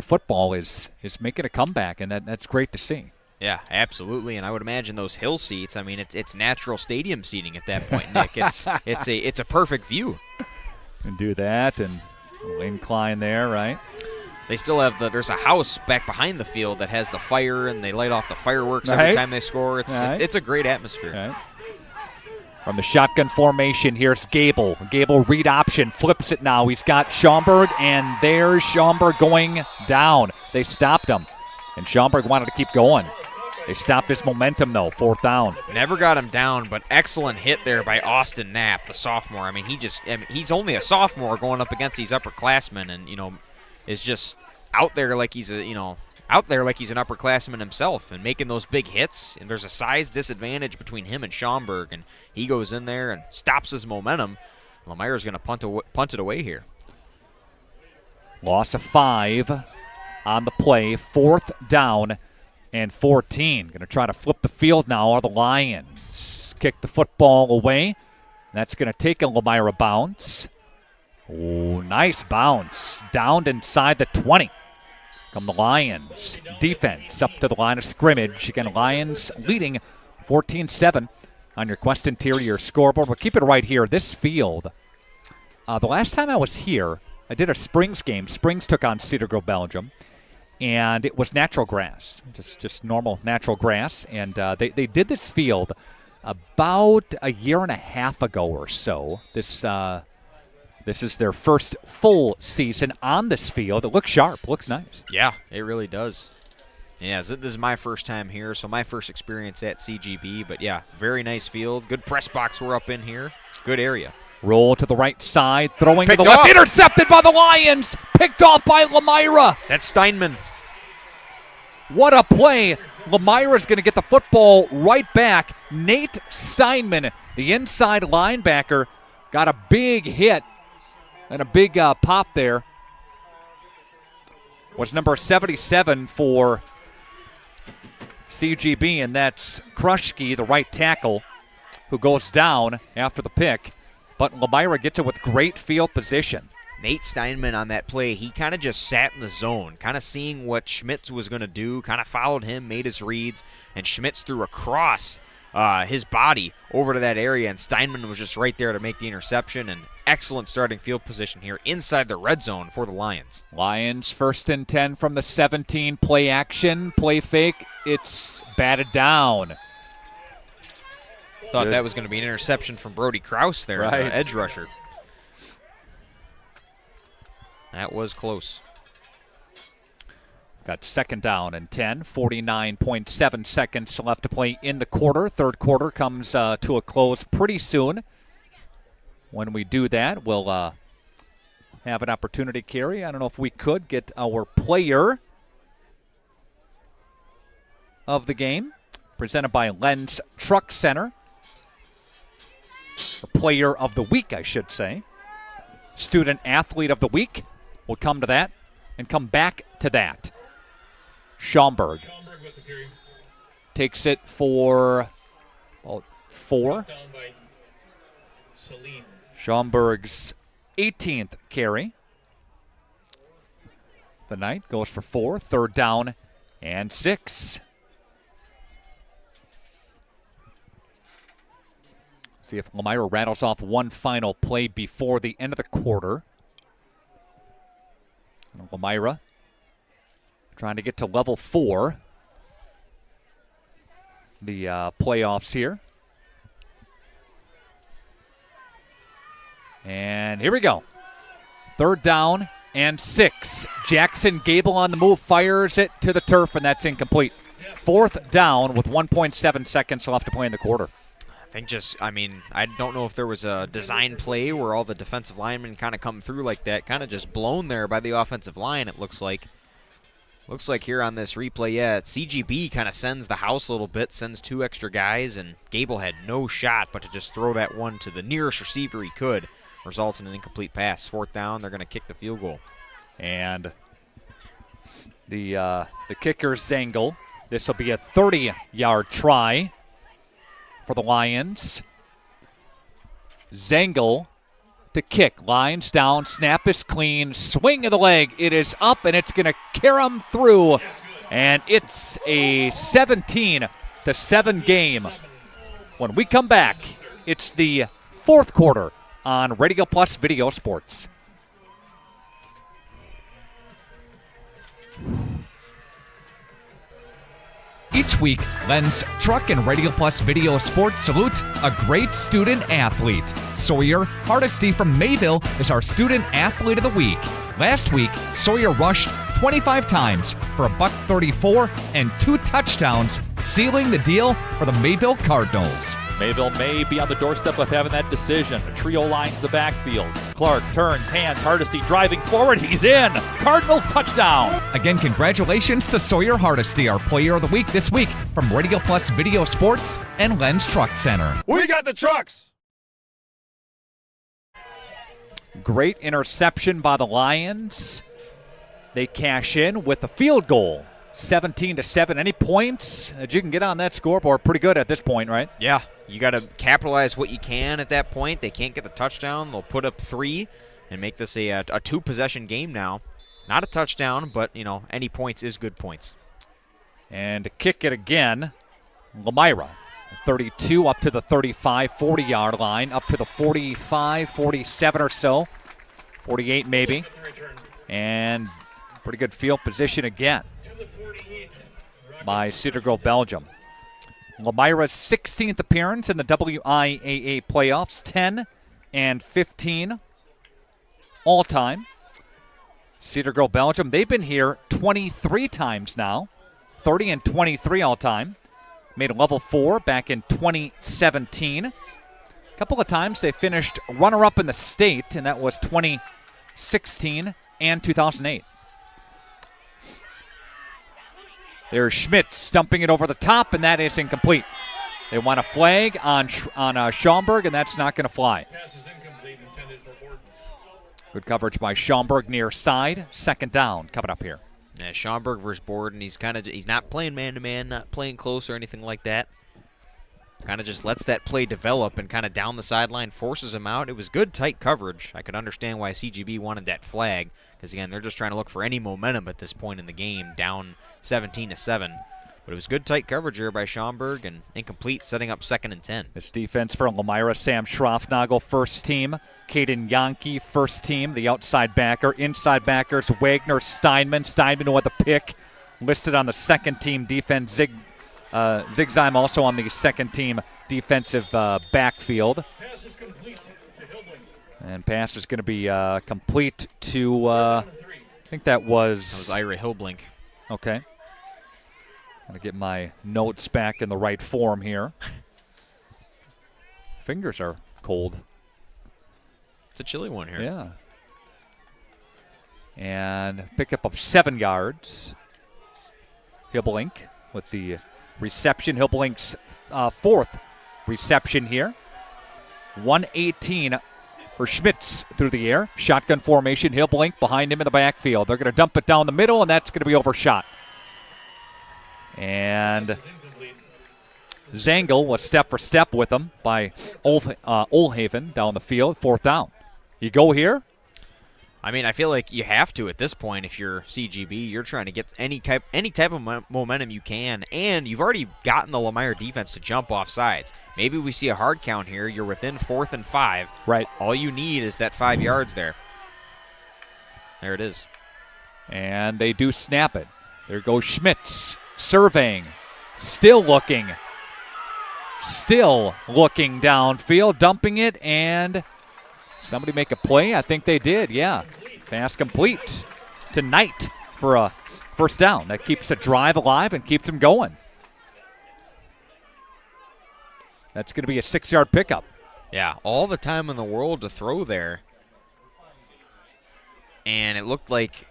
football is making a comeback, and that's great to see. Yeah, absolutely, and I would imagine those hill seats. I mean, it's natural stadium seating at that point, Nick. It's a perfect view. And do that, and incline there, right? They still have there's a house back behind the field that has the fire, and they light off the fireworks every time they score. It's a great atmosphere. Right. From the shotgun formation, here's Gable. Gable read option, flips it now. He's got Schaumburg, and there's Schaumburg going down. They stopped him, and Schaumburg wanted to keep going. They stopped his momentum, though, 4th down. Never got him down, but excellent hit there by Austin Knapp, the sophomore. I mean, he's only a sophomore going up against these upperclassmen, and, is just out there like he's an upperclassman himself and making those big hits. And there's a size disadvantage between him and Schaumburg, and he goes in there and stops his momentum. Lomira's going to punt it away here. Loss of 5 on the play, 4th down and 14. Going to try to flip the field now are the Lions. Kick the football away. That's going to take a Lomira bounce. Oh, nice bounce. Down inside the 20. Come the Lions. Defense up to the line of scrimmage. Again, Lions leading 14-7 on your Quest Interior scoreboard. We'll keep it right here. This field, the last time I was here, I did a Springs game. Springs took on Cedar Grove-Belgium, and it was natural grass, just normal natural grass. And they did this field about a year and a half ago or so. This is their first full season on this field. It looks sharp, looks nice. Yeah, it really does. Yeah, this is my first time here, so my first experience at CGB. But yeah, very nice field. Good press box we're up in here. Good area. Roll to the right side, throwing to the left. Intercepted by the Lions. Picked off by Lomira. That's Steinman. What a play. Lomira's going to get the football right back. Nate Steinman, the inside linebacker, got a big hit and a big pop there. Was number 77 for CGB, and that's Krushke, the right tackle, who goes down after the pick. But Lomira gets it with great field position. Nate Steinman on that play, he kind of just sat in the zone, kind of seeing what Schmitz was going to do, kind of followed him, made his reads, and Schmitz threw across his body over to that area, and Steinman was just right there to make the interception, and excellent starting field position here inside the red zone for the Lions. Lions 1st and 10 from the 17, play action, play fake, it's batted down. Thought that was going to be an interception from Brody Krause there, right. The edge rusher. That was close. Got 2nd down and 10, 49.7 seconds left to play in the quarter. Third quarter comes to a close pretty soon. When we do that, we'll have an opportunity, Carrie. I don't know if we could get our player of the game, presented by Lens Truck Center. The player of the week, I should say. Student athlete of the week. We'll come to that and come back to that. Schaumburg takes it for 4. Schaumburg's 18th carry. The night goes for 4. 3rd down and 6. See if Lomira rattles off one final play before the end of the quarter. And Lomira trying to get to level 4. The playoffs here. And here we go. 3rd down and 6. Jackson Gable on the move, fires it to the turf, and that's incomplete. 4th down with 1.7 seconds left to play in the quarter. I don't know if there was a design play where all the defensive linemen kind of come through like that, kind of just blown there by the offensive line, it looks like. Looks like here on this replay, CGB kind of sends the house a little bit, sends 2 extra guys, and Gable had no shot but to just throw that one to the nearest receiver he could. Results in an incomplete pass. 4th down, they're going to kick the field goal. And the kicker, Zengel. This will be a 30-yard try for the Lions. Zengel to kick. Lions down. Snap is clean. Swing of the leg. It is up, and it's going to carry him through. And it's a 17-7 game. When we come back, it's the 4th quarter on Radio Plus Video Sports. Each week, Lens Truck and Radio Plus Video Sports salute a great student athlete. Sawyer Hardesty from Mayville is our student athlete of the week. Last week, Sawyer rushed 25 times for $134 and 2 touchdowns, sealing the deal for the Mayville Cardinals. Mayville may be on the doorstep of having that decision. A trio lines the backfield. Clark turns, hands, Hardesty driving forward. He's in. Cardinals touchdown. Again, congratulations to Sawyer Hardesty, our player of the week this week from Radio Plus Video Sports and Lens Truck Center. We got the trucks. Great interception by the Lions. They cash in with a field goal. 17-7. Any points that you can get on that scoreboard? Pretty good at this point, right? Yeah, you got to capitalize what you can at that point. They can't get the touchdown. They'll put up 3 and make this a 2-possession game now. Not a touchdown, but, any points is good points. And to kick it again, Lomira. 32 up to the 35, 40-yard line, up to the 45, 47 or so. 48 maybe. And pretty good field position again by Cedar Grove-Belgium. Lomira's 16th appearance in the WIAA playoffs, 10-15 all-time. Cedar Grove-Belgium, they've been here 23 times now, 30-23 all-time. Made a level 4 back in 2017. A couple of times they finished runner-up in the state, and that was 2016 and 2008. There's Schmidt stumping it over the top, and that is incomplete. They want a flag on Schaumburg, and that's not going to fly. Good coverage by Schaumburg near side. 2nd down coming up here. Yeah, Schaumburg versus Borden. He's not playing man-to-man, not playing close or anything like that. Kind of just lets that play develop and kind of down the sideline forces him out. It was good, tight coverage. I could understand why CGB wanted that flag because, again, they're just trying to look for any momentum at this point in the game, down 17-7. But it was good, tight coverage here by Schaumburg and incomplete, setting up 2nd and 10. This defense for Lomira, Sam Schroffnagel, first team. Caden Yankee, first team, the outside backer. Inside backers, Wagner, Steinman. Steinman with a pick, listed on the second team defense. Zigzime also on the second team defensive backfield. And pass is going to be complete to, I think that was Ira Hillblink. Okay. Going to get my notes back in the right form here. Fingers are cold. It's a chilly one here. Yeah. And pickup of 7 yards. Hillblink with the reception. Hillblink's 4th reception here. 118 for Schmitz through the air. Shotgun formation. Hillblink behind him in the backfield. They're going to dump it down the middle, and that's going to be overshot. And Zangel was step for step with him by Olhaven down the field. 4th down. You go here? I mean, I feel like you have to at this point if you're CGB. You're trying to get any type of momentum you can, and you've already gotten the Lomira defense to jump off sides. Maybe we see a hard count here. You're within 4th and 5. Right. All you need is that 5 yards there. There it is. And they do snap it. There goes Schmitz, surveying, still looking downfield, dumping it, and somebody make a play? I think they did, yeah. Pass complete to Knight for a first down. That keeps the drive alive and keeps them going. That's going to be a 6-yard pickup. Yeah, all the time in the world to throw there. And it looked like,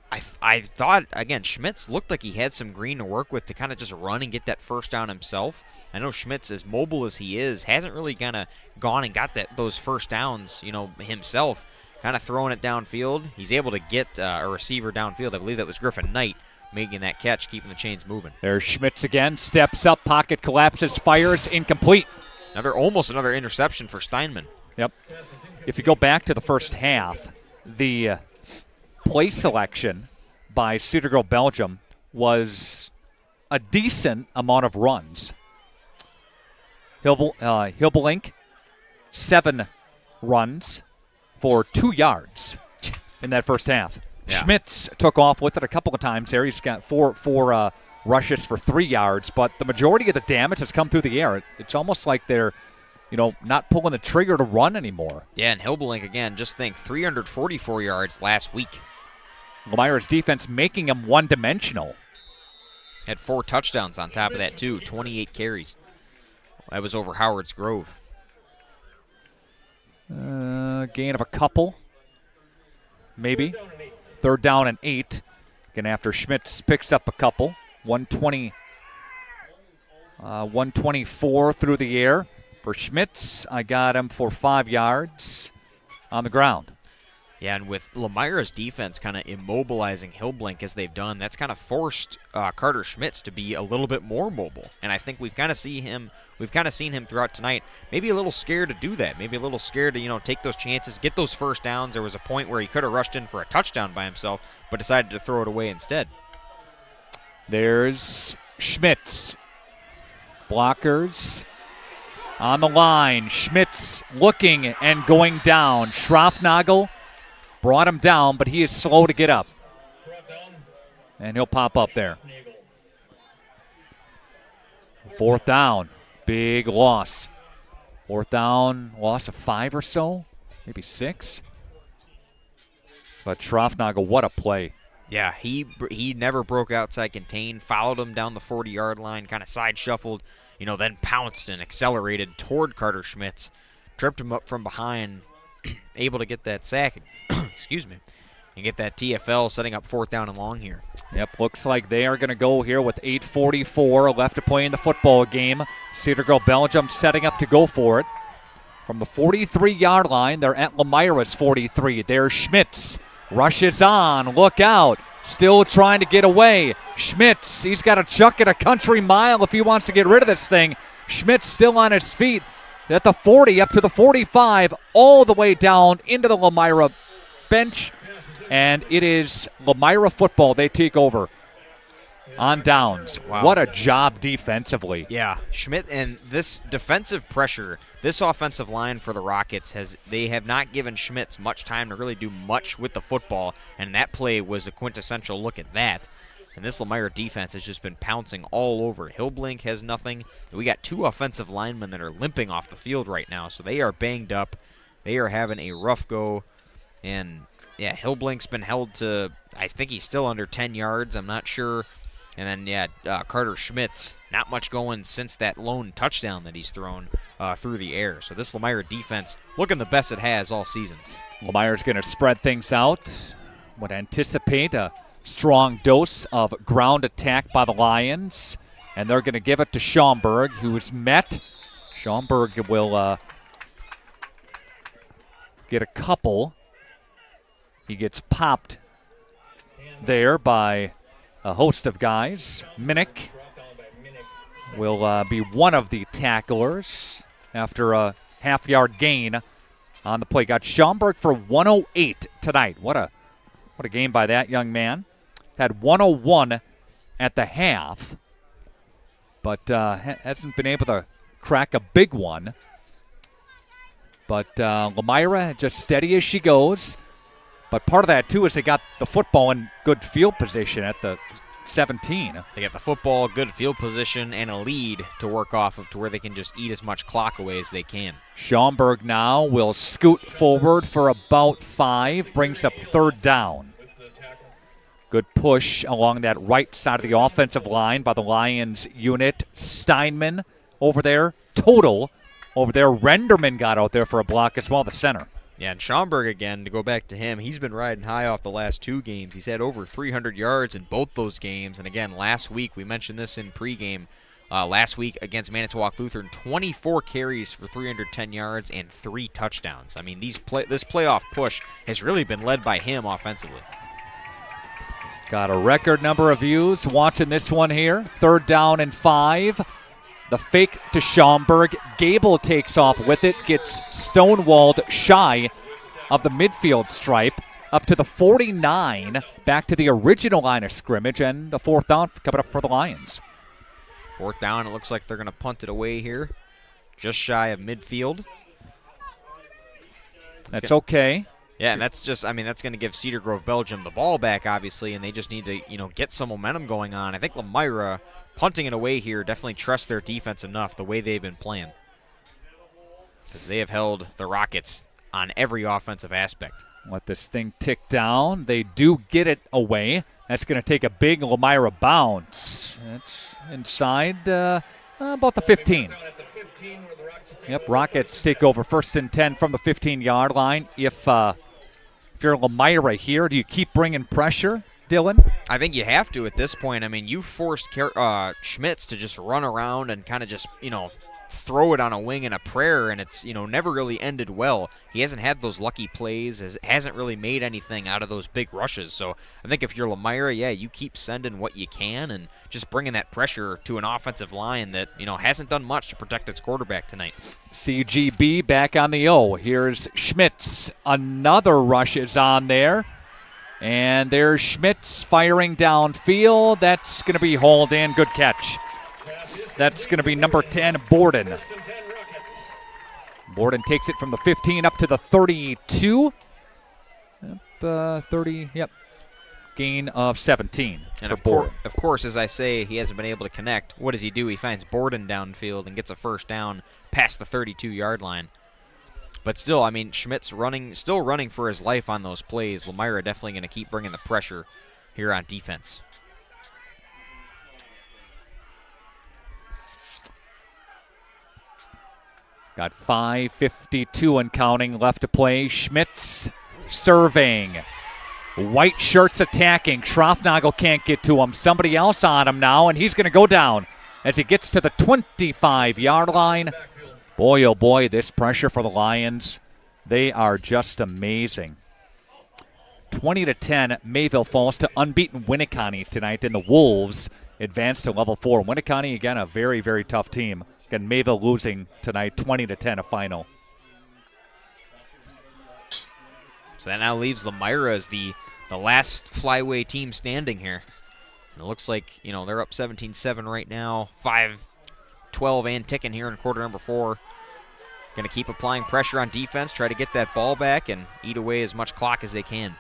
I thought, again, Schmitz looked like he had some green to work with to kind of just run and get that first down himself. I know Schmitz, as mobile as he is, hasn't really kind of gone and got those first downs, himself, kind of throwing it downfield. He's able to get a receiver downfield. I believe that was Griffin Knight making that catch, keeping the chains moving. There's Schmitz again, steps up, pocket collapses, fires, incomplete. Almost another interception for Steinman. Yep. If you go back to the first half, the play selection by Cedar Grove-Belgium was a decent amount of runs. Hillblink, 7 runs for 2 yards in that first half. Yeah. Schmitz took off with it a couple of times there. He's got four rushes for 3 yards, but the majority of the damage has come through the air. It's almost like they're not pulling the trigger to run anymore. Yeah, and Hillblink, again, just think 344 yards last week. Lomira's defense making him one-dimensional. Had 4 touchdowns on top of that, too. 28 carries. That was over Howard's Grove. Gain of a couple, maybe. 3rd down and 8. Again, after Schmitz picks up a couple. 124 through the air. For Schmitz, I got him for 5 yards on the ground. Yeah, and with Lomira's defense kind of immobilizing Hillblink as they've done, that's kind of forced Carter Schmitz to be a little bit more mobile. And I think we've kind of seen him throughout tonight, maybe a little scared to do that, maybe a little scared to, take those chances, get those first downs. There was a point where he could have rushed in for a touchdown by himself, but decided to throw it away instead. There's Schmitz. Blockers on the line. Schmitz looking and going down. Schroffnagel brought him down, but he is slow to get up. And he'll pop up there. 4th down. Big loss. 4th down, loss of 5 or so, maybe 6. But Schroffnagel, what a play. Yeah, he never broke outside contain, followed him down the 40-yard line, kind of side shuffled, then pounced and accelerated toward Carter Schmitz, tripped him up from behind, able to get that sack, excuse me, and get that TFL, setting up 4th down and long here. Yep, looks like they are going to go here with 8:44 left to play in the football game. Cedar Grove-Belgium setting up to go for it. From the 43-yard line, they're at Lomira's 43. There's Schmitz. Rushes on. Look out. still trying to get away. Schmitz, he's got to chuck it a country mile if he wants to get rid of this thing. Schmitz still on his feet at the 40, up to the 45, all the way down into the Lomira bench. And it is Lomira football. They take over on downs. Wow. What a job defensively. Yeah, Schmidt, and this defensive pressure, this offensive line for the Rockets, they have not given Schmitz much time to really do much with the football, and that play was a quintessential look at that. And this Lomira defense has just been pouncing all over. Hillblink has nothing. We got 2 offensive linemen that are limping off the field right now, so they are banged up. They are having a rough go. And, yeah, Hillblink's been held to, I think he's still under 10 yards. I'm not sure. And then, yeah, Carter Schmitz, not much going since that lone touchdown that he's thrown through the air. So this Lomira defense looking the best it has all season. Lomira's going to spread things out. Would anticipate a strong dose of ground attack by the Lions. And they're going to give it to Schaumburg, who's met. Schaumburg will get a couple. He gets popped there by a host of guys. Minnick will be one of the tacklers after a half-yard gain on the play. Got Schaumburg for 108 tonight. What a game by that young man. Had 101 at the half, but hasn't been able to crack a big one. But Lomira just steady as she goes. But part of that, too, is they got the football in good field position at the 17. They got the football, good field position, and a lead to work off of to where they can just eat as much clock away as they can. Schaumburg now will scoot forward for about 5, brings up 3rd down. Good push along that right side of the offensive line by the Lions unit. Steinman over there. Total over there. Renderman got out there for a block as well, the center. Yeah, and Schaumburg, again, to go back to him, he's been riding high off the last 2 games. He's had over 300 yards in both those games. And, again, last week, we mentioned this in pregame, last week against Manitowoc Lutheran, 24 carries for 310 yards and 3 touchdowns. I mean, this playoff push has really been led by him offensively. Got a record number of views watching this one here. 3rd down and 5. The fake to Schaumburg. Gable takes off with it, gets stonewalled shy of the midfield stripe up to the 49, back to the original line of scrimmage, and a 4th down coming up for the Lions. 4th down, it looks like they're going to punt it away here, just shy of midfield. That's okay. Yeah, and that's just, that's going to give Cedar Grove-Belgium the ball back, obviously, and they just need to, get some momentum going on. I think Lomira punting it away here definitely trusts their defense enough the way they've been playing, because they have held the Rockets on every offensive aspect. Let this thing tick down. They do get it away. That's going to take a big Lomira bounce. That's inside about the 15. Yep, Rockets take over 1st and 10 from the 15-yard line. If you're Lomira here, do you keep bringing pressure, Dylan? I think you have to at this point. You forced Schmitz to just run around and kind of just, throw it on a wing and a prayer, and it's, never really ended well. He hasn't had those lucky plays, hasn't really made anything out of those big rushes. So I think if you're Lomira, yeah, you keep sending what you can and just bringing that pressure to an offensive line that, hasn't done much to protect its quarterback tonight. CGB back on the O. Here's Schmitz. Another rush is on there. And there's Schmitz firing downfield. That's going to be hauled in. Good catch. That's going to be number 10, Borden. Borden takes it from the 15 up to the 32. 30, yep. Gain of 17. And of course, as I say, he hasn't been able to connect. What does he do? He finds Borden downfield and gets a 1st down past the 32-yard line. But still, Schmitz still running for his life on those plays. Lomira definitely going to keep bringing the pressure here on defense. Got 5:52 and counting left to play. Schmitz surveying. White shirts attacking. Schroffnagel can't get to him. Somebody else on him now, and he's going to go down as he gets to the 25-yard line. Boy, oh boy, this pressure for the Lions. They are just amazing. 20-10, Mayville falls to unbeaten Winneconne tonight, and the Wolves advance to level 4. Winneconne, again, a very, very tough team. Again, Mayville losing tonight, 20-10, a final. So that now leaves Lomira as the last flyway team standing here. And it looks like, they're up 17-7 right now, 5-12 and ticking here in quarter number 4. Going to keep applying pressure on defense, try to get that ball back and eat away as much clock as they can.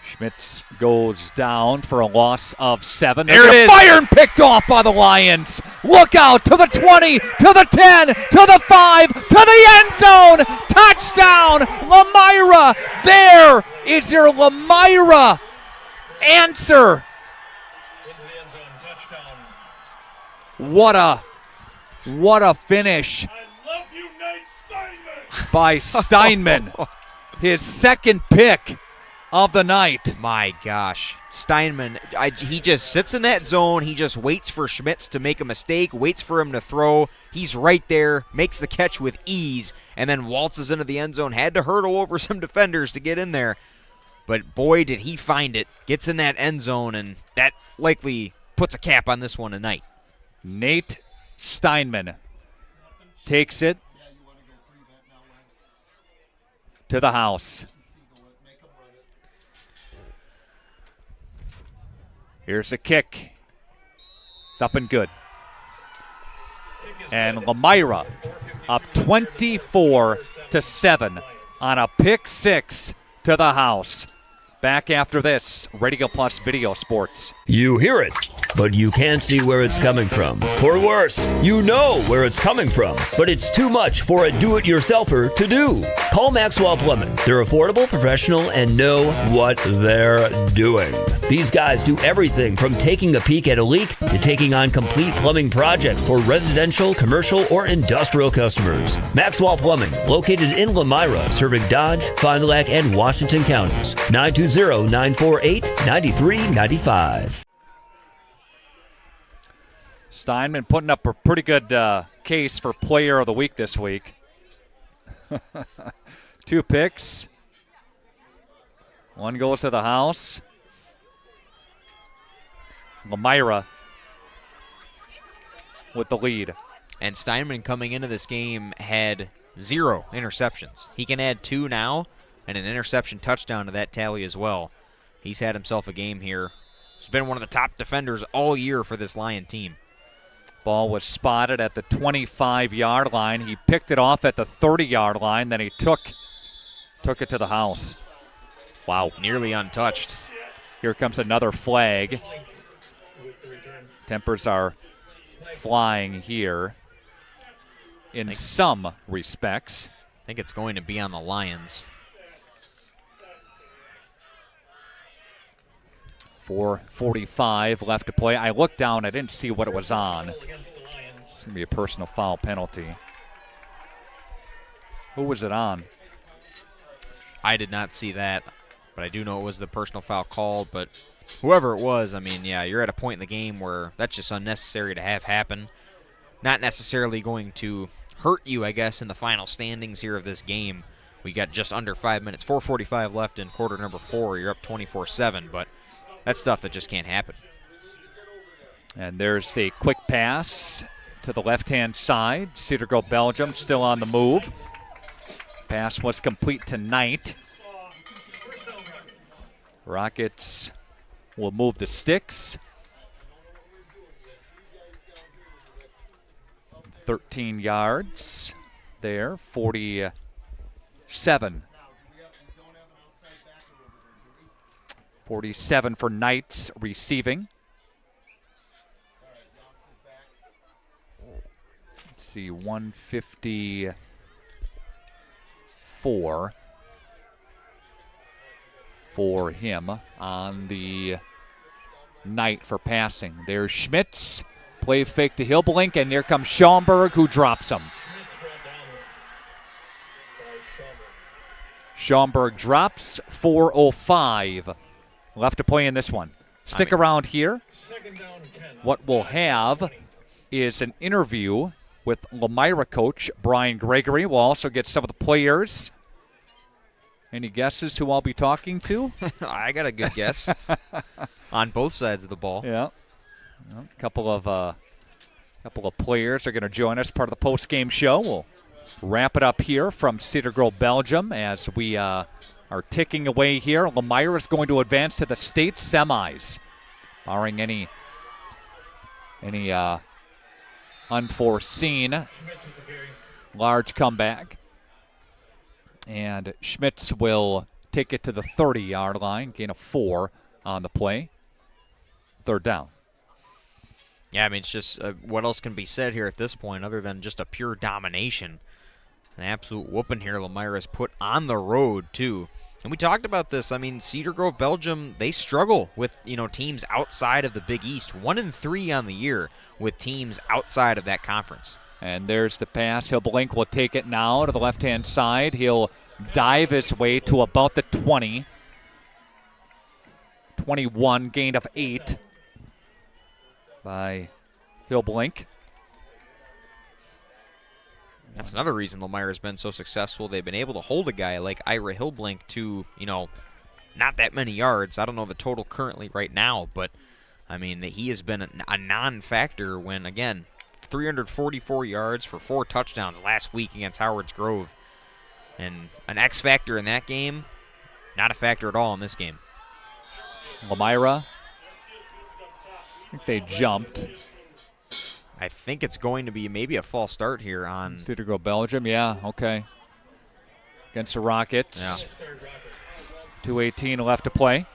Schmitz goes down for a loss of 7. There it is. Fire and picked off by the Lions. Look out to the 20, to the 10, to the 5, to the end zone. Touchdown, Lomira. There is your Lomira answer. What a finish by Steinman. His second pick of the night. My gosh. Steinman, he just sits in that zone. He just waits for Schmitz to make a mistake, waits for him to throw. He's right there, makes the catch with ease, and then waltzes into the end zone. Had to hurdle over some defenders to get in there. But boy, did he find it. Gets in that end zone, and that likely puts a cap on this one tonight. Nate Steinman takes it to the house. Here's a kick. It's up and good. And Lomira up 24-7 on a pick 6 to the house. Back after this, Radio Plus Video Sports. You hear it, but you can't see where it's coming from. Or worse, you know where it's coming from, but it's too much for a do-it-yourselfer to do. Call Maxwell Plumbing. They're affordable, professional, and know what they're doing. These guys do everything from taking a peek at a leak to taking on complete plumbing projects for residential, commercial, or industrial customers. Maxwell Plumbing, located in Lomira, serving Dodge, Fond du Lac, and Washington counties. 920-948-9395. Steinman putting up a pretty good case for player of the week this week. 2 picks. 1 goes to the house. Lomira with the lead. And Steinman coming into this game had 0 interceptions. He can add 2 now and an interception touchdown to that tally as well. He's had himself a game here. He's been one of the top defenders all year for this Lion team. Ball was spotted at the 25-yard line. He picked it off at the 30-yard line. Then he took it to the house. Wow. Nearly untouched. Here comes another flag. Tempers are flying here in some respects. I think it's going to be on the Lions. 4:45 left to play. I looked down. I didn't see what it was on. It's going to be a personal foul penalty. Who was it on? I did not see that, but I do know it was the personal foul called. But whoever it was, I mean, yeah, you're at a point in the game where that's just unnecessary to have happen. Not necessarily going to hurt you, I guess, in the final standings here of this game. We got just under 5 minutes. 4:45 left in quarter number 4. You're up 24-7, but that's stuff that just can't happen. And there's the quick pass to the left-hand side. Cedar Grove-Belgium still on the move. Pass was complete tonight. Rockets will move the sticks. 13 yards there, 47. 47 for Knights receiving. Let's see, 154 for him on the night for passing. There's Schmitz. Play fake to Hilblink, and here comes Schaumburg, who drops him. Schaumburg drops. 4:05 left to play in this one. Stick around here. What we'll have is an interview with Lomira coach Brian Gregory. We'll also get some of the players Any guesses who I'll be talking to? I got a good guess on both sides of the ball. Yeah. Well, a couple of players are going to join us part of the post-game show. We'll wrap it up here from Cedar Grove-Belgium as we are ticking away here. Lomira is going to advance to the state semis, barring any unforeseen large comeback. And Schmitz will take it to the 30-yard line, gain of 4 on the play. Third down. Yeah, I mean, it's just what else can be said here at this point other than just a pure domination. An absolute whooping here Lomira's put on the road, too. And we talked about this. I mean, Cedar Grove-Belgium, they struggle with, teams outside of the Big East. 1-3 on the year with teams outside of that conference. And there's the pass. Blink will take it now to the left-hand side. He'll dive his way to about the 20. 21, gain of 8 by Blink. That's another reason Lomira's been so successful. They've been able to hold a guy like Ira Hillblink to, not that many yards. I don't know the total currently right now, but, I mean, he has been a non-factor when, again, 344 yards for 4 touchdowns last week against Howard's Grove. And an X factor in that game, not a factor at all in this game. Lomira, I think they jumped. I think it's going to be maybe a false start here on Cedar Grove-Belgium. Yeah, okay. Against the Rockets. Yeah. 2:18 left to play.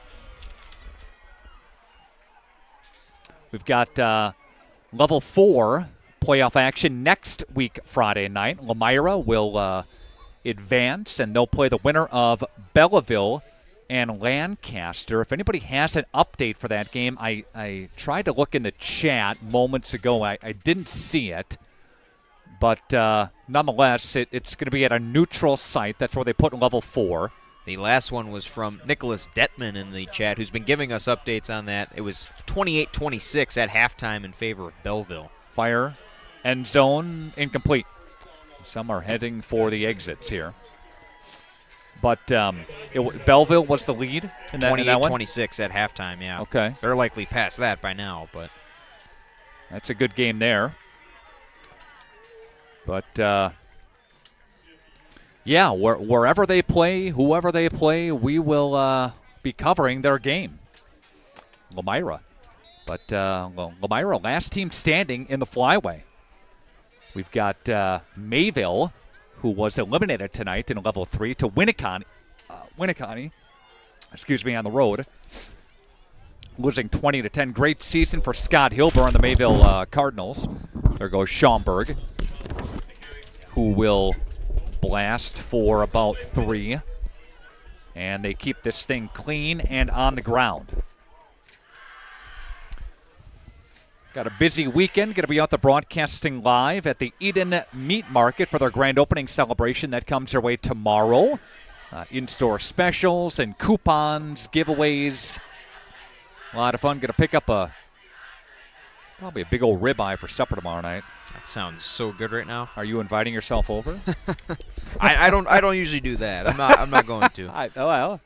We've got level 4 playoff action next week, Friday night. Lomira will advance, and they'll play the winner of Belleville and Lancaster. If anybody has an update for that game, I tried to look in the chat moments ago. I didn't see it. But nonetheless, it's going to be at a neutral site. That's where they put level 4. The last one was from Nicholas Detman in the chat, who's been giving us updates on that. It was 28-26 at halftime in favor of Belleville. Fire, end zone, incomplete. Some are heading for the exits here. But Belleville was the lead in that one? 28-26 at halftime, yeah. Okay. They're likely past that by now, but that's a good game there. But, yeah, wherever they play, whoever they play, we will be covering their game. Lomira. But Lomira, last team standing in the flyway. We've got Mayville, who was eliminated tonight in level 3, to Winnicott, on the road, losing 20-10. Great season for Scott Hilber on the Mayville Cardinals. There goes Schaumburg, who will blast for about 3. And they keep this thing clean and on the ground. Got a busy weekend. Going to be out the broadcasting live at the Eden Meat Market for their grand opening celebration. That comes their way tomorrow. In-store specials and coupons, giveaways. A lot of fun. Going to pick up probably a big old ribeye for supper tomorrow night. That sounds so good right now. Are you inviting yourself over? I don't usually do that. I'm not going to. Well,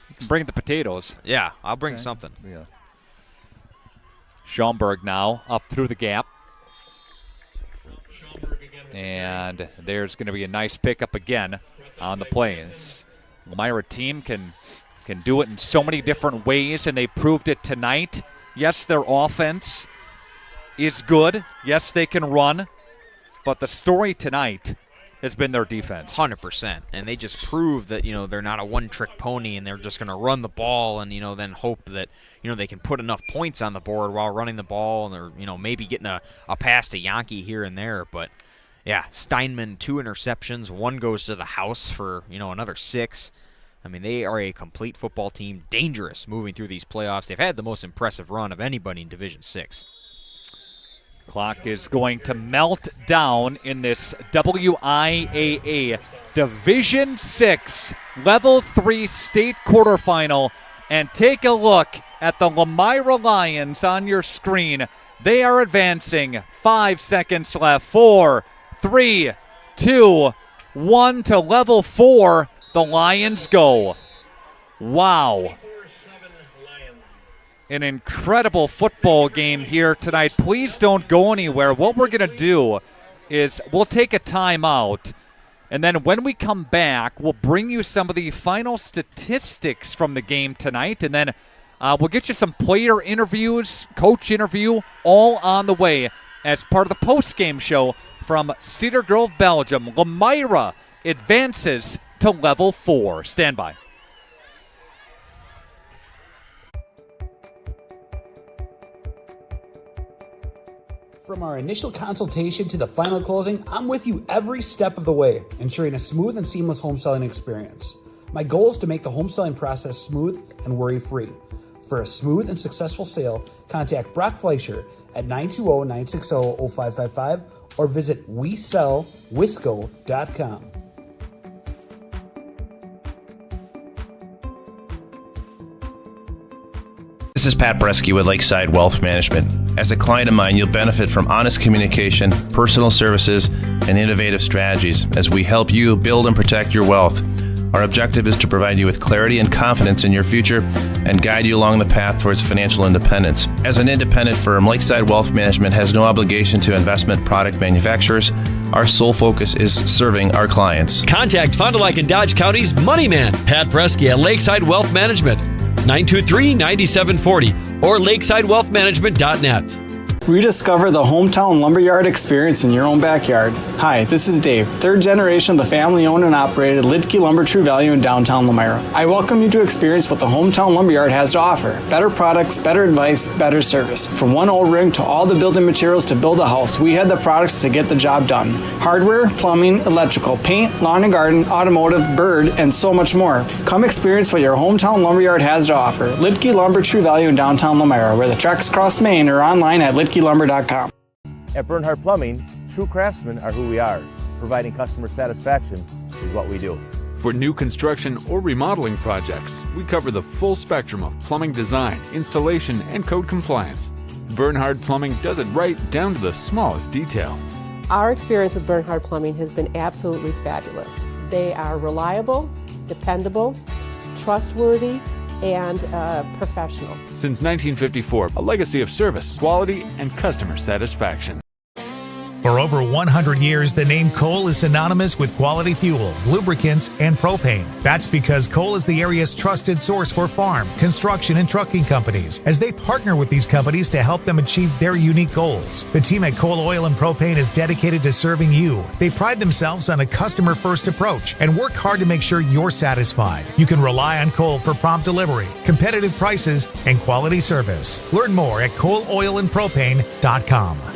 you can bring the potatoes. Yeah, I'll bring something. Yeah. Schaumburg now up through the gap. And there's going to be a nice pickup again on the plays. Lomira team can do it in so many different ways, and they proved it tonight. Yes, their offense is good. Yes, they can run. But the story tonight has been their defense. 100%. And they just proved that, they're not a one-trick pony and they're just going to run the ball and, then hope that, they can put enough points on the board while running the ball, and they're, maybe getting a pass to Yankee here and there. But, yeah, Steinman, 2 interceptions. 1 goes to the house for, another 6. I mean, they are a complete football team, dangerous moving through these playoffs. They've had the most impressive run of anybody in Division 6. Clock is going to melt down in this WIAA Division 6 Level 3 state quarterfinal. And take a look at the Lomira Lions on your screen. They are advancing. 5 seconds left. 4, 3, 2, 1 to Level 4. the Lions go. Wow. An incredible football game here tonight. Please don't go anywhere. What we're going to do is we'll take a timeout, and then when we come back, we'll bring you some of the final statistics from the game tonight, and then we'll get you some player interviews, coach interview, all on the way as part of the postgame show from Cedar Grove-Belgium. Lomira advances to level 4. Stand by. From our initial consultation to the final closing, I'm with you every step of the way, ensuring a smooth and seamless home selling experience. My goal is to make the home selling process smooth and worry-free. For a smooth and successful sale, contact Brock Fleischer at 920-960-0555 or visit WeSellWisco.com. This is Pat Bresky with Lakeside Wealth Management. As a client of mine, you'll benefit from honest communication, personal services, and innovative strategies as we help you build and protect your wealth. Our objective is to provide you with clarity and confidence in your future and guide you along the path towards financial independence. As an independent firm, Lakeside Wealth Management has no obligation to investment product manufacturers. Our sole focus is serving our clients. Contact Fond du Lac and Dodge County's Money Man, Pat Bresky at Lakeside Wealth Management, 923-9740 or lakesidewealthmanagement.net. Rediscover the hometown lumberyard experience in your own backyard. Hi, this is Dave, third generation of the family-owned and operated Lidke Lumber True Value in downtown Lomira. I welcome you to experience what the hometown lumberyard has to offer. Better products, better advice, better service. From one old ring to all the building materials to build a house, we had the products to get the job done. Hardware, plumbing, electrical, paint, lawn and garden, automotive, bird, and so much more. Come experience what your hometown lumberyard has to offer. Lidke Lumber True Value in downtown Lomira, where the tracks cross Main, or online at lidkelumber.com. At Bernhard Plumbing, true craftsmen are who we are. Providing customer satisfaction is what we do. For new construction or remodeling projects, we cover the full spectrum of plumbing design, installation, and code compliance. Bernhard Plumbing does it right down to the smallest detail. Our experience with Bernhard Plumbing has been absolutely fabulous. They are reliable, dependable, trustworthy, and professional. Since 1954, a legacy of service, quality, and customer satisfaction. For over 100 years, the name Cole is synonymous with quality fuels, lubricants, and propane. That's because Cole is the area's trusted source for farm, construction, and trucking companies, as they partner with these companies to help them achieve their unique goals. The team at Cole Oil and Propane is dedicated to serving you. They pride themselves on a customer-first approach and work hard to make sure you're satisfied. You can rely on Cole for prompt delivery, competitive prices, and quality service. Learn more at ColeOilAndPropane.com.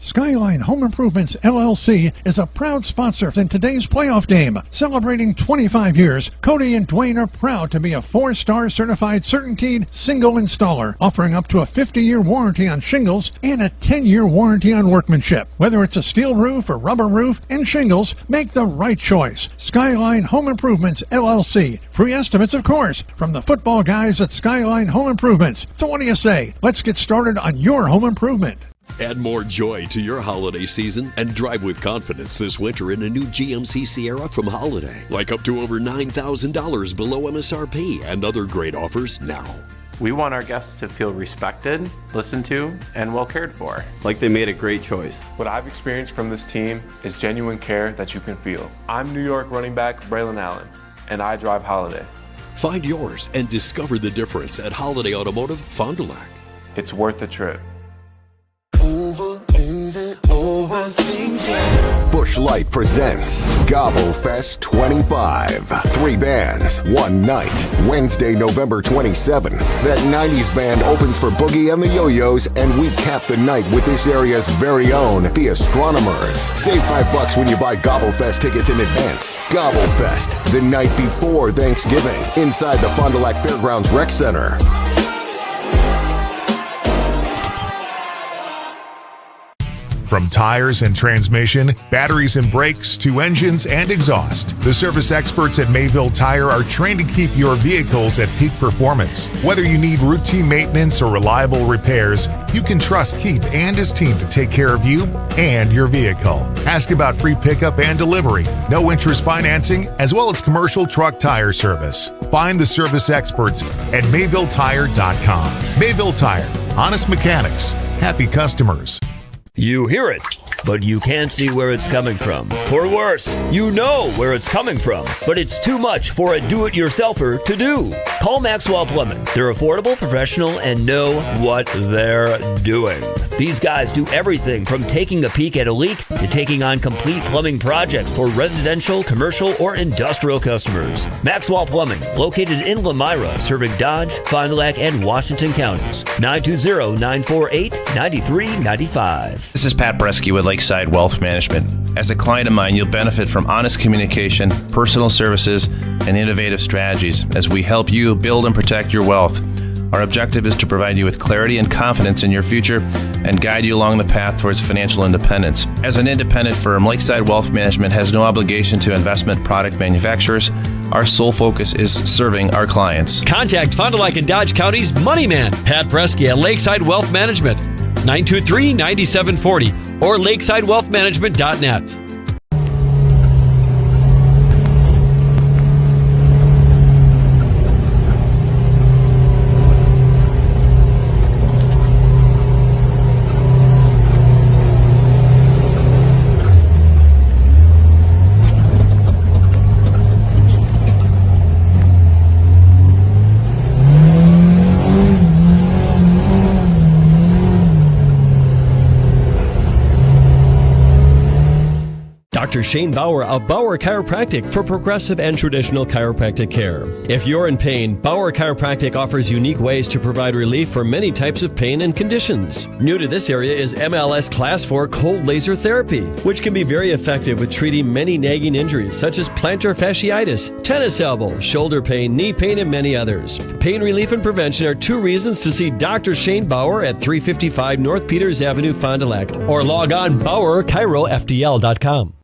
Skyline Home Improvements, LLC is a proud sponsor in today's playoff game. Celebrating 25 years, Cody and Dwayne are proud to be a 4-star certified CertainTeed single installer, offering up to a 50-year warranty on shingles and a 10-year warranty on workmanship. Whether it's a steel roof or rubber roof and shingles, make the right choice. Skyline Home Improvements, LLC. Free estimates, of course, from the football guys at Skyline Home Improvements. So what do you say? Let's get started on your home improvement. Add more joy to your holiday season and drive with confidence this winter in a new GMC Sierra from Holiday. Like up to over $9,000 below MSRP and other great offers now. We want our guests to feel respected, listened to, and well cared for. Like they made a great choice. What I've experienced from this team is genuine care that you can feel. I'm New York running back Braylon Allen, and I drive Holiday. Find yours and discover the difference at Holiday Automotive, Fond du Lac. It's worth the trip. Busch Light presents Gobble Fest 25. 3 bands, 1 night. Wednesday, November 27th. That 90s band opens for Boogie and the Yo-Yos, and we cap the night with this area's very own The Astronomers. Save $5 when you buy Gobble Fest tickets in advance. Gobble Fest, the night before Thanksgiving, inside the Fond du Lac Fairgrounds Rec Center. From tires and transmission, batteries and brakes, to engines and exhaust, the service experts at Mayville Tire are trained to keep your vehicles at peak performance. Whether you need routine maintenance or reliable repairs, you can trust Keith and his team to take care of you and your vehicle. Ask about free pickup and delivery, no interest financing, as well as commercial truck tire service. Find the service experts at MayvilleTire.com. Mayville Tire, honest mechanics, happy customers. You hear it, but you can't see where it's coming from. Or worse, you know where it's coming from, but it's too much for a do-it-yourselfer to do. Call Maxwell Plumbing. They're affordable, professional, and know what they're doing. These guys do everything from taking a peek at a leak to taking on complete plumbing projects for residential, commercial, or industrial customers. Maxwell Plumbing, located in Lomira, serving Dodge, Fond du Lac, and Washington counties. 920-948-9395. This is Pat Bresky with Lakeside Wealth Management. As a client of mine, you'll benefit from honest communication, personal services, and innovative strategies as we help you build and protect your wealth. Our objective is to provide you with clarity and confidence in your future and guide you along the path towards financial independence. As an independent firm, Lakeside Wealth Management has no obligation to investment product manufacturers. Our sole focus is serving our clients. Contact Fond du Lac and Dodge County's Money Man, Pat Bresky at Lakeside Wealth Management, 923-9740 or lakesidewealthmanagement.net. Dr. Shane Bauer of Bauer Chiropractic for progressive and traditional chiropractic care. If you're in pain, Bauer Chiropractic offers unique ways to provide relief for many types of pain and conditions. New to this area is MLS Class 4 cold laser therapy, which can be very effective with treating many nagging injuries such as plantar fasciitis, tennis elbow, shoulder pain, knee pain, and many others. Pain relief and prevention are two reasons to see Dr. Shane Bauer at 355 North Peters Avenue, Fond du Lac, or log on BauerChiroFDL.com.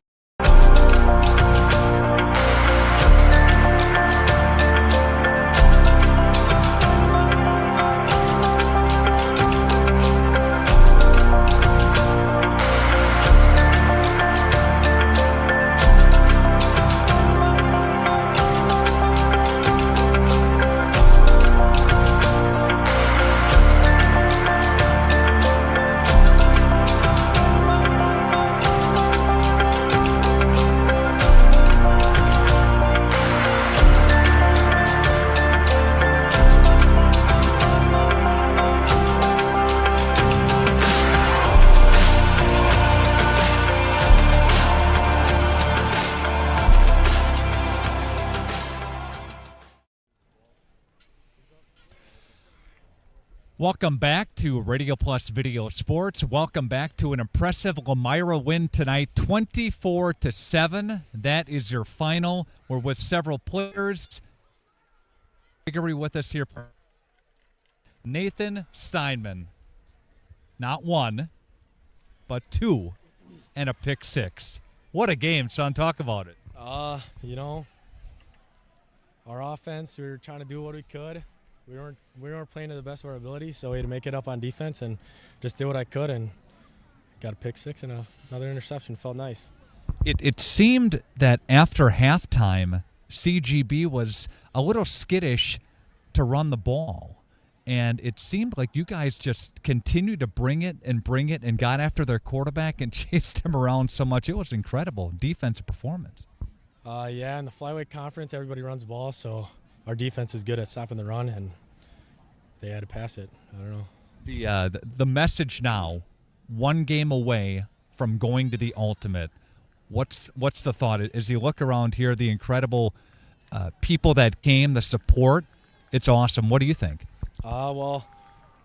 Welcome back to Radio Plus Video Sports. Welcome back to an impressive Lomira win tonight, 24-7. That is your final. We're with several players. Gregory with us here. Nathan Steinman, not one, but two, and a pick six. What a game, son. Talk about it. You know, our offense, we were trying to do what we could. We weren't playing to the best of our ability, so we had to make it up on defense and just did what I could and got a pick six and another interception. Felt nice. It seemed that after halftime, CGB was a little skittish to run the ball, and it seemed like you guys just continued to bring it and got after their quarterback and chased him around so much. It was incredible defensive performance. Yeah, in the flyweight conference, everybody runs the ball, so our defense is good at stopping the run, and they had to pass it. I don't know. The message now, one game away from going to the ultimate. What's the thought? As you look around here, the incredible people that came, the support, it's awesome. What do you think? Well,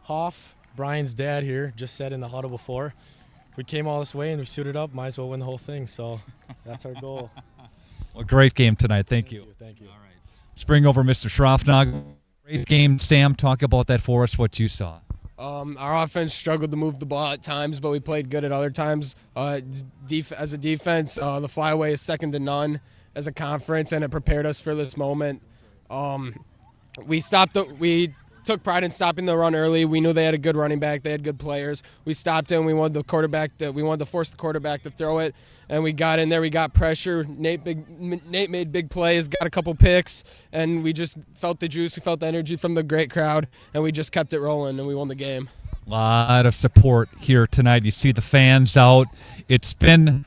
Hoff, Brian's dad here, just said in the huddle before, if we came all this way and we suited up, might as well win the whole thing. So that's our goal. Well, great game tonight. Thank you. Thank you. All right. Let's bring over Mr. Schroffnagel. Great game, Sam. Talk about that for us, what you saw. Our offense struggled to move the ball at times, but we played good at other times. As a defense, the flyaway is second to none as a conference, and it prepared us for this moment. We took pride in stopping the run early. We knew they had a good running back. They had good players. We stopped it, and we wanted to force the quarterback to throw it, and we got in there. We got pressure. Nate made big plays, got a couple picks, and we just felt the juice. We felt the energy from the great crowd, and we just kept it rolling, and we won the game. A lot of support here tonight. You see the fans out. It's been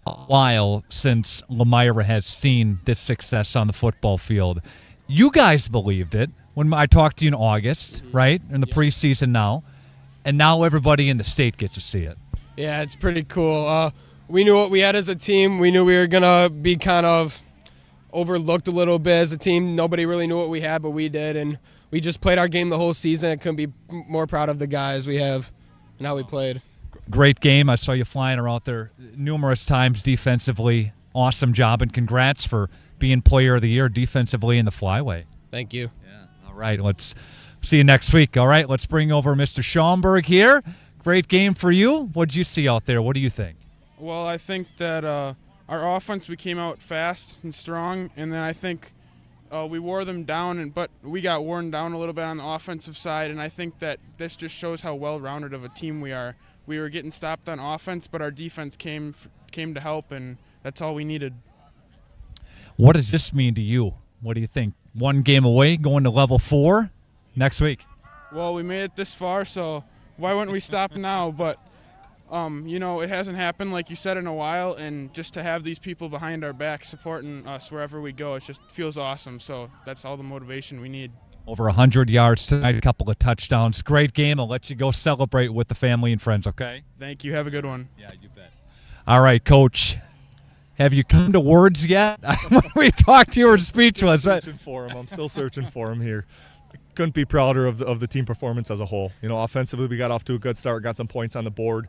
a while since Lomira has seen this success on the football field. You guys believed it when I talked to you in August, right, in the preseason now, and now everybody in the state gets to see it. Yeah, it's pretty cool. We knew what we had as a team. We knew we were going to be kind of overlooked a little bit as a team. Nobody really knew what we had, but we did, and we just played our game the whole season. I couldn't be more proud of the guys we have and how we played. Great game. I saw you flying around there numerous times defensively. Awesome job, and congrats for being Player of the Year defensively in the flyway. Thank you. All right, let's see you next week. All right, let's bring over Mr. Schaumburg here. Great game for you. What did you see out there? What do you think? Well, I think that our offense, we came out fast and strong, and then I think we wore them down, but we got worn down a little bit on the offensive side, and I think that this just shows how well-rounded of a team we are. We were getting stopped on offense, but our defense came to help, and that's all we needed. What does this mean to you? What do you think? One game away, going to level 4 next week. Well, we made it this far, so why wouldn't we stop now? But, it hasn't happened, like you said, in a while, and just to have these people behind our back supporting us wherever we go, it just feels awesome. So that's all the motivation we need. Over 100 yards tonight, a couple of touchdowns. Great game. I'll let you go celebrate with the family and friends, okay? Thank you. Have a good one. Yeah, you bet. All right, Coach. Have you come to words yet? We talked to you, were speechless. I'm still searching for him here. Couldn't be prouder of the team performance as a whole. Offensively, we got off to a good start, got some points on the board.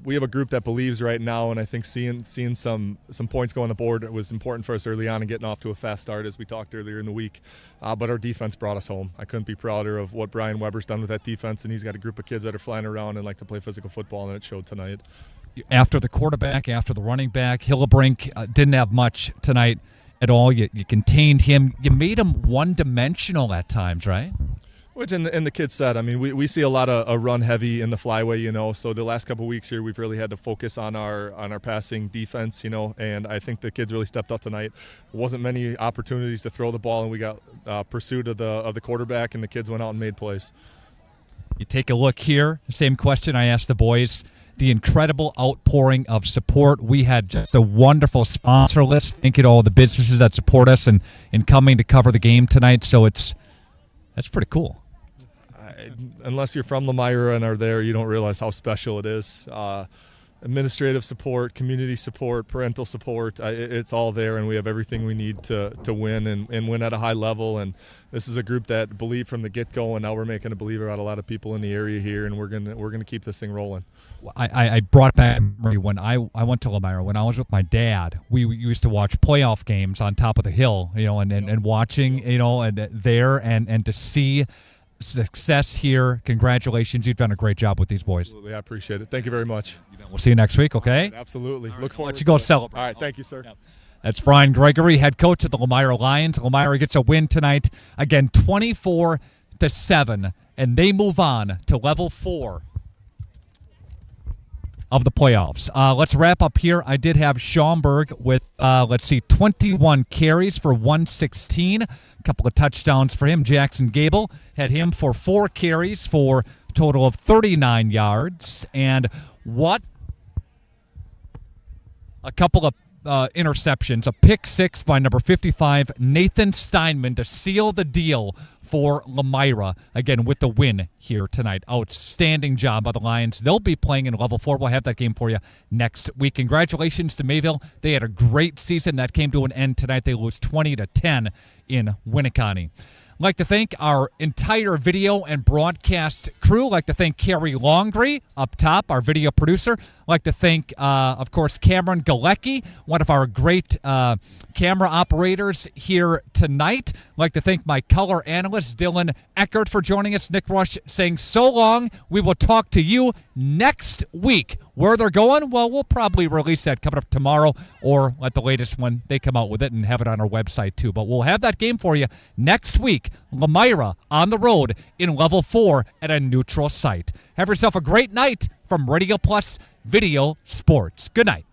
We have a group that believes right now, and I think seeing some points go on the board was important for us early on and getting off to a fast start as we talked earlier in the week. But our defense brought us home. I couldn't be prouder of what Brian Weber's done with that defense, and he's got a group of kids that are flying around and like to play physical football, and it showed tonight. After the quarterback, after the running back, Hillebrink didn't have much tonight at all. You contained him. You made him one-dimensional at times, right? Which, and the kids said, I mean, we see a lot of run heavy in the flyway, so the last couple of weeks here we've really had to focus on our passing defense, and I think the kids really stepped up tonight. There wasn't many opportunities to throw the ball, and we got pursuit of the quarterback, and the kids went out and made plays. You take a look here, same question I asked the boys. The incredible outpouring of support. We had just a wonderful sponsor list. Thank you to all the businesses that support us and coming to cover the game tonight. So that's pretty cool. Unless you're from Lomira and are there, you don't realize how special it is. Administrative support, community support, parental support, it's all there, and we have everything we need to win and win at a high level. And this is a group that believed from the get-go, and now we're making a believer out of a lot of people in the area here, and we're gonna keep this thing rolling. I brought back memory when I went to Lomira. When I was with my dad, we used to watch playoff games on top of the hill, and watching, and to see success here. Congratulations. You've done a great job with these boys. Absolutely. I appreciate it. Thank you very much. We'll see you next week, okay? Right, absolutely. Look forward to it. Let you go it. celebrate. All right. Thank you, sir. Yep. That's Brian Gregory, head coach of the Lomira Lions. Lomira gets a win tonight. Again, 24-7, and they move on to level 4 of the playoffs. Let's wrap up here. I did have Schaumburg with, 21 carries for 116. A couple of touchdowns for him. Jackson Gable had him for 4 carries for a total of 39 yards. And a couple of interceptions. A pick 6 by number 55, Nathan Steinman, to seal the deal for Lomira, again, with the win here tonight. Outstanding job by the Lions. They'll be playing in level 4. We'll have that game for you next week. Congratulations to Mayville. They had a great season. That came to an end tonight. They lose 20-10 in Winneconne. I'd like to thank our entire video and broadcast crew. I'd like to thank Carrie Longry up top, our video producer. I'd like to thank, of course, Cameron Galecki, one of our great camera operators here tonight. I'd like to thank my color analyst, Dylan Eckert, for joining us. Nick Rush saying so long. We will talk to you next week. Where they're going, well, we'll probably release that coming up tomorrow or at the latest when they come out with it and have it on our website too. But we'll have that game for you next week. Lomira on the road in Level 4 at a neutral site. Have yourself a great night from Radio Plus Video Sports. Good night.